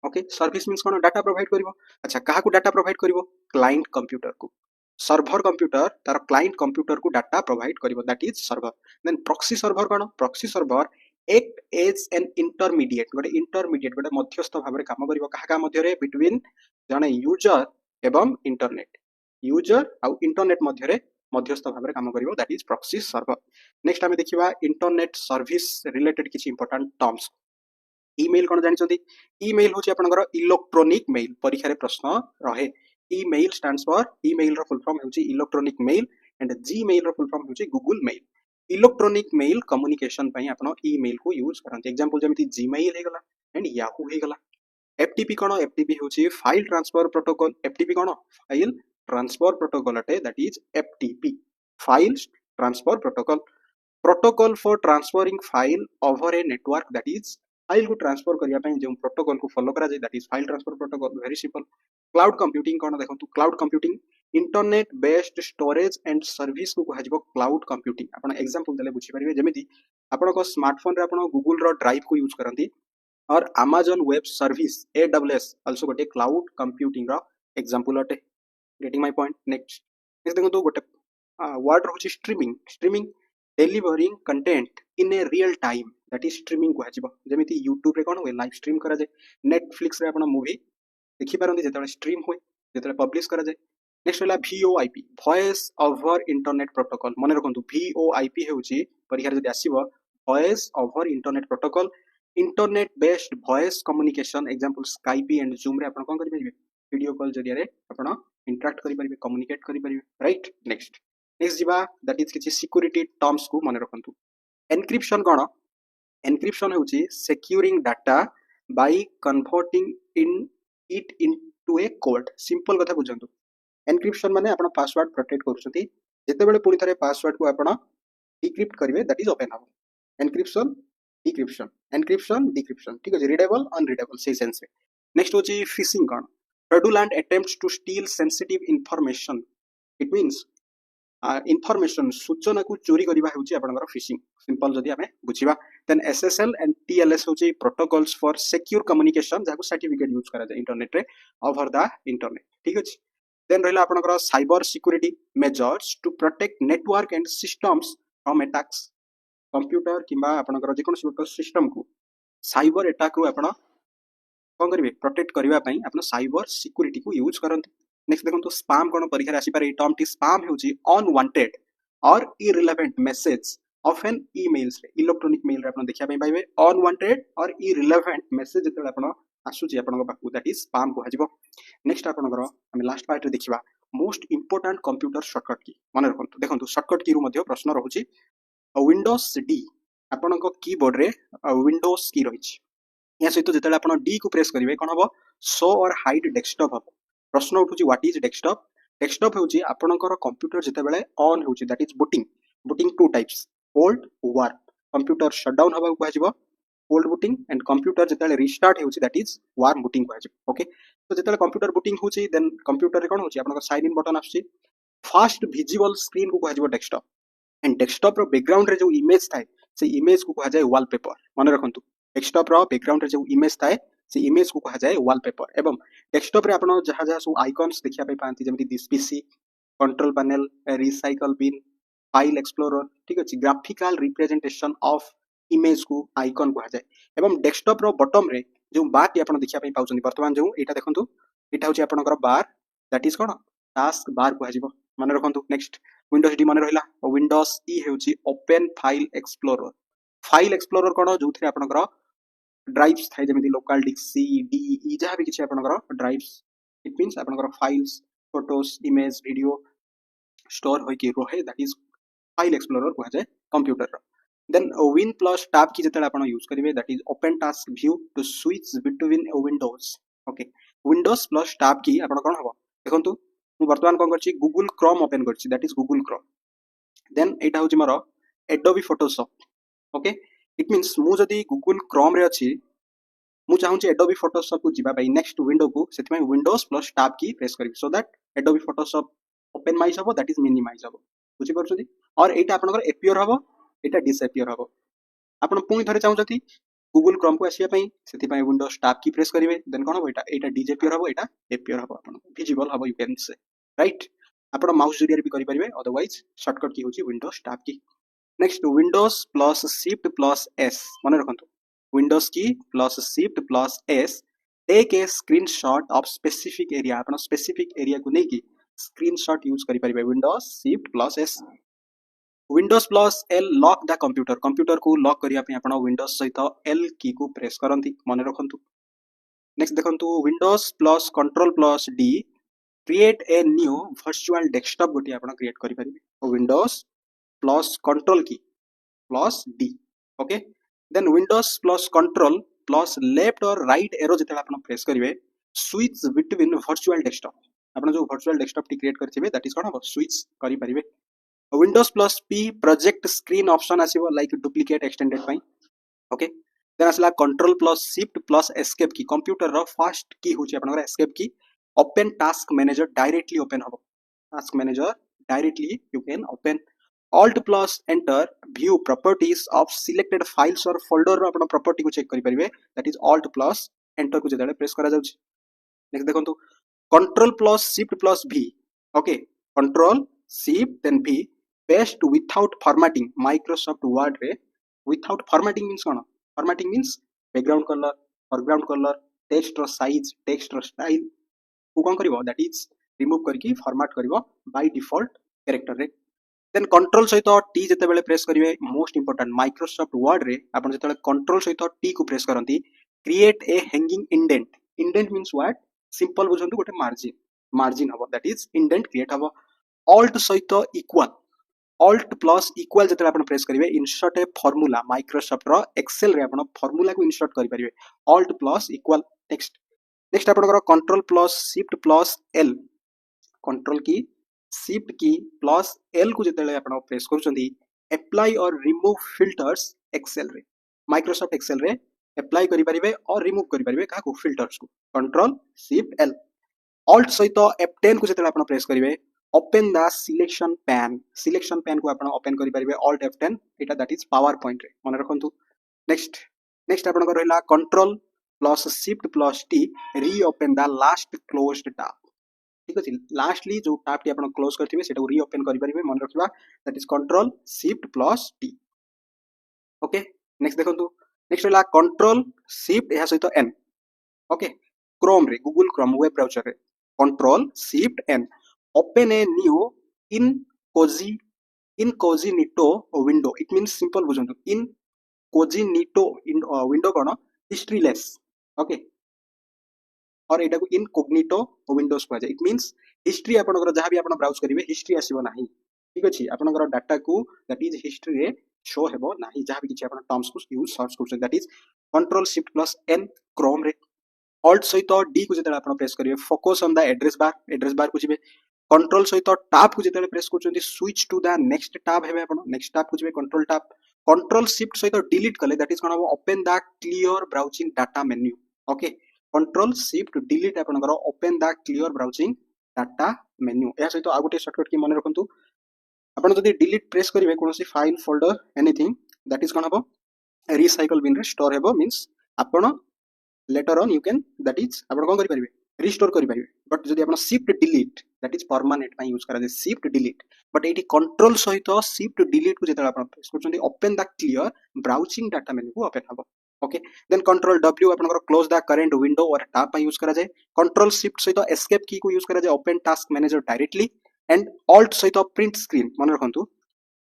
[SPEAKER 1] ओके सर्विस मींस कोन डाटा प्रोवाइड करिवो अच्छा काहा को डाटा प्रोवाइड करिवो क्लाइंट कंप्यूटर को सर्वर कंप्यूटर तार क्लाइंट कंप्यूटर को डाटा प्रोवाइड करिवो that is server then proxy server कोन proxy server act as an intermediate गोटे मध्यस्थ भाबरे काम करिवो काहा मध्य रे बिटवीन जने यूजर एवं इंटरनेट यूजर आ इंटरनेट मध्य रे मध्यस्थ भाबरे काम करिवो that is proxy server next आम देखा इंटरनेट सर्विस रिलेटेड किसी इंपोर्टाट टर्म्स ईमेल कौन जानते ईमेल हूँ आपंकर इलेक्ट्रोनिक मेल परीक्षा प्रश्न रहे ईमेल स्टैंड्स फॉर ईमेल रो फुल फॉर्म होची इलेक्ट्रोनिक मेल एंड जीमेल रो फुल फॉर्म होची Google mail electronic mail communication पई आपण ईमेल को यूज करते एग्जांपल जमिति जीमेल हे गला एंड याहू हे गला एफटीपी कौन एफटीपी होची फाइल ट्रांसफर प्रोटोकॉल एफटीपी कौन फाइल ट्रांसफर प्रोटोकॉल अटे that is FTP file transfer protocol protocol for transferring file over A network that is file को transfer करने जो प्रोटोकॉल को फॉलो करा जाए that is file transfer protocol very simple cloud computing कौन देखो cloud computing internet based storage and service को कह क्लाउड कंप्यूटिंग आप एग्जांपल देले बुझी पारिबे जेमिति आपण को स्मार्टफोन रे आपण गूगल रो ड्राइव को यूज करंती और Amazon web service AWS also गोटे क्लाउड कंप्यूटिंग रो एग्जांपल अटे गेटिंग माय पॉइंट नेक्स्ट देखो गोटे वर्ड रहउची streaming streaming delivering content in a real time that is streaming कह जमीती यूट्यूब रे कौन हुए लाइव स्ट्रीम करा जाए नेटफ्लिक्स रे आपण मूवी देखि पारंती जेतले स्ट्रीम हुए जेतले पब्लिश करा जाए नेक्स्ट होला VoIP voice over internet protocol मन रखंतु VoIP हेउची परीक्षा जदि आसीबो voice over internet protocol internet based voice communication example Skype and Zoom रे आपण कोन करि परिबे वीडियो कॉल जरिया रे आपण इंटरैक्ट करि परिबे कम्युनिकेट करि परिबे राइट नेक्स्ट जिबा दैट इज किछि सिक्योरिटी टर्म्स को मन रखंतु एनक्रिप्शन कोन एनक्रिप्शन होची securing data by converting it into A code simple कथा बुझंतु एनक्रिप्शन माने आपण पासवर्ड प्रोटेक्ट करूछथि जेते बेले पुनी थरे पासवर्ड को आपण डिक्रिप्ट करिवे दैट इज ओपन हबो एनक्रिप्शन डिक्रिप्शन एनक्रिप्शन डिक्रिप्शन ठीक है रीडेबल अनरीडेबल से सेंस नेक्स्ट होची फिशिंग कोन fraudulent attempts to steal sensitive information it means information सूचना को चोरी करबा हेउची आपनकर फिशिंग सिंपल जदी हमें बुझिबा देन SSL एंड TLS होची प्रोटोकॉल्स फॉर सिक्योर कम्युनिकेशन जाको सर्टिफिकेट यूज करा जाय इंटरनेट रे ओवर द इंटरनेट ठीक अछि देन रहला आपनकर cyber security measures to protect network and systems from attacks computer किबा आपनकर जे कोन सिस्टम को साइबर अटैक रो आपण कोन करिवे प्रोटेक्ट करबा पई आपण साइबर सिक्योरिटी को यूज करंती नेक्स्ट देखो स्पैम कौन परीक्षा आसी पारे टर्म टी स्पैम होची अनवांटेड और irrelevant message of an emails रे इलेक्ट्रॉनिक मेल रे आपण देखिया पई पाइबे अनवांटेड और इरिलेवेंट मैसेज जते आपण आसुची आपण पाखु दैट इज स्पैम को हजिबो नेक्स्ट आपनकर हम लास्ट पार्ट रे देखिबा मोस्ट इंपोर्टेंट कंप्यूटर शॉर्टकट की मन रखंतु देखंतु शॉर्टकट की रु मध्ये प्रश्न रहउची विंडोज डी आपनको कीबोर्ड रे विंडोज की रहिछि या सहित जते आपण डी को प्रेस करिवे कोन हबो शो और हाइड डेस्कटॉप हबो प्रश्न उठुची व्हाट इज डेस्कटॉप डेस्कटॉप होची आपनकर कंप्यूटर जते बेले ऑन होची that is booting booting two types cold warm computer shutdown हबा को कहजिबो होल्ड बूटिंग एंड कंप्यूटर जते बेले रिस्टार्ट होची दैट इज वार्म बूटिंग कहजिबो ओके तो जते बेले कंप्यूटर बूटिंग होची देन कंप्यूटर रे कोन होची आपनकर साइन इन बटन आछी फास्ट विजिबल स्क्रीन को कहजिबो डेस्कटॉप एंड डेस्कटॉप रो बैकग्राउंड रे जो इमेज थाए से इमेज को कहा जाय वॉलपेपर मन रखंतु डेस्कटॉप रो बैकग्राउंड रे जो इमेज थाए से इमेज को कहा जाए वॉलपेपर एवं डेस्कटॉप रे आपण जहा जहा सो आइकन्स देखिया पई पांती जेमति this PC control panel recycle bin file explorer ठीक अछि ग्राफिकल रिप्रेजेंटेशन ऑफ इमेज को आइकन कहा जाए एवं डेस्कटॉप रो बॉटम रे जो बार टी आपण देखिया पई पाउछन वर्तमान जो एटा देखंतु एटा होची आपनकर बार दैट इज कोन टास्क बार कहा जिवो मन रखंतु नेक्स्ट विंडोज डी मन रहिला विंडोज ई हेउची ओपन फाइल एक्सप्लोरर कोन जोथि आपनकर ड्राइव्स थाई जेमिति local disk C D E जहा भी किछि आपनकर ड्राइव्स इट मींस आपनकर files photos image video store होई के रहे दैट इज फाइल एक्सप्लोरर कहा जाय computer then win plus tab key जतले आपण यूज करिवे that is open task view to switch between windows okay Windows plus tab key आपण कोन हबो देखंतु मु वर्तमान कोन करछि गूगल क्रोम ओपन करछि that is Google Chrome then एटा होछि मोर Adobe Photoshop okay it means मु जदी गूगल क्रोम रे अछि मु चाहूँ एडोबी फोटोशॉप को जीवा नेक्स्ट विंडो को से विंडोज प्लस टैब की प्रेस करी so that Adobe Photoshop open mine's हम दैट इज मिनिमाइज हम बुझी पार्टी और यहाँ आपंकर एपियर हम यहाँ डिसएपियर हम आप पुणी थे चाहते गूगल क्रोम को आसापी से विंडोज टैब की प्रेस करेंगे देन कौन हम यहाँ डिसएपियर हम यहाँ एपियर हम आप विजिबल हम यू कैन से राइट आप माउस जरिए भी करेंगे अदरवाइज शॉर्टकट की होची Windows tab key next Windows plus shift plus S मन रखु Windows key plus shift plus S take a screenshot of specific area आप स्पेसिफिक एरिया को लेकिन स्क्रीनशॉट यूज करि परिबे Windows shift plus S Windows plus L lock the computer को lock करिया पे आपण विंडोज सहित एल की को प्रेस करंती मन रखंतु नेक्स्ट देखंतु Windows plus control plus D create a new virtual desktop गोटी आपण क्रिएट करि परिबे Windows plus control key plus D okay then Windows plus control plus left और राइट एरो जते आपण प्रेस करिवे स्विच बिटवीन वर्चुअल डेस्कटॉप आपण जो वर्चुअल डेस्कटॉप टी क्रिएट करथिबे दैट इज कोन स्विच करि परिबे Windows plus P project screen option आसीबो लाइक डुप्लीकेट एक्सटेंडेड पई ओके देन आसला control plus shift plus escape key computer रो फर्स्ट की होची आपनकर escape key open task manager directly open हबो task manager directly you can open alt plus enter view properties of selected files or folder रो आपण property को check करि परिबे that is alt plus enter को जेतले press करा जाउची next देखंतु control plus shift plus v okay control shift then v paste without formatting Microsoft Word रे विथआउट फॉर्मेटिंग मींस कोन formatting means background colour foreground colour text रो size text रो style को कोन करिवो दैट इज रिमूव करके format करिवो by default character रे देन कंट्रोल सहित टी जते बेले प्रेस करिवे मोस्ट इंपोर्टेंट माइक्रोसॉफ्ट वर्ड रे आपण जते कंट्रोल सहित टी को प्रेस करंती create a hanging indent means what simple बुझंतु गोटे मार्जिन हबो दैट इज इंडेंट क्रिएट हबो alt सहित इक्वल alt प्लस इक्वल जते आपण प्रेस करिवे इंसर्ट ए फार्मूला माइक्रोसॉफ्ट रो एक्सेल रे आपण फार्मूला को इंसर्ट करि परिवे alt प्लस इक्वल नेक्स्ट आपण control plus shift plus L control key shift key plus L को जते आपण प्रेस करछंती apply or remove filters Excel रे माइक्रोसॉफ्ट एक्सेल रे अप्लाई करि परिवे और रिमूव करि परिवे का को फिल्टर्स को कंट्रोल शिफ्ट एल alt सहित F10 को जते आपण प्रेस करिवे ओपन द सिलेक्शन पैन को आपण ओपन करि परिवे alt F10 Etah that is power point रे मन रखंतु नेक्स्ट आपण को रहला control plus shift plus T reopen the last closed tab ठीक अछि लास्टली जो टैब टी आपण क्लोज करथिबे सेटा रीओपन करि परिबे मन रखिबा that is control shift plus T okay next देखंतु नेक्स्ट रहला कंट्रोल शिफ्ट एहा सहित एन ओके क्रोम रे गूगल क्रोम वेब ब्राउजर रे control shift N open a new incognito window it means simple बुझंतु इनकोजिनिटो विंडो कोन historyless okay और एटा को इनकोग्निटो विंडोज को इट मींस हिस्ट्री आपनकर जहां भी आपण ब्राउज करिवे हिस्ट्री आसीबो नाही ठीक अछि आपनकर डाटा को दैट इज हिस्ट्री रे शो हेबो नाही जहां भी किछि आपण टर्म्स को यूज सर्च करछन that is control shift plus N Chrome रे alt सहित डी को जते आपण प्रेस करिवे focus on the address bar को जिवे कंट्रोल सहित टैब को जते प्रेस करछंती switch to the next tab हेबे आपण नेक्स्ट टैब को जिवे कंट्रोल टैब कंट्रोल शिफ्ट सहित डिलीट कले दैट इज कोन open the clear browsing data menu okay control shift delete आपनकर open the clear browsing data menu या सहित आ गोटे शॉर्टकट की मन रखंतु आपण जदी डिलीट प्रेस करिवे कोनोसी file folder anything that is कोन हबो रिसाइकल बिन रे स्टोर हेबो मींस आपण later on you can that is आपण कोन करि परिबे रिस्टोर करि परिबे बट जदी आपण shift delete that is permanent पई यूज करा दे शिफ्ट डिलीट बट एटी कंट्रोल सहित शिफ्ट डिलीट को जते आपण प्रेस करछंती open the clear browsing data menu को ओपन हबो ओके देन कंट्रोल W आपनकर close the current window or tab पई यूज करा जाय कंट्रोल शिफ्ट सहित एस्केप की को यूज करा जाय open task manager directly and alt सहित प्रिंट स्क्रीन मन रखंतु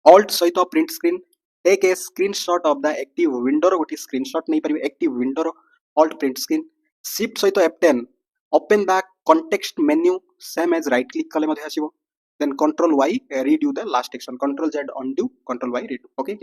[SPEAKER 1] alt सहित print screen take a screenshot of the active window रो गोटी स्क्रीनशॉट नै परिबे एक्टिव विंडो रो alt print screen shift सहित F10 open the context menu same as right click कले मध्ये आसीबो then control Y redo the last action control Z undo control Y redo okay